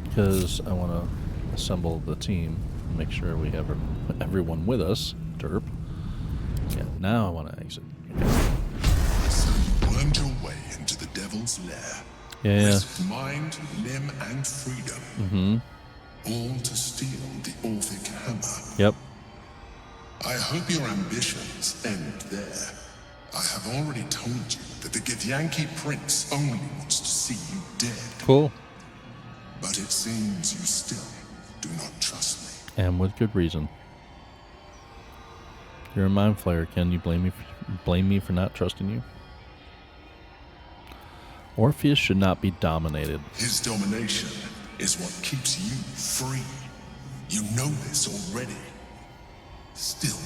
Because I want to assemble the team and make sure we have everyone with us. Derp. Yeah, now I want to exit. So you wormed your way into the devil's lair. Yeah. Risked mind, limb, and freedom. Mm-hmm. All to steal the Orphic Hammer. Yep. I hope your ambitions end there. I have already told you that the Githyanki Prince only wants to see you dead. Cool. But it seems you still do not trust me. And with good reason. You're a mind flayer, Ken. You blame me for not trusting you? Orpheus should not be dominated. His domination is what keeps you free. You know this already. Still,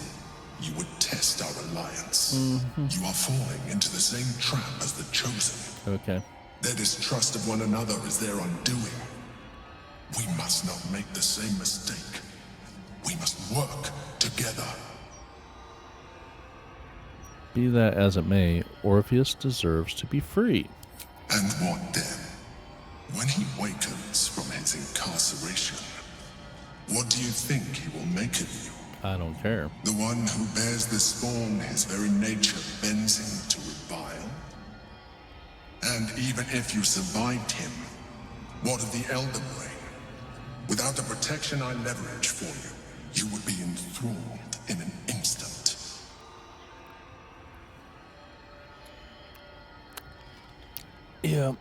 you would test our alliance. You are falling into the same trap as the Chosen. Okay. Their distrust of one another is their undoing. We must not make the same mistake. We must work together. Be that as it may, Orpheus deserves to be free. And what then? When he wakens from his incarceration, what do you think he will make of you? I don't care. The one who bears the spawn his very nature bends him to revile? And even if you survived him, what of the Elder Brain? Without the protection I leverage for you, you would be enthralled in an instant. Yeah,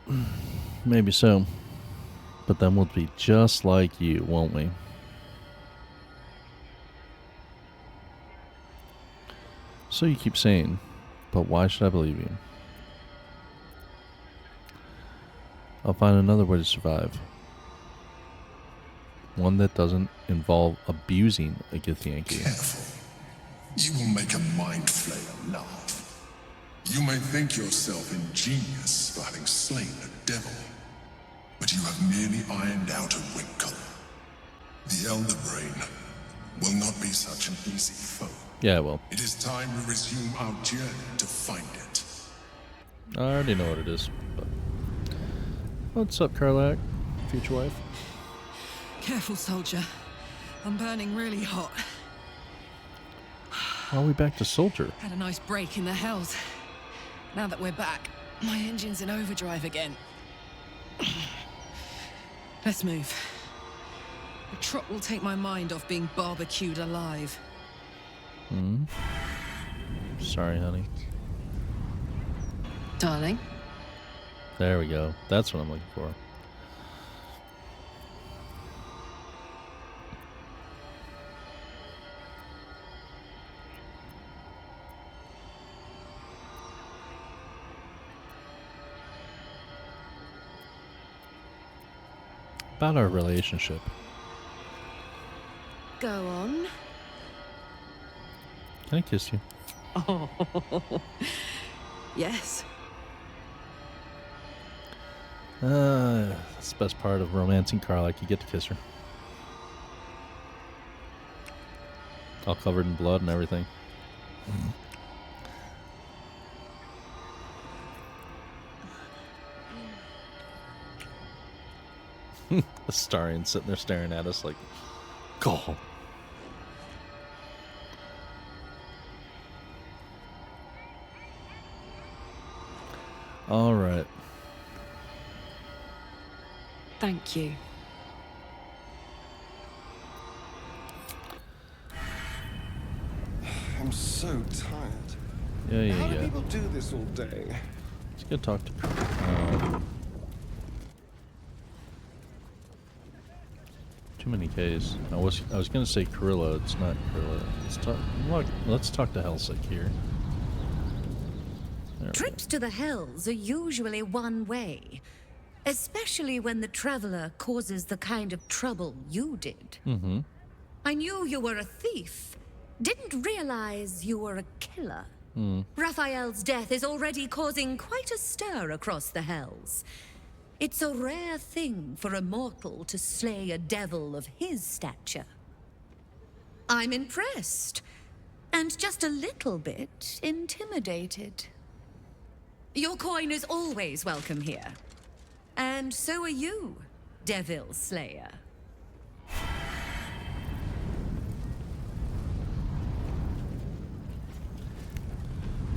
maybe so. But then we'll be just like you, won't we? So you keep saying, but why should I believe you? I'll find another way to survive. One that doesn't involve abusing a Githyanki. Careful. You will make a mind flayer laugh. You may think yourself ingenious for having slain a devil, but you have merely ironed out a wrinkle. The Elder Brain will not be such an easy foe. Yeah, well. It is time we resume our journey to find it. I already know what it is. But what's up, Karlak? Future wife? Careful, soldier. I'm burning really hot. Are we back to soldier? Had a nice break in the hells. Now that we're back, my engine's in overdrive again. Let's move. A trot will take my mind off being barbecued alive. Sorry, honey. Darling? There we go. That's what I'm looking for. About our relationship. Go on. Can I kiss you? Oh, yes. That's the best part of romancing Karlak. You get to kiss her. All covered in blood and everything. The Starian sitting there staring at us like, go. All right. Thank you. I'm so tired. Yeah. How do people do this all day? Let's go talk to too many K's. I was gonna say Karilla. It's not Karilla. Let's talk to Helsik here. Trips to the Hells are usually one way, especially when the traveler causes the kind of trouble you did. Mm-hmm. I knew you were a thief, didn't realize you were a killer. Raphael's death is already causing quite a stir across the hells. It's a rare thing for a mortal to slay a devil of his stature. I'm impressed, and just a little bit intimidated. Your coin is always welcome here. And so are you, Devil Slayer.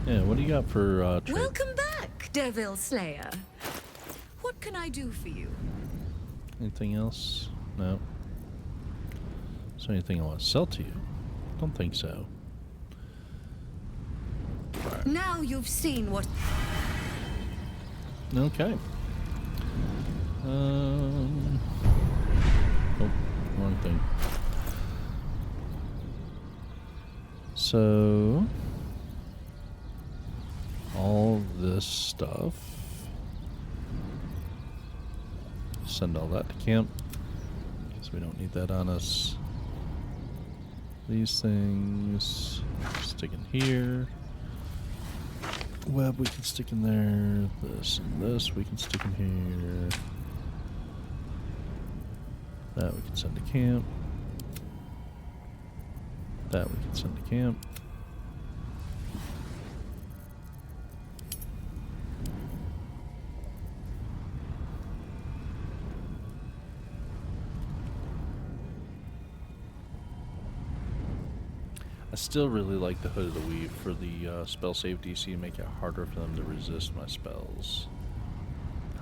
Yeah, what do you got for trade? Welcome back, Devil Slayer. What can I do for you? Anything else? No. Is there anything I want to sell to you? Don't think so. Right. Now you've seen what... Okay. Oh, wrong thing. So, all this stuff. Send all that to camp, because we don't need that on us. These things stick in here. Web we can stick in there. This and this we can stick in here. That we can send to camp. That we can send to camp. I still really like the Hood of the Weave for the spell save DC to make it harder for them to resist my spells.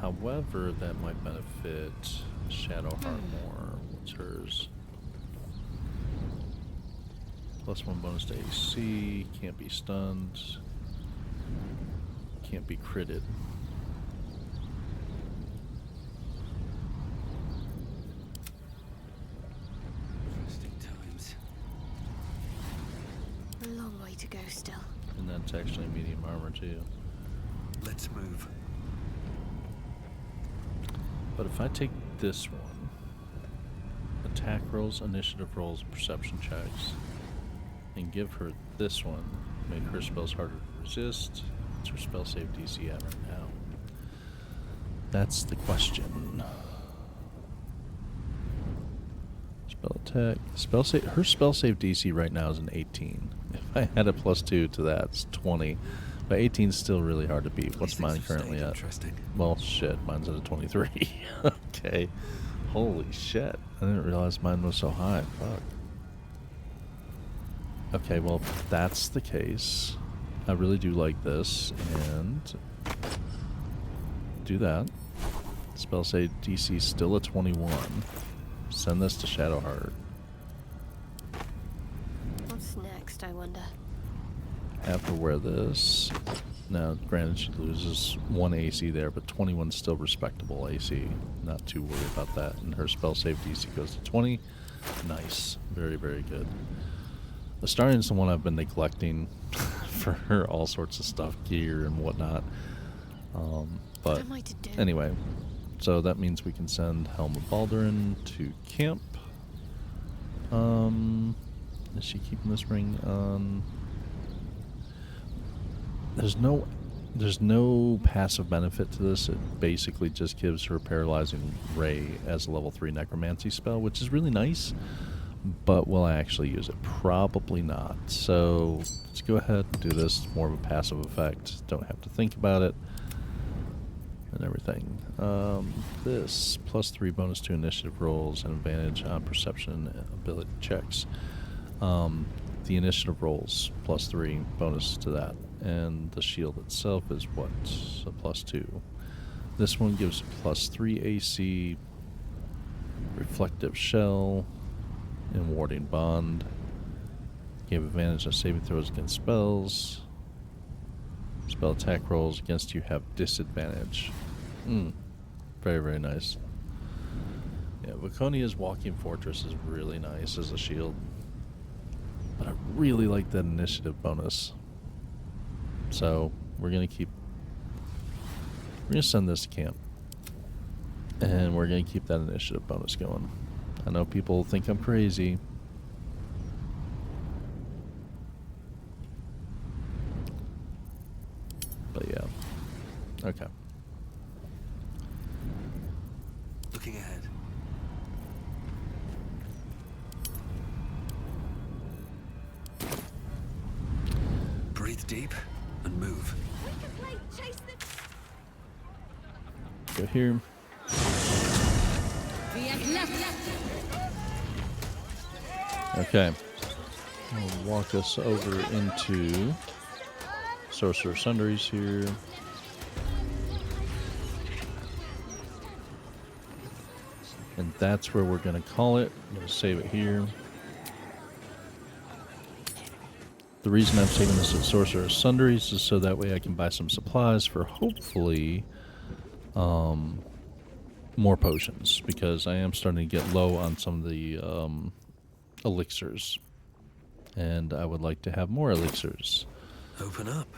However, that might benefit Shadowheart more. What's hers? +1 bonus to AC, can't be stunned, can't be critted. A long way to go still. And that's actually medium armor too. Let's move. But if I take this one, attack rolls, initiative rolls, perception checks, and give her this one, make her spells harder to resist, what's her spell save DC at right now? That's the question. Spell attack, spell save. Her spell save DC right now is an 18. If I had a +2 to that, it's 20. But 18 is still really hard to beat. What's mine currently at? Well, shit, mine's at a 23. Okay. Holy shit. I didn't realize mine was so high. Fuck. Okay, well, if that's the case, I really do like this. And do that. Spell save DC still at 21. Send this to Shadowheart. What's next, I wonder? Have her wear this. Now, granted, she loses 1 AC there, but 21's still respectable AC. Not too worried about that. And her spell save DC goes to 20. Nice. Very, very good. Astarion's the one I've been neglecting for her all sorts of stuff, gear and whatnot. But anyway, so that means we can send Helm of Baldurin to camp. Is she keeping this ring on? There's no passive benefit to this. It basically just gives her Paralyzing Ray as a level 3 necromancy spell, which is really nice. But will I actually use it? Probably not. So let's go ahead and do this. It's more of a passive effect. Don't have to think about it and everything. This +3 bonus to initiative rolls and advantage on perception and ability checks. The initiative rolls +3 bonus to that. And the shield itself is what? A +2. This one gives +3 AC, reflective shell, and warding bond. Give advantage on saving throws against spells. Spell attack rolls against you have disadvantage. Very, very nice. Yeah, Viconia's Walking Fortress is really nice as a shield. But I really like that initiative bonus. So we're gonna send this to camp, and we're gonna keep that initiative bonus going. I know people think I'm crazy. Okay. Looking ahead. Breathe deep and move. Go here. Okay. I'll walk us over into Sorcerer Sundries here. And that's where we're going to call it. I'm going to save it here. The reason I'm saving this at Sorcerer Sundries is so that way I can buy some supplies for hopefully more potions, because I am starting to get low on some of the elixirs. And I would like to have more elixirs. Open up.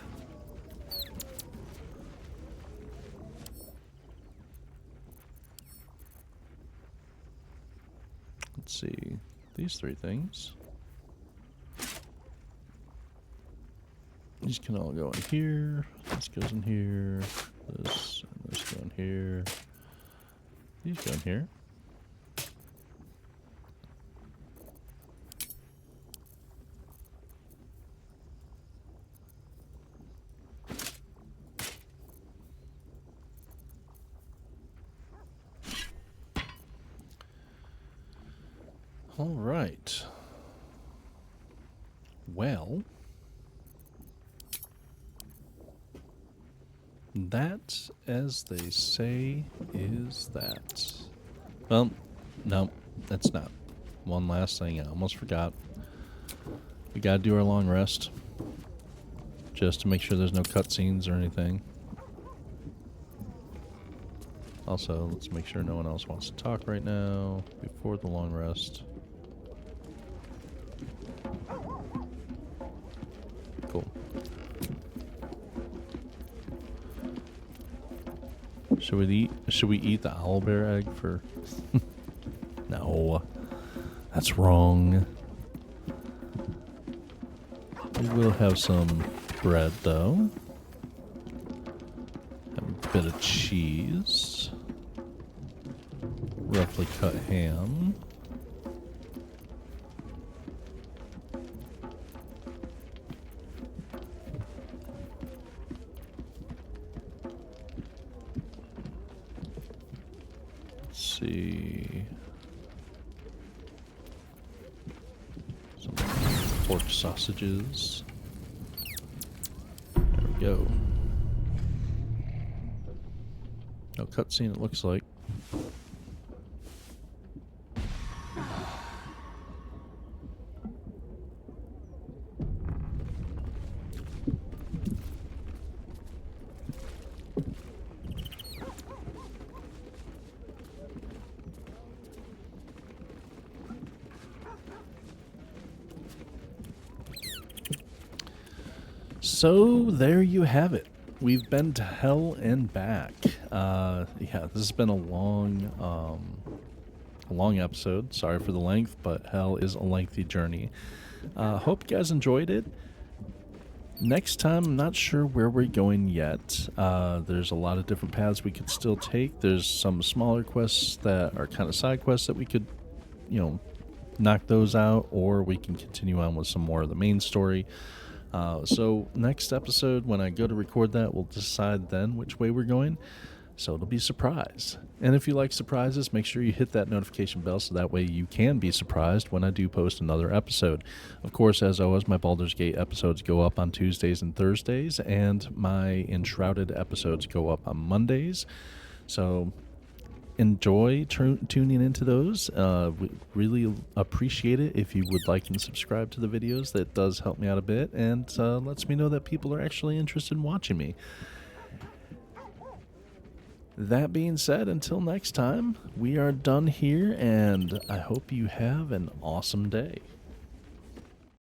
Let's see. These 3 things. These can all go in here. This goes in here. This and this go in here. These go in here. All right. Well, that, as they say, is that. Well, no, that's not. One last thing, I almost forgot. We gotta do our long rest, just to make sure there's no cutscenes or anything. Also, let's make sure no one else wants to talk right now before the long rest. Cool. Should we eat the owlbear egg for? No, that's wrong. We will have some bread though. Have a bit of cheese. Roughly cut ham. Let's see. Some pork sausages. There we go. No cutscene, it looks like. So there you have it. We've been to hell and back. Yeah, this has been a long episode. Sorry for the length, but hell is a lengthy journey. Hope you guys enjoyed it. Next time, I'm not sure where we're going yet. There's a lot of different paths we could still take. There's some smaller quests that are kind of side quests that we could, knock those out, or we can continue on with some more of the main story. So next episode, when I go to record that, we'll decide then which way we're going. So it'll be a surprise. And if you like surprises, make sure you hit that notification bell so that way you can be surprised when I do post another episode. Of course, as always, my Baldur's Gate episodes go up on Tuesdays and Thursdays, and my Enshrouded episodes go up on Mondays. So enjoy tuning into those. We really appreciate it if you would like and subscribe to the videos. That does help me out a bit and lets me know that people are actually interested in watching me. That being said, until next time, we are done here, and I hope you have an awesome day.